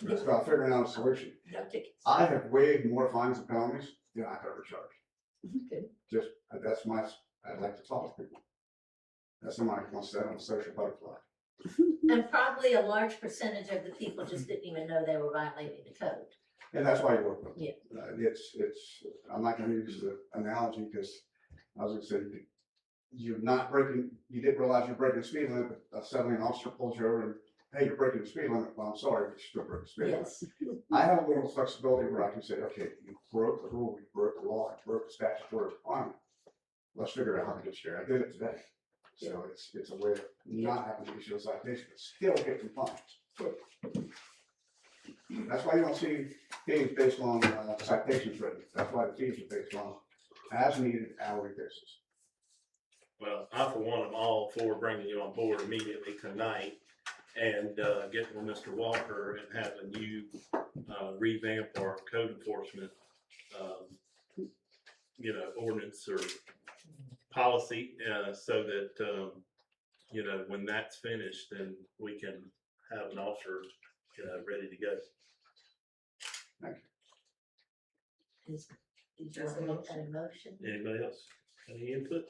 It's about figuring out a solution. No tickets. I have waived more fines and penalties than I've ever charged. Good. Just, I'd like to talk to people. That's somebody who wants to on a social butterfly. And probably a large percentage of the people just didn't even know they were violating the code. And that's why you work with them. Yeah. I'm not gonna use the analogy because I was gonna say, you didn't realize you're breaking the speed limit, but suddenly an officer pulls you over and, hey, you're breaking the speed limit. Well, I'm sorry, but you're still breaking the speed limit. Yes. I have a little flexibility where I can say, okay, you broke the rule, you broke the law, you broke the statutory requirement. Let's figure out how to get you there. I did it today. So it's a way of not having to issue a citation, but still get compliance. That's why you don't see fees based on citations written. That's why the fees are based on as needed hourly basis. Well, I for one am all for bringing you on board immediately tonight and getting with Mr. Walker and having you revamp our code enforcement, ordinance or policy, so that, when that's finished, then we can have an officer, ready to go. Thank Did you want to make that a motion? Anybody else? Any input?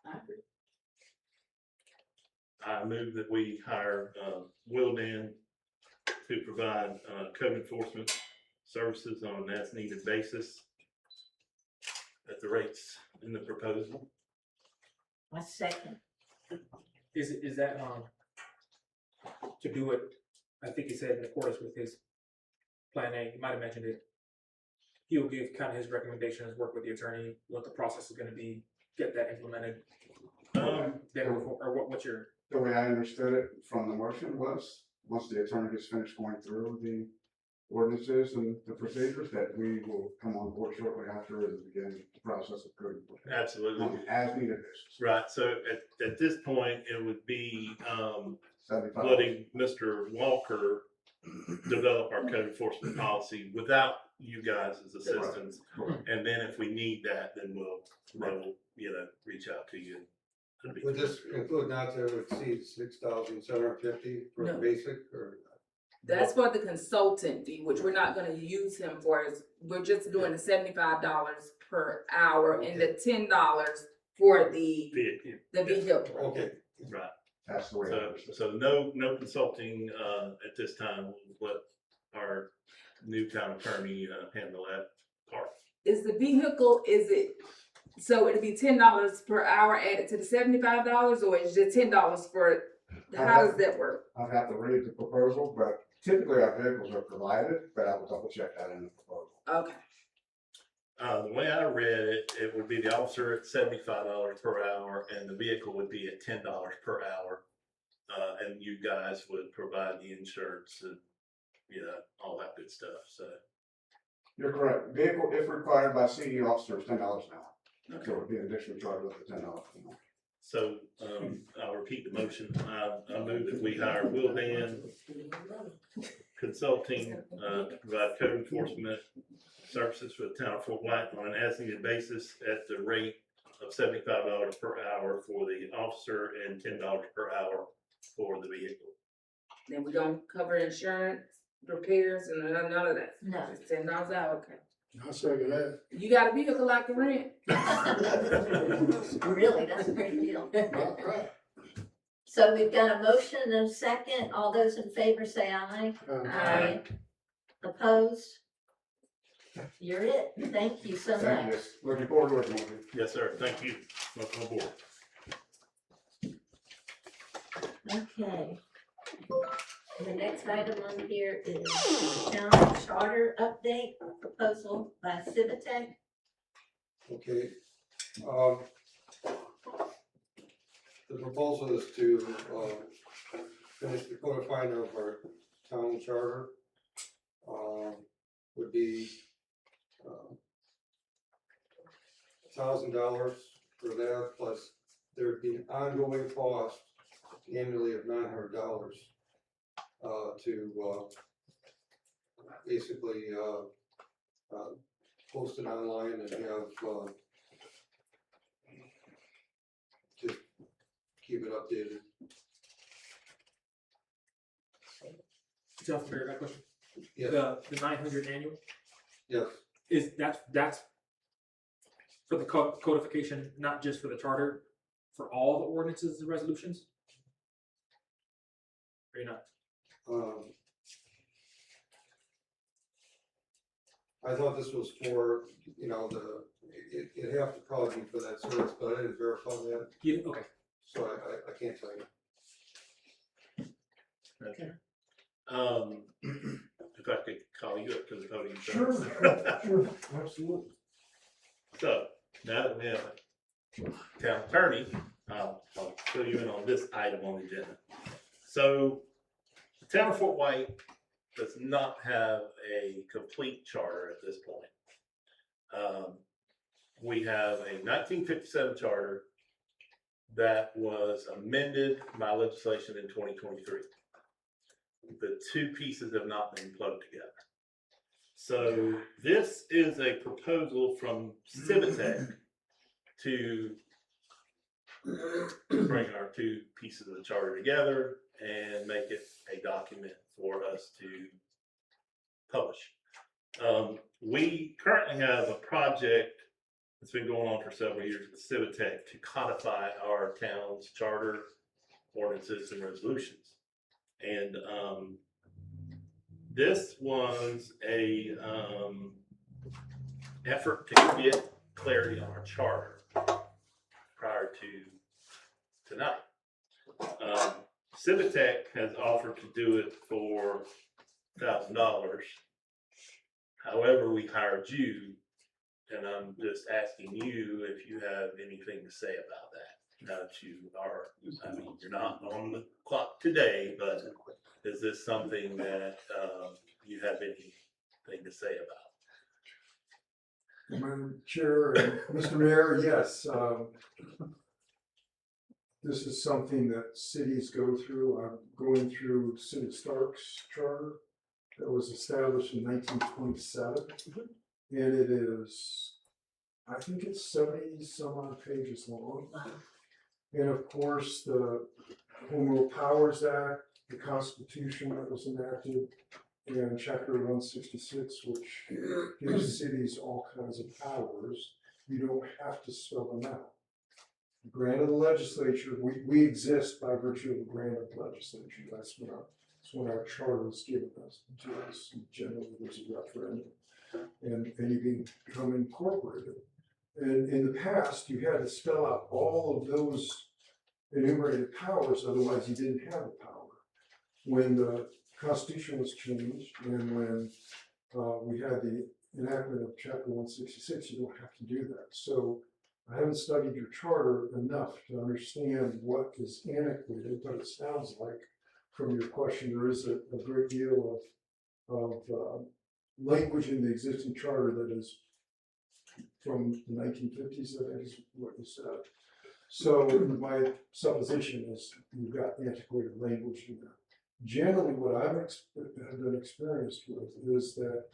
I agree. I move that we hire, Wildan to provide, code enforcement services on an as-needed basis at the rates in the proposal. My second. Is that, to do it, I think he said in accordance with his plan A, you might have mentioned it. He'll give kind of his recommendations, work with the attorney, what the process is gonna be, get that implemented. Then, or what's your, The way I understood it from the motion was, once the attorney gets finished going through the ordinances and the procedures, that we will come on board shortly after and begin the process of code enforcement. Absolutely. On an as-needed basis. Right, so at this point, it would be, 75. letting Mr. Walker develop our code enforcement policy without you guys as assistants. Correct. And then if we need that, then we'll, reach out to you. Would this include not to exceed 6,750 for the No. basic, or? That's for the consultant fee, which we're not gonna use him for, we're just doing the $75 per hour and the $10 for the vehicle. Okay. Right. That's the way. I So, understood it. so no consulting, at this time. We'll let our new town attorney, handle that part. Is the vehicle, so it'd be $10 per hour added to the $75, or is it $10 for, how does that work? I'd have to read the proposal, but typically our vehicles are provided, but I will double check that in the proposal. Okay. The way I read it, it would be the officer at $75 per hour and the vehicle would be at $10 per hour. And you guys would provide the insurance and, all that good stuff, so. You're correct. Vehicle, if required by CD officer, is $10 an hour. So it would be an additional charge of $10 an hour. So, I'll repeat the motion. I move that we hire Wildan Consulting, to provide code enforcement services for the town of Fort White on an as-needed basis at the rate of $75 per hour for the officer and $10 per hour for the vehicle. Then we don't cover insurance, repairs, and none of that? No. It's $10 an hour, okay. I second that. You got a vehicle I can rent? Really, that's a great deal. So we've got a motion and a second. All those in favor say aye. Aye. Opposed? You're it. Thank you so Thank much. you. Looking forward to working with you. Yes, sir. Thank you. Welcome aboard. Okay. The next item on here is town charter update proposal by Civitech. Okay. The proposal is to, finish the codifying of our town charter. Would be, $1,000 for that, plus there'd be an ongoing cost annually of $900, to, basically, post it online and have, just keep it updated. Jeff, fair, that question? Yes. The 900 annual, Yes, that's for the codification, not just for the charter, for all the ordinances and resolutions? Or you're not? I thought this was for, it'd have to probably be for that service, but I didn't verify that, Yeah, okay. so I can't tell you. Okay. If I could call you up to the podium. Sure, absolutely. So, now that we have a town attorney, I'll fill you in on this item on the agenda. So, the town of Fort White does not have a complete charter at this point. We have a 1957 charter that was amended by legislation in 2023. The two pieces have not been plugged together. So this is a proposal from Civitech to bring our two pieces of the charter together and make it a document for us to publish. We currently have a project it's been going on for several years with Civitech to codify our town's charter, ordinances, and resolutions. And this was a effort to get clarity on our charter prior to tonight. Civitech has offered to do it for $1,000. However, we hired you, and I'm just asking you if you have anything to say about that. Now that you are, I mean, you're not on the clock today, but is this something that you have anything to say about? Madam Chair and Mr. Mayor, yes, this is something that cities go through. I'm going through City of Stark's charter that was established in 1927. And it is, I think it's 70 some odd pages long. And of course, the Home Rule Powers Act, the Constitution that was enacted, and Chapter 166, which gives cities all kinds of powers. You don't have to spell them out. Grant of the legislature, we exist by virtue of a grant of the legislature. That's when our charter is given us to us. Generally, there's a referendum, and you become incorporated. And in the past, you had to spell out all of those enumerated powers, otherwise you didn't have the power. When the Constitution was changed, and when we had the enactment of Chapter 166, you don't have to do that. So I haven't studied your charter enough to understand what is antiquated, but it sounds like from your question there is a great deal of language in the existing charter that is from the 1950s, I think is what you said. So my supposition is you've got antiquated language in there. Generally, what I've been experienced with is that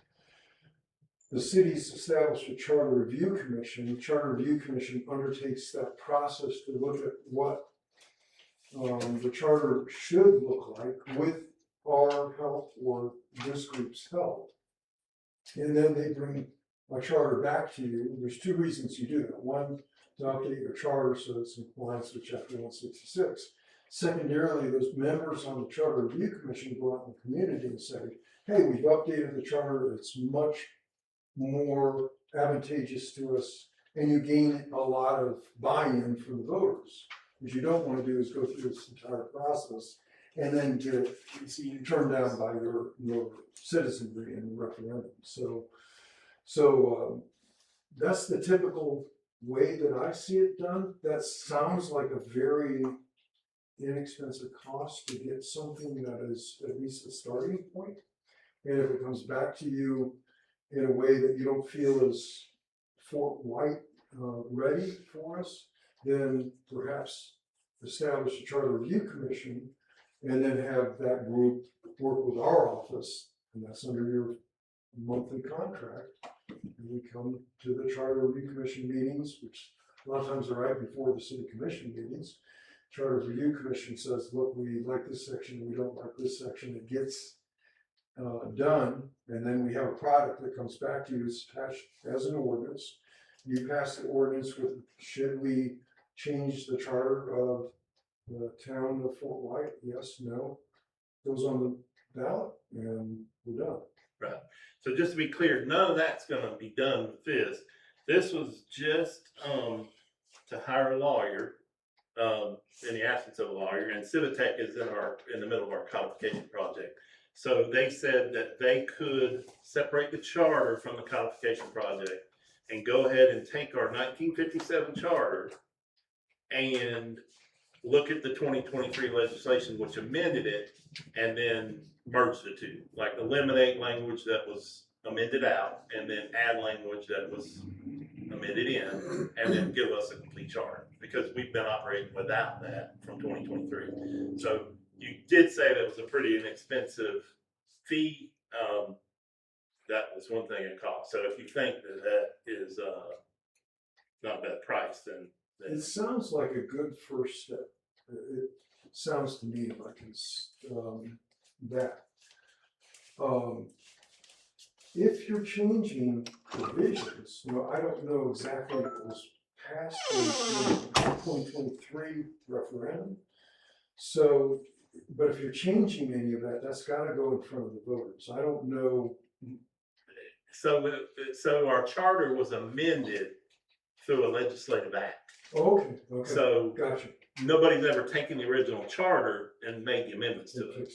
the cities established a charter review commission. The charter review commission undertakes that process to look at what the charter should look like with our help or this group's help. And then they bring a charter back to you. There's two reasons you do that. One, to update your charter so it's in compliance with Chapter 166. Secondarily, those members on the Charter Review Commission go out in the community and say, hey, we've updated the charter, it's much more advantageous to us, and you gain a lot of buy-in from the voters. What you don't want to do is go through this entire process and then get it turned down by your citizenry in the referendum. So that's the typical way that I see it done. That sounds like a very inexpensive cost to get something that is at least a starting point. And if it comes back to you in a way that you don't feel is Fort White ready for us, then perhaps establish a charter review commission and then have that group work with our office, and that's under your monthly contract. And we come to the charter review commission meetings, which a lot of times are right before the city commission meetings. Charter Review Commission says, look, we like this section, we don't like this section. It gets done, and then we have a product that comes back to you. It's attached as an ordinance. You pass the ordinance with, should we change the charter of the town of Fort White? Yes, no. Goes on the ballot, and we're done. Right. So just to be clear, none of that's going to be done with this. This was just to hire a lawyer. In the absence of a lawyer, and Civitech is in the middle of our codification project. So they said that they could separate the charter from the codification project and go ahead and take our 1957 charter and look at the 2023 legislation, which amended it, and then merge the two, like eliminate language that was amended out and then add language that was amended in, and then give us a complete charter, because we've been operating without that from 2023. So you did say that was a pretty inexpensive fee. That was one thing it cost. So if you think that that is not a bad price, then it sounds like a good first step. It sounds to me like it's that. if you're changing provisions, I don't know exactly what was passed in the 2023 referendum. So, but if you're changing any of that, that's gotta go in front of the voters. I don't know. So our charter was amended through a legislative act. Okay, So gotcha. nobody's ever taken the original charter and made the amendments to it.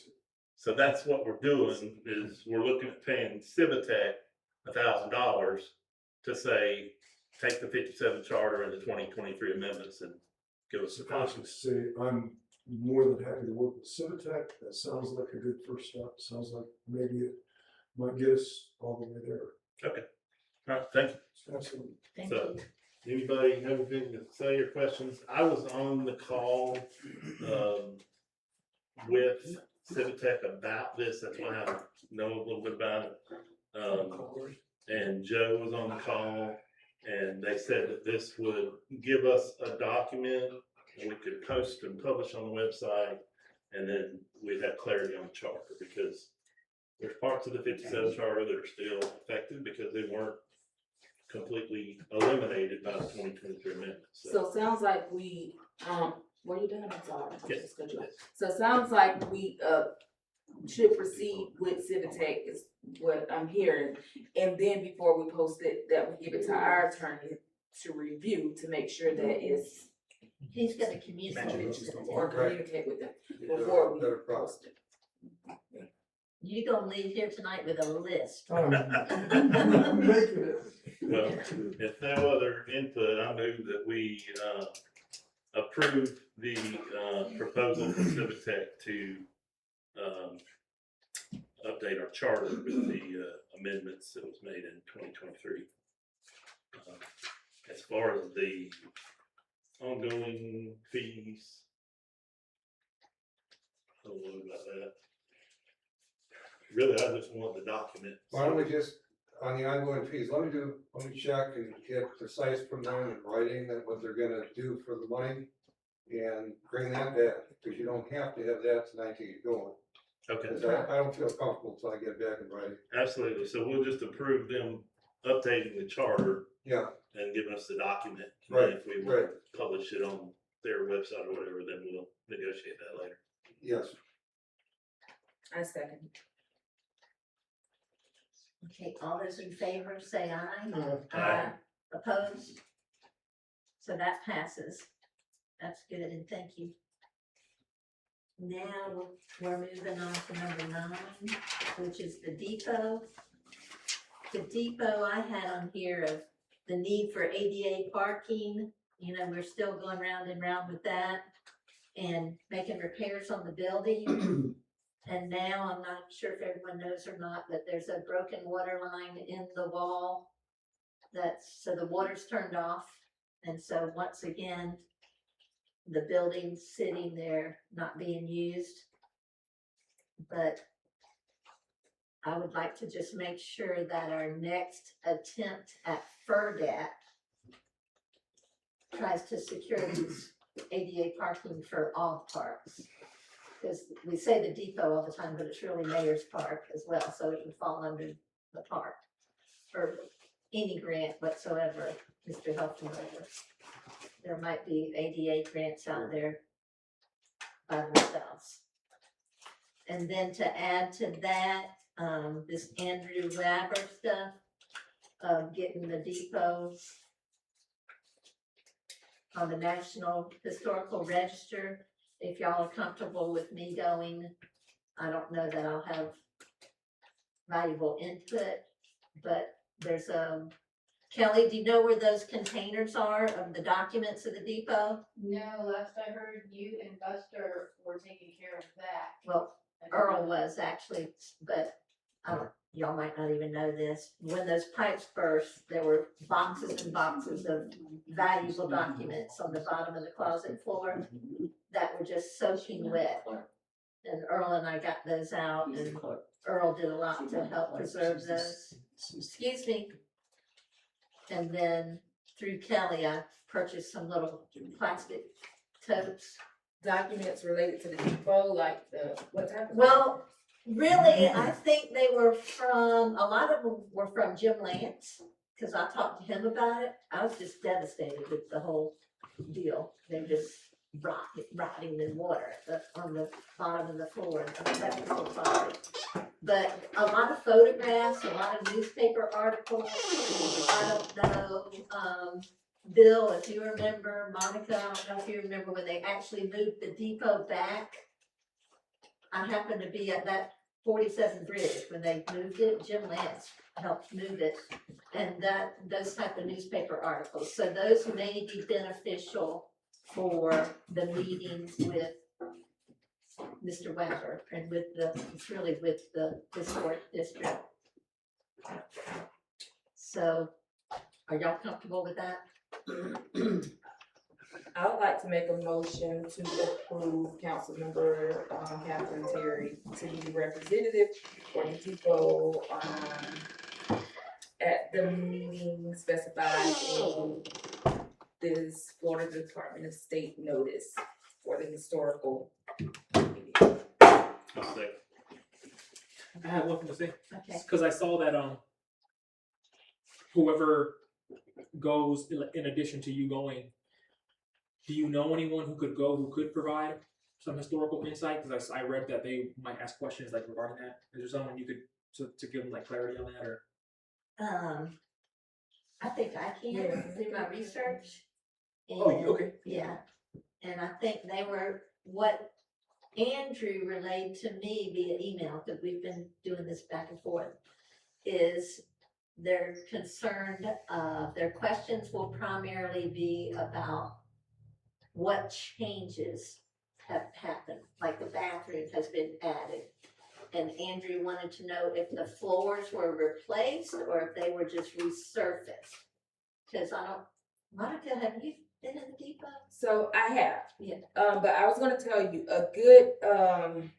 So that's what we're doing, is we're looking at paying Civitek $1,000 to say, take the 57 charter and the 2023 amendments and give us a copy. Say, I'm more than happy to work with Civitek. That sounds like a good first step. Sounds like maybe it might get us all the way there. Okay. All right, thank you. Absolutely. Thank So, you. anybody have anything to say or questions? I was on the call with Civitek about this. That's why I know a little bit about it. And Joe was on the call, and they said that this would give us a document that we could post and publish on the website, and then we'd have clarity on the charter, because there's parts of the 57 charter that are still effective because they weren't completely eliminated by the 2023 amendment. So it sounds like we, what are you doing? I'm sorry. Yes. So it sounds like we, should proceed with Civitek is what I'm hearing. And then before we post it, that we give it to our attorney to review to make sure that it's. He's gonna communicate with them. Or communicate with them before we post it. You gonna leave here tonight with a list. I'm making it. Well, if no other input, I move that we approve the proposal from Civitek to update our charter with the amendments that was made in 2023. As far as the ongoing fees, I don't know about that. Really, I just want the document. Why don't we just, on the ongoing fees, let me check and get precise from them in writing that what they're gonna do for the money, and bring that back, because you don't have to have that tonight to get going. Okay. 'Cause I don't feel comfortable until I get back in writing. Absolutely. So we'll just approve them updating the charter. Yeah. And giving us the document. Right, And if we want to publish it on their website or whatever, then we'll negotiate that later. Yes. I second. Okay, all those in favor, say aye. Aye. Opposed? So that passes. That's good, and thank you. Now, we're moving on to number 9, which is the depot. The depot I had on here of the need for ADA parking, we're still going round and round with that and making repairs on the building. And now, I'm not sure if everyone knows or not, but there's a broken water line in the wall. So the water's turned off. And so once again, the building's sitting there not being used. But I would like to just make sure that our next attempt at FERDAP tries to secure these ADA parking for all parks. Because we say the depot all the time, but it's really Mayor's Park as well, so it would fall under the park. Or any grant whatsoever, Mr. Huffenberger. There might be ADA grants out there by themselves. And then to add to that, this Andrew Wabber stuff, getting the depot on the National Historical Register. If y'all are comfortable with me going, I don't know that I'll have valuable input, but there's Kelly, do you know where those containers are of the documents of the depot? No, last I heard, you and Buster were taking care of that. Well, Earl was actually, but y'all might not even know this. When those pipes burst, there were boxes and boxes of valuable documents on the bottom of the closet floor that were just soaking wet. And Earl and I got those out, and Earl did a lot to help preserve those. Excuse me. And then through Kelly, I purchased some little plastic totes. Documents related to the depot, like what type of? Well, Really, I think they were from, a lot of them were from Jim Lance, cause I talked to him about it. I was just devastated with the whole deal. They're just rotting in water on the bottom of the floor of that whole property. But a lot of photographs, a lot of newspaper articles, I don't know, Bill, if you remember, Monica, I don't know if you remember when they actually moved the depot back. I happened to be at that 47 bridge when they moved it. Jim Lance helped move it. And those type of newspaper articles. So those may be beneficial for the meetings with Mr. Weber and it's really with the historic district. So are y'all comfortable with that? I would like to make a motion to approve Councilmember Catherine Terry to be representative for the depot at the meeting specified in this Florida Department of State notice for the historical meeting. I'll second. I have one thing to say, Okay. because I saw that whoever goes in addition to you going, do you know anyone who could go who could provide some historical insight? Because I read that they might ask questions like regarding that. Is there someone you could to give them like clarity on that or? I think I can do my research. Oh, And, okay. Yeah, and I think they were, what Andrew relayed to me via email, because we've been doing this back and forth, is they're concerned, their questions will primarily be about what changes have happened, like the bathroom has been added. And Andrew wanted to know if the floors were replaced or if they were just resurfaced. Cause Monica, have you been in the depot? So I have. Yeah. But I was gonna tell you, a good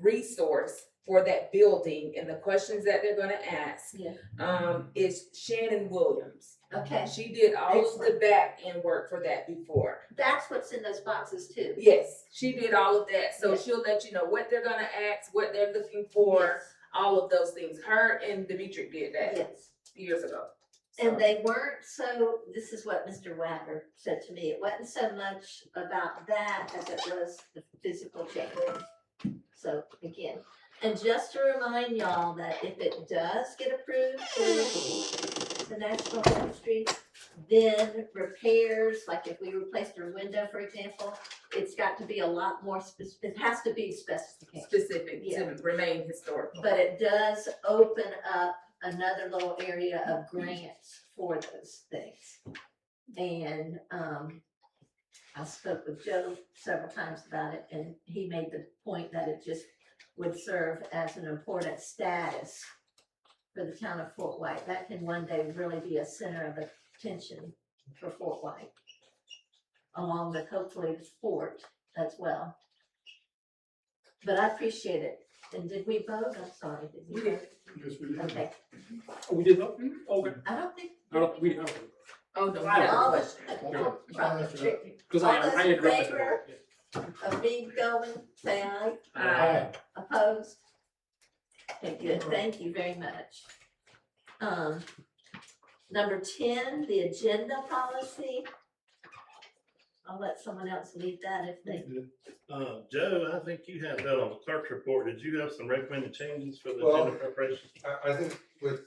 resource for that building and the questions that they're gonna ask Yeah. is Shannon Williams. Okay, She did all of the back end work for that before. that's what's in those boxes too. Yes, she did all of that. So Yeah. she'll let you know what they're gonna ask, what they're looking for, Yes. all of those things. Her and Dimitri did that Yes. years ago. And they weren't so, this is what Mr. Wagner said to me, it wasn't so much about that as it was the physical change. So again, and just to remind y'all that if it does get approved for the National Registry, then repairs, like if we replaced our window, for example, it's got to be a lot more it has to be specification. Specific Yeah. to remain historical. But it does open up another little area of grants for those things. And I spoke with Joe several times about it, and he made the point that it just would serve as an important status for the town of Fort White. That can one day really be a center of attention for Fort White, along with hopefully the fort as well. But I appreciate it. And did we vote? I'm sorry, did we vote? Yes, we did. Okay, Oh, we did not? Okay. I don't think. We didn't. Oh, no, I have a All question. Because All I those had in read favor? it. of me going, say aye. Aye. Opposed? Okay, good, thank you very much. Number 10, the agenda policy. I'll let someone else lead that if they, Joe, I think you have that on the clerk's report. Did you have some recommended changes for the Well, agenda preparation? I think with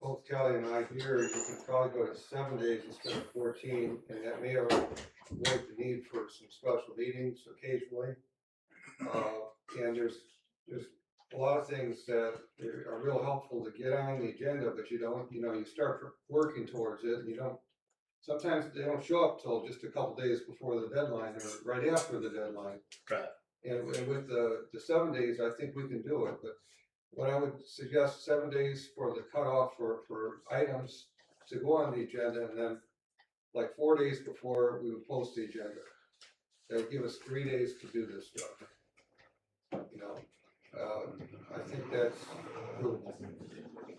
both Kelly and I here, you can probably go to 7 days instead of 14, and that may avoid the need for some special meetings occasionally. And there's a lot of things that are real helpful to get on the agenda, but you don't, you start working towards it, and you don't, sometimes they don't show up till just a couple days before the deadline or right after the deadline. Right. And with the 7 days, I think we can do it, but what I would suggest, 7 days for the cutoff for items to go on the agenda, and then like 4 days before we would post the agenda. That would give us 3 days to do this stuff. I think that's doable.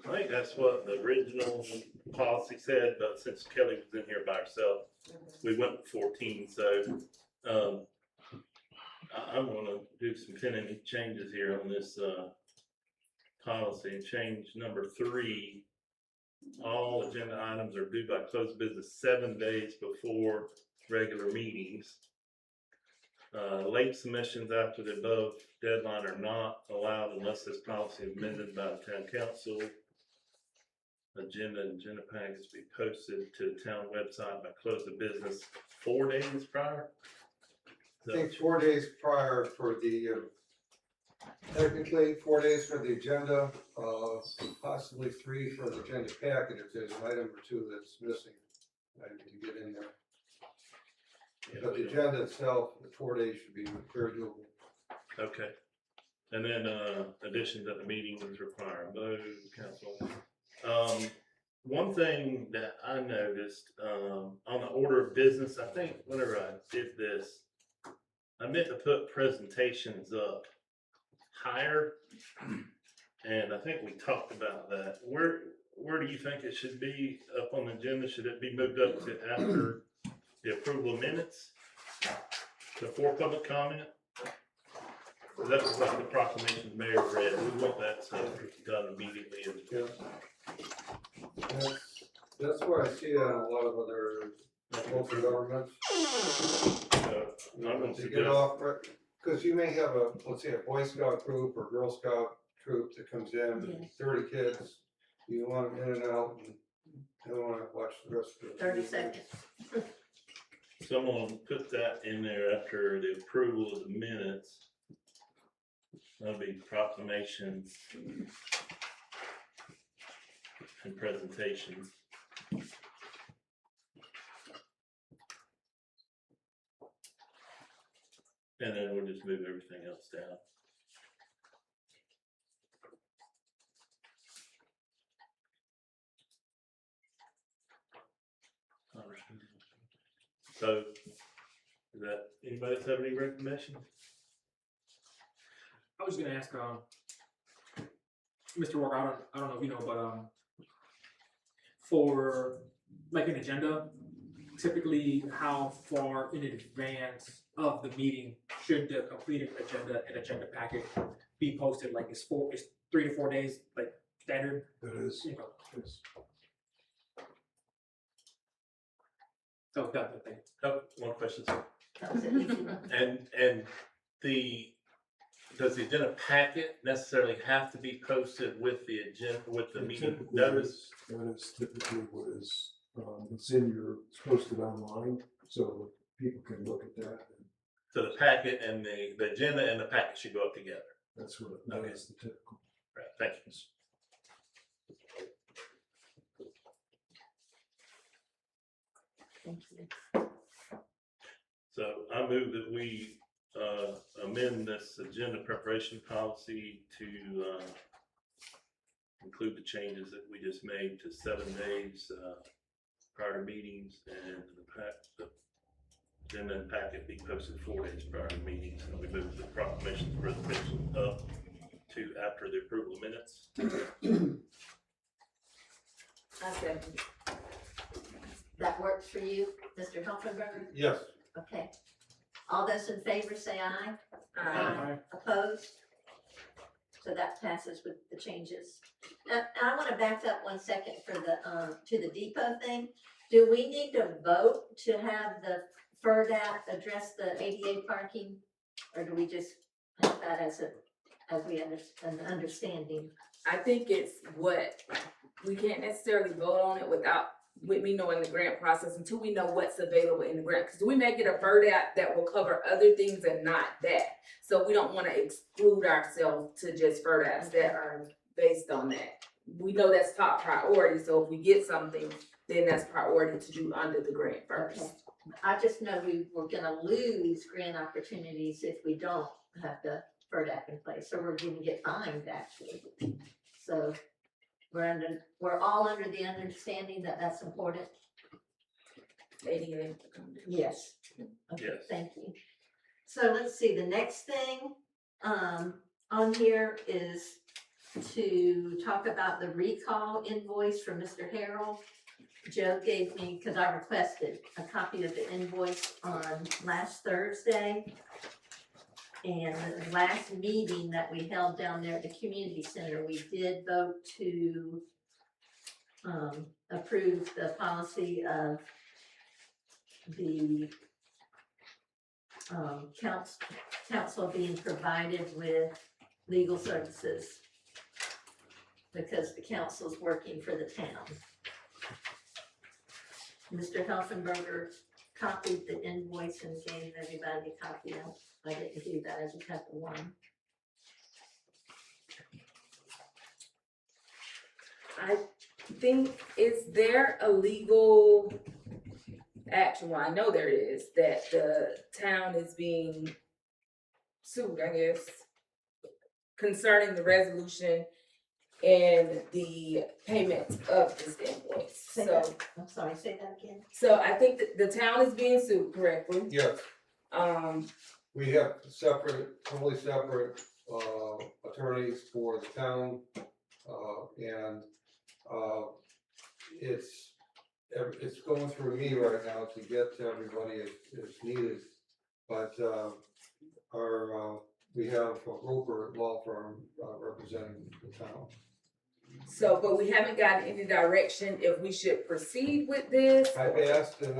I think that's what the original policy said, but since Kelly was in here by herself, we went with 14, so, I'm gonna do some tentative changes here on this, policy and change number 3. All agenda items are due by close of business 7 days before regular meetings. Late submissions after the above deadline are not allowed unless this policy is amended by the town council. Agenda and agenda packets be posted to the town website by close of business 4 days prior. I think 4 days prior for the, technically 4 days for the agenda, possibly 3 for the agenda packet if there's an item or 2 that's missing. I need to get in there. But the agenda itself, the 4 days should be very doable. Okay. And then, additions at the meeting is required, vote, council. One thing that I noticed, on the order of business, I think whenever I did this, I meant to put presentations up higher. And I think we talked about that. Where do you think it should be up on the agenda? Should it be moved up to after the approval of minutes? Before public comment? That was like the proclamation the mayor read. We want that done immediately. That's where I see that in a lot of other local governments. To get off, because you may have a, let's say, a Boy Scout troop or Girl Scout troop that comes in, 30 kids. You want them in and out, and they don't want to watch the rest of it. 30 seconds. Someone put that in there after the approval of the minutes. That'll be proclamations and presentations. And then we'll just move everything else down. So, is that, anybody else have any recommendations? I was gonna ask, Mr. Walker, I don't know if you know, but, for like an agenda, typically how far in advance of the meeting should the completed agenda and agenda packet be posted? Like is 3 to 4 days, like standard? That is, You know, yes. so that's the thing. Oh, one question, sir. That was an easy one. And does the agenda packet necessarily have to be posted with the agenda, with the meeting Typically, notice? that is typically what is, it's in your, it's posted online, so people can look at that. So the packet and the agenda and the packet should go up together. That's what, Okay. that is the typical. Right, thank you. Thank you. So I move that we amend this agenda preparation policy to include the changes that we just made to 7 days prior to meetings, and the agenda and packet be posted 4 days prior to meetings, and we move the proclamation presentation up to after the approval of minutes. Okay. That works for you, Mr. Helfenberger? Yes. Okay. All those in favor say aye. Aye. Opposed? So that passes with the changes. And I want to back up 1 second for the, to the depot thing. Do we need to vote to have the FERDAP address the ADA parking? Or do we just have that as an understanding? I think it's what, we can't necessarily vote on it without, with me knowing the grant process until we know what's available in the grant. Because we may get a FERDAP that will cover other things and not that. So we don't want to exclude ourselves to just FERDAPs that are based on that. We know that's top priority, so if we get something, then that's priority to do under the grant first. Okay. I just know we were gonna lose grant opportunities if we don't have the FERDAP in place, so we're gonna get fined actually. So we're all under the understanding that that's important? ADA. Yes. Okay, Yes. thank you. So let's see, the next thing, on here is to talk about the recall invoice from Mr. Harrell. Joe gave me, because I requested a copy of the invoice on last Thursday. And the last meeting that we held down there at the community center, we did vote to approve the policy of the council being provided with legal services because the council's working for the town. Mr. Helfenberger copied the invoice and gave everybody a copy of. I didn't do that, I just have the one. I think, is there a legal action, well, I know there is, that the town is being sued, I guess, concerning the resolution and the payment of this invoice, Say so. that, I'm sorry, say that again. So I think that the town is being sued, correctly? Yes, Um, we have totally separate, attorneys for the town, and, it's going through me right now to get to everybody as needed. But, we have a Roper law firm, representing the town. so, but we haven't gotten any direction if we should proceed with this. I've asked and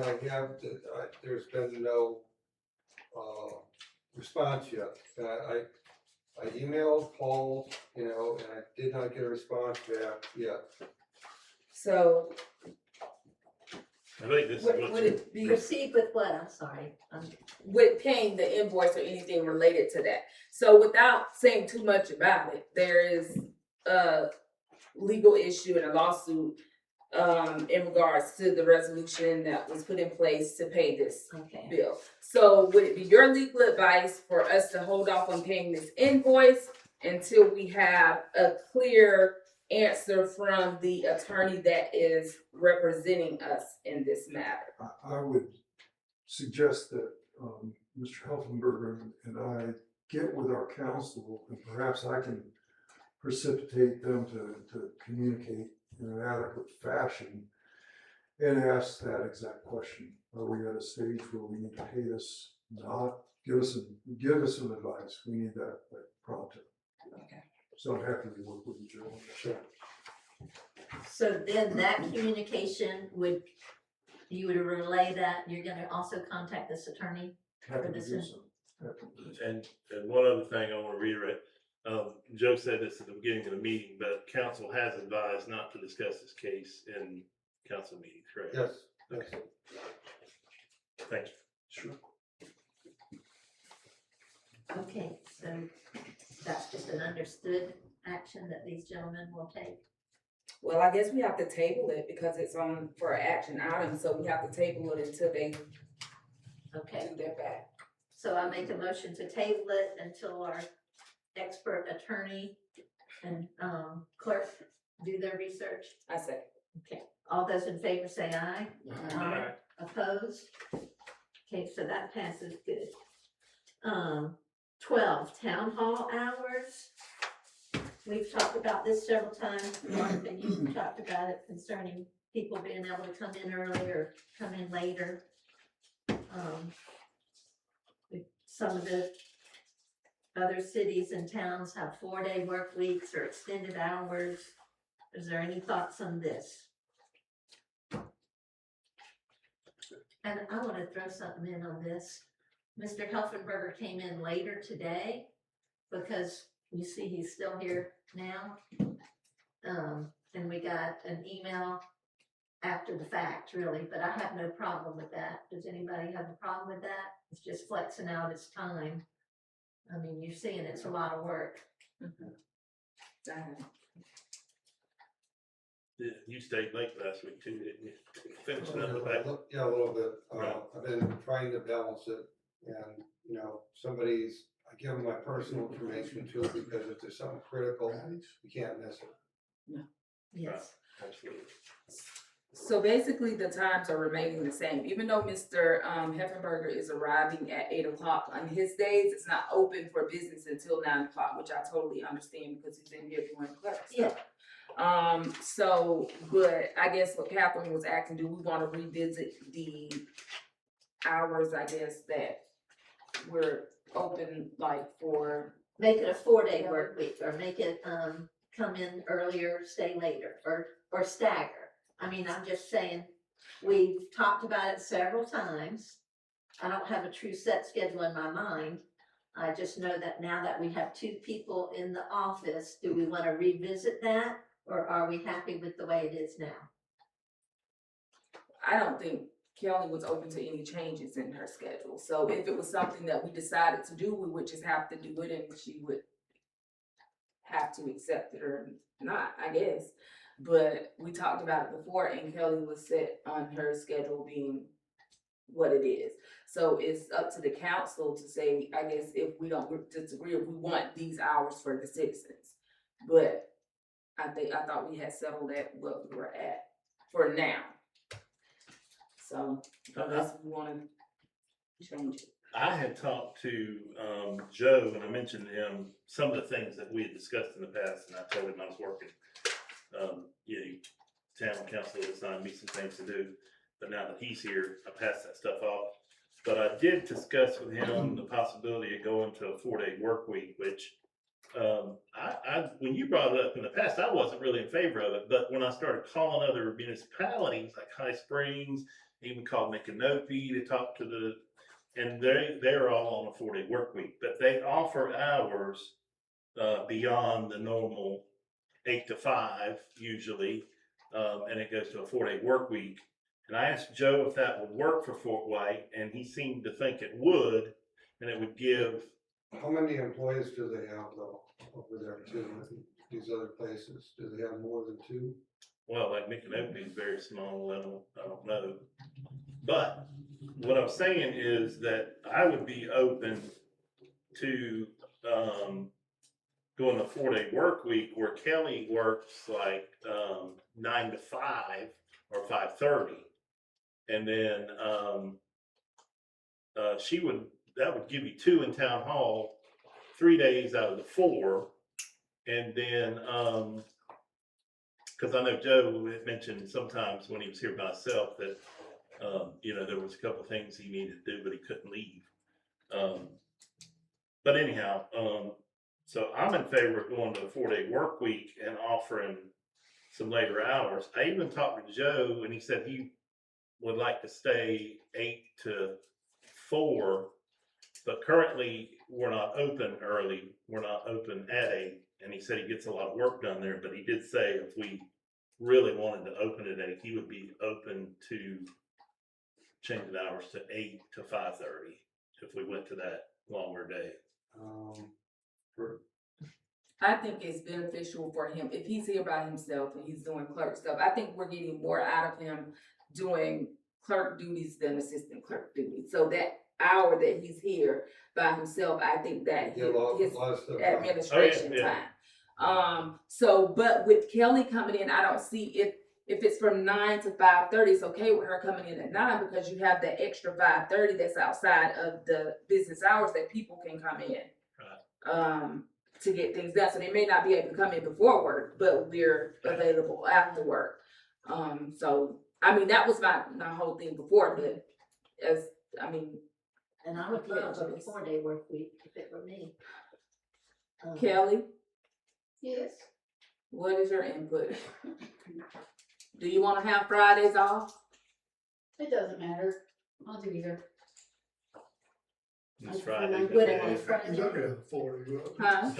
there's been no, response yet. And I emailed, called, and I did not get a response back yet. So I think this is would what it be Proceed with what, I'm sorry. with paying the invoice or anything related to that? So without saying too much about it, there is a legal issue and a lawsuit in regards to the resolution that was put in place to pay this Okay. bill. So would it be your legal advice for us to hold off on paying this invoice until we have a clear answer from the attorney that is representing us in this matter? I would suggest that Mr. Helfenberger and I get with our counsel, and perhaps I can precipitate them to communicate in an adequate fashion and ask that exact question. Are we at a stage where we need to pay this? Not, give us some advice. We need that promptly. Okay. So I'm happy to work with you, Joe. Sure. So then that communication you would relay that, you're gonna also contact this attorney? Happy to this do is- so. Happy to do so. And one other thing I want to reiterate, Joe said this at the beginning of the meeting, but council has advised not to discuss this case in council meetings, correct? Yes. Okay. Thank you. Sure. Okay, so that's just an understood action that these gentlemen will take. Well, I guess we have to table it because it's on for an action item, so we have to table it until they Okay, do their back. so I make a motion to table it until our expert attorney and clerk do their research. I say. Okay, all those in favor say aye. Aye. Opposed? Okay, so that passes good. 12, town hall hours. We've talked about this several times. Martha, you talked about it concerning people being able to come in early or come in later. Some of the other cities and towns have 4-day work weeks or extended hours. Is there any thoughts on this? And I want to throw something in on this. Mr. Helfenberger came in later today because you see he's still here now. And we got an email after the fact, really, but I have no problem with that. Does anybody have a problem with that? It's just flexing out his time. I mean, you're seeing it's a lot of work. You stayed late last week too, didn't you? Finishing up the back. Yeah, a little bit. Right. I've been trying to balance it and, I give them my personal information too, because if there's something critical, you can't miss it. Yes. Absolutely. So basically, the times are remaining the same, even though Mr. Heffenberger is arriving at 8 o'clock on his days, it's not open for business until 9 o'clock, which I totally understand because he's in here doing clerk stuff. So, but I guess what Catherine was asking, do we want to revisit the hours, I guess, that we're open like for, Make it a 4-day work week, or make it, come in earlier, stay later, or stagger. I mean, I'm just saying, we've talked about it several times. I don't have a true set schedule in my mind. I just know that now that we have 2 people in the office, do we wanna revisit that, or are we happy with the way it is now? I don't think Kelly was open to any changes in her schedule. So if it was something that we decided to do, we would just have to do it and she would have to accept it or not, I guess. But we talked about it before and Kelly was set on her schedule being what it is. So it's up to the council to say, I guess, if we don't disagree, if we want these hours for the citizens. But I thought we had settled at what we were at for now. So unless we wanna change it. I had talked to Joe, and I mentioned to him some of the things that we had discussed in the past, and I told him I was working. Town council assigned me some things to do, but now that he's here, I passed that stuff off. But I did discuss with him the possibility of going to a 4-day work week, which when you brought it up in the past, I wasn't really in favor of it. But when I started calling other municipalities like High Springs, even called Micanopy to talk to and they're all on a 4-day work week, but they offer hours beyond the normal 8 to 5 usually, and it goes to a 4-day work week. And I asked Joe if that would work for Fort White, and he seemed to think it would, and it would give. How many employees do they have though, over there too, these other places? Do they have more than 2? Well, like Micanopy is very small, I don't know. But what I'm saying is that I would be open to doing a 4-day work week where Kelly works like 9 to 5 or 5:30. And then that would give you 2 in town hall, 3 days out of the 4. And then, cause I know Joe had mentioned sometimes when he was here by himself that, there was a couple of things he needed to do, but he couldn't leave. But anyhow, so I'm in favor of going to a 4-day work week and offering some later hours. I even talked to Joe and he said he would like to stay 8 to 4, but currently we're not open early. We're not open at 8. And he said he gets a lot of work done there, but he did say if we really wanted to open at 8, he would be open to changing the hours to 8 to 5:30 if we went to that longer day. I think it's beneficial for him if he's here by himself and he's doing clerk stuff. I think we're getting more out of him doing clerk duties than assistant clerk duties. So that hour that he's here by himself, I think that his administration time. So, but with Kelly coming in, I don't see if it's from 9 to 5:30, it's okay with her coming in at 9 because you have the extra 5:30 that's outside of the business hours that people can come in. To get things done. So they may not be able to come in before work, but we're available after work. So I mean that was my whole thing before, but and I would love a 4-day work week if it were me. Kelly? Yes. What is your input? Do you want to have Fridays off? It doesn't matter. I'll do either. It's Friday. Huh?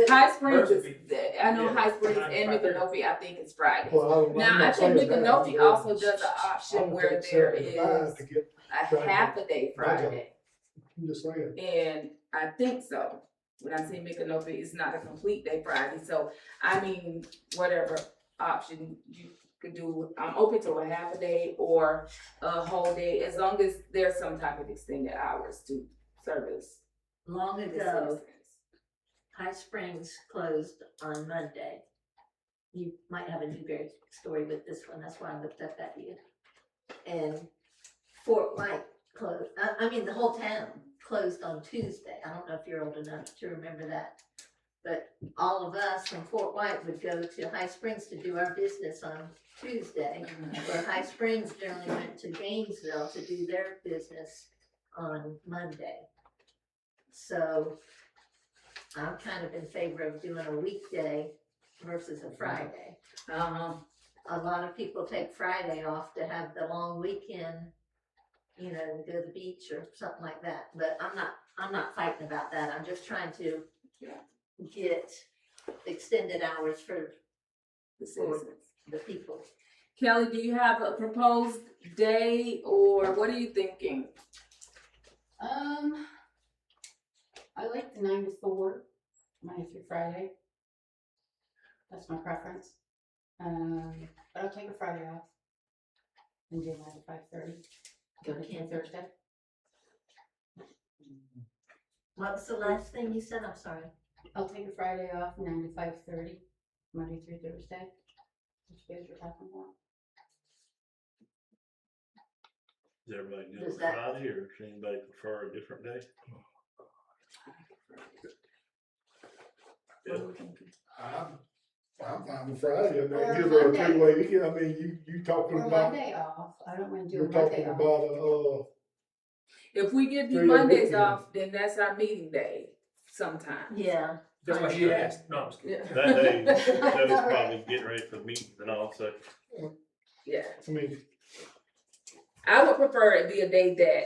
High Springs is, I know High Springs and Micanopy, I think it's Friday. Now, I think Micanopy also does an option where there is a half a day Friday. I'm just saying. And I think so. When I say Micanopy, it's not a complete day Friday. So, I mean, whatever option you could do, I'm open to a half a day or a whole day, as long as there's some type of extended hours to service. Long ago, High Springs closed on Monday. You might have a Newberry story with this one, that's why I looked up that year. And Fort White closed, the whole town closed on Tuesday. I don't know if you're old enough to remember that. But all of us from Fort White would go to High Springs to do our business on Tuesday, where High Springs generally went to Gainesville to do their business on Monday. So I'm kind of in favor of doing a weekday versus a Friday. A lot of people take Friday off to have the long weekend, you know, go to the beach or something like that, but I'm not fighting about that, I'm just trying to get extended hours for the people. Kelly, do you have a proposed day or what are you thinking? I like the 9 to 4, Monday through Friday. That's my preference. But I'll take a Friday off and do 9 to 5:30. Go to Thursday. What was the last thing you said? I'm sorry. I'll take a Friday off, 9 to 5:30, Monday through Thursday. Which you guys were talking about. Is everybody good Does with that- Friday, or does anybody prefer a different day? Yeah. I'm fine with Friday, I mean, Or give her a Monday. three-way, I mean, you talking Or about, Monday off. I don't want to do a you're Monday talking off. about, If we give you Three-day Mondays weekend. off, then that's our meeting day sometime. Yeah. That's why she asked. No, I'm just kidding. Yeah. That day, Joe's probably getting ready for the meetings and all, so. Yeah. I mean, I would prefer it be a day that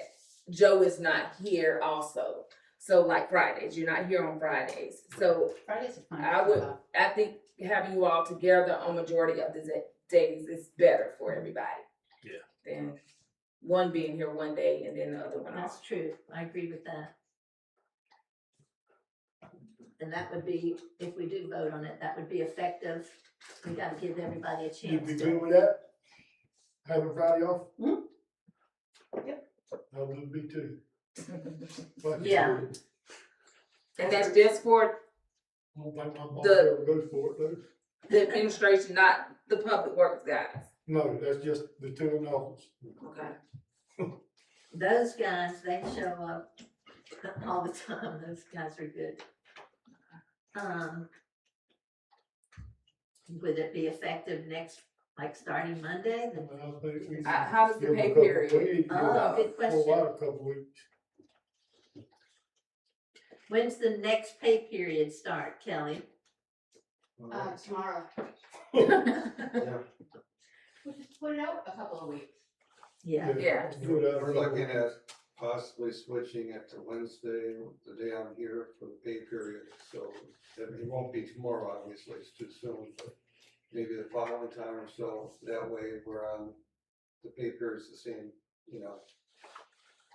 Joe is not here also. So like Fridays, you're not here on Fridays. So Fridays are fine. I think having you all together on majority of the days is better for everybody. Yeah. Than one being here one day and then the other one That's off. true, I agree with that. And that would be, if we do vote on it, that would be effective, we gotta give everybody a you'd chance be to. good with that? Having Friday off? Yep. I would be too. Yeah. And that's just for I don't think my boss The- ever goes for it though. the administration, not the public works guys. No, that's just the two in the office. Okay. Those guys, they show up all the time, those guys are good. Would it be effective next, like starting Monday? I think we How does the give them a pay couple period? weeks, Oh, good for a question. while, a couple weeks. When's the next pay period start, Kelly? Tomorrow. Yeah, We'll just put it out a couple of weeks. Yeah. Yeah. let's do it out. we're looking at possibly switching it to Wednesday, the day I'm here for the pay period, so it won't be tomorrow, obviously, it's too soon, but maybe the following time or so, that way we're on, the pay period's the same, you know.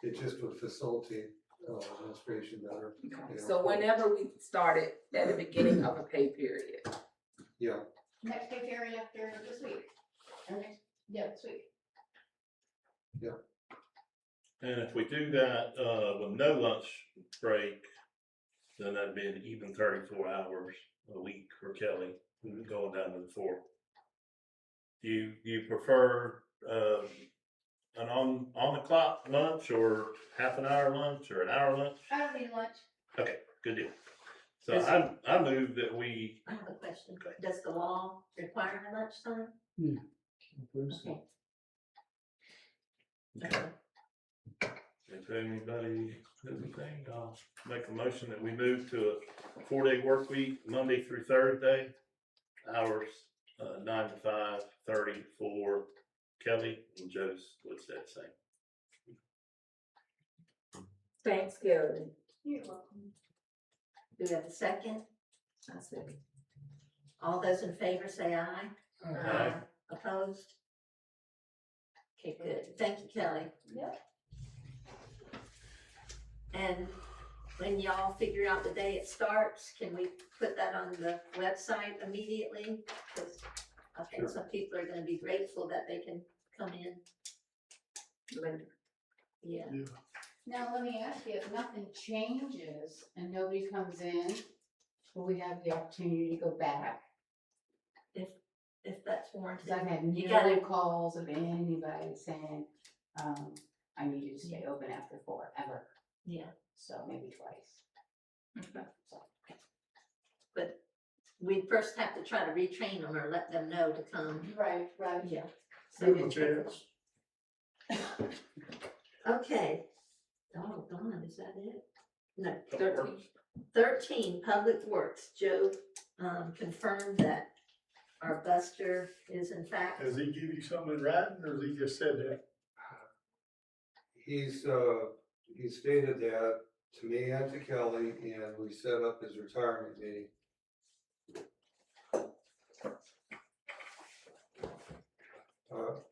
It just would facilitate, administration better. you know. So whenever we started at the beginning of a pay period. Yeah, Next pay period after this week. Or next, yeah, this week. And if we do that, with no lunch break, then that'd be an even 34 hours a week for Kelly, going down to the 4. You prefer, an on the clock lunch, or half an hour lunch, or an hour lunch? I don't need lunch. Okay, good deal. So Is- I move that we, I have a question. Does the law require a lunchtime? Okay. if anybody has anything, I'll make a motion that we move to a 4-day work week, Monday through Thursday. Hours, 9 to 5:30 for Kelly, and Joe's, what's that say? Thanks, Kelly. You're welcome. Do we have a second? I said. All those in favor say aye. Aye. Opposed? Okay, good. Thank you, Kelly. Yep. And when y'all figure out the day it starts, can we put that on the website immediately? Because I think some people are gonna be grateful that they can come in. Yeah. Now, let me ask you, if nothing changes and nobody comes in, will we have the opportunity to go back? If that's warranted. Cause I've had You no gotta- calls of anybody saying, I need you to stay open after 4 ever, Yeah, so maybe twice. Okay. but we first have to try to retrain them or let them know to come. Right, right. Yeah. Give them a chance. Okay. Oh, Donna, is that it? No, Public Works. 13, Public Works. Joe, confirmed that our Buster is in fact, Has he give you something in writing, or has he just said that? He stated that to me and to Kelly, and we set up his retirement meeting.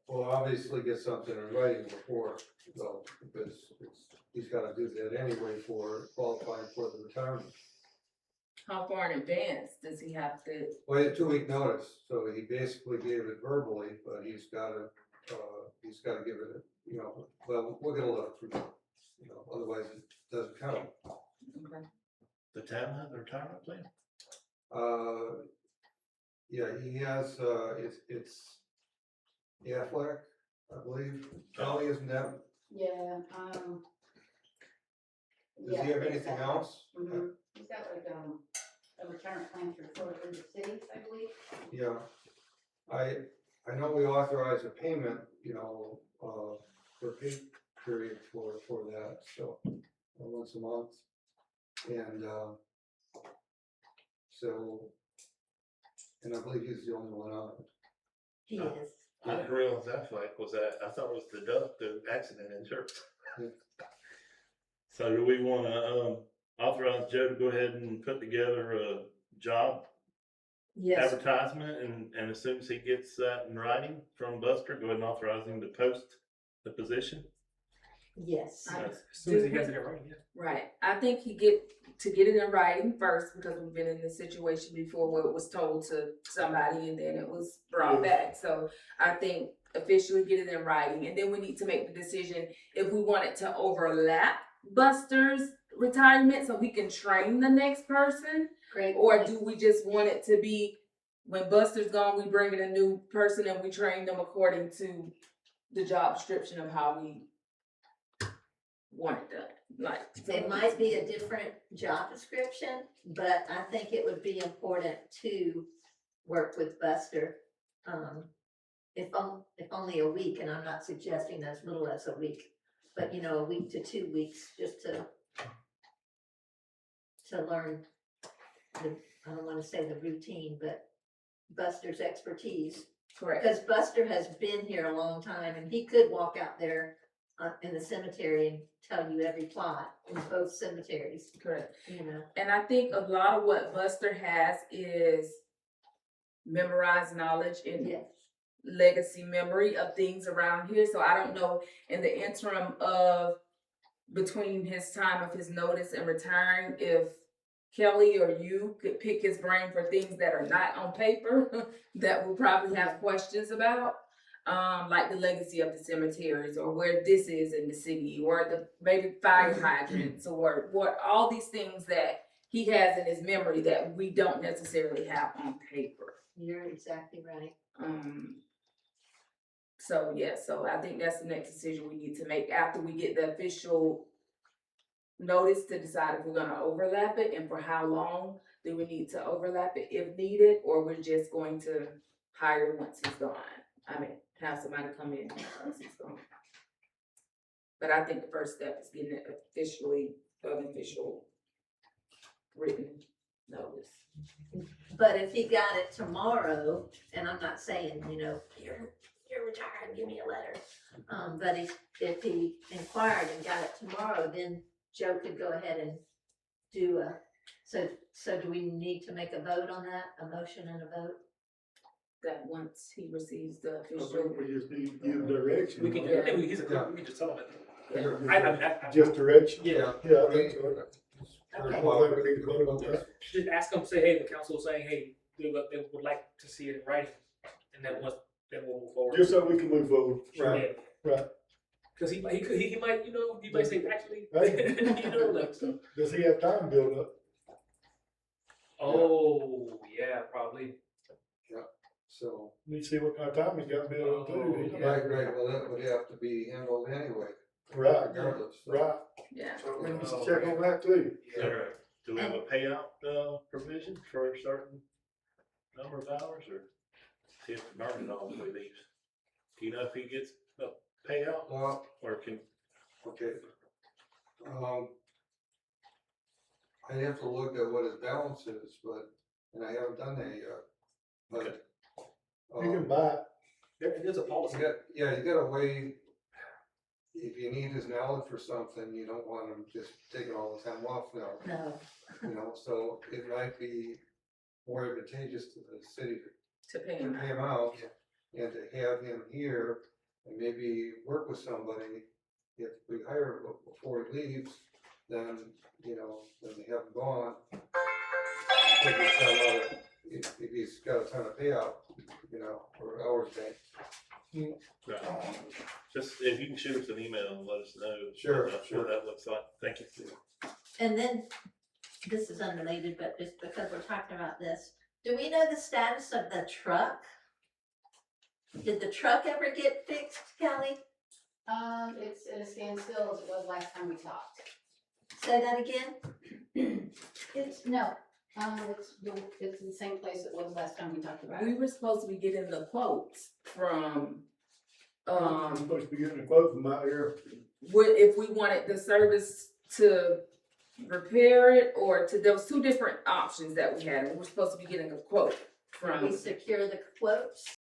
We'll obviously get something in writing before, though, because he's gotta do that anyway for qualifying for the retirement. How far in advance does he have to? Well, he had 2 week notice, so he basically gave it verbally, but he's gotta give it, you know, well, we'll get a letter from him. You know, otherwise it doesn't count. Okay. The town has a retirement plan? Yeah, he has, it's Aflac, I believe. Kelly, isn't that, Yeah, does he have anything else? Mm-hmm. He's got like, a retirement plan for 4 of the cities, I believe. Yeah. I know we authorize a payment, you know, for a pay period for that, so, once a month. And, so, and I believe he's the only one on it. he is. I didn't realize Aflac was that, I thought it was the accident insurance. So do we wanna, authorize Joe to go ahead and put together a job Yes, advertisement, and as soon as he gets that in writing from Buster, go ahead and authorize him to post the position? yes. As soon as he has it in writing, yeah. Right. I think he get it in writing first, because we've been in this situation before where it was told to somebody and then it was brought back. So I think officially get it in writing, and then we need to make the decision if we want it to overlap Buster's retirement so we can train the next person, Great. or do we just want it to be when Buster's gone, we bring in a new person and we train them according to the job description of how we want it done? Like, It might be a different job description, but I think it would be important to work with Buster. If only a week, and I'm not suggesting as little as a week, but you know, a week to 2 weeks, just to learn the, I don't wanna say the routine, but Buster's expertise. correct. Because Buster has been here a long time, and he could walk out there in the cemetery and tell you every plot in both cemeteries, Correct. you know. And I think a lot of what Buster has is memorized knowledge and Yes. legacy memory of things around here. So I don't know, in the interim of between his time of his notice and retiring, if Kelly or you could pick his brain for things that are not on paper that we'll probably have questions about. Like the legacy of the cemeteries, or where this is in the city, or the maybe fire hydrants, or what all these things that he has in his memory that we don't necessarily have on paper. You're exactly right. So yeah, so I think that's the next decision we need to make after we get the official notice to decide if we're gonna overlap it and for how long do we need to overlap it if needed, or we're just going to hire once he's gone. I mean, have somebody come in once he's gone. But I think the first step is getting it officially, an official written notice. But if he got it tomorrow, and I'm not saying, you know, you're retired, give me a letter. But if he inquired and got it tomorrow, then Joe could go ahead and do so do we need to make a vote on that, a motion and a vote? That once he receives the I official. think we just need to give direction. We can, on that. he's a clerk, we can just tell him it. Yeah. Just direction? Yeah. Yeah, I think so. Okay. I don't think we need to vote on that. Just ask them, say, hey, the council is saying, hey, they would like to see it in writing, and then then we'll move forward. Just so we can move forward. Right. Right. Cause he might, you know, he might say, actually, Right. you know, like, so. Does he have time built up? Oh, yeah, probably. So, Let me see what kind of time he's got built up too. right, well, that would have to be handled anyway, Right, regardless. right. Yeah. So we need to check on that too. Do we have a payout, provision for a certain number of hours, or see if the burn it all before he leaves? Do you know if he gets a payout, Well, or can, okay. I'd have to look at what his balance is, and I haven't done that yet, but. You can buy it. It is a policy. You gotta weigh, if you need his knowledge for something, you don't want him just taking all the time off now. No, So it might be more advantageous to the city To pay to him. pay him out and to have him here and maybe work with somebody. If we hire him before he leaves, then, then they have him gone. If he's got a lot of- if he's got a ton of payout, or hours bank. Right. Just, if you can shoot us an email and let us know. Sure, What that looks like, thank you. and then, this is unrelated, but just because we're talking about this, do we know the status of the truck? Did the truck ever get fixed, Kelly? It's at a standstill as it was last time we talked. Say that again? It's the same place it was last time we talked about We it. were supposed to be getting the quotes from, I'm supposed to be getting a quote from out here. if we wanted the service to repair it or there was two different options that we had. We were supposed to be getting a quote Did we from, secure the quotes?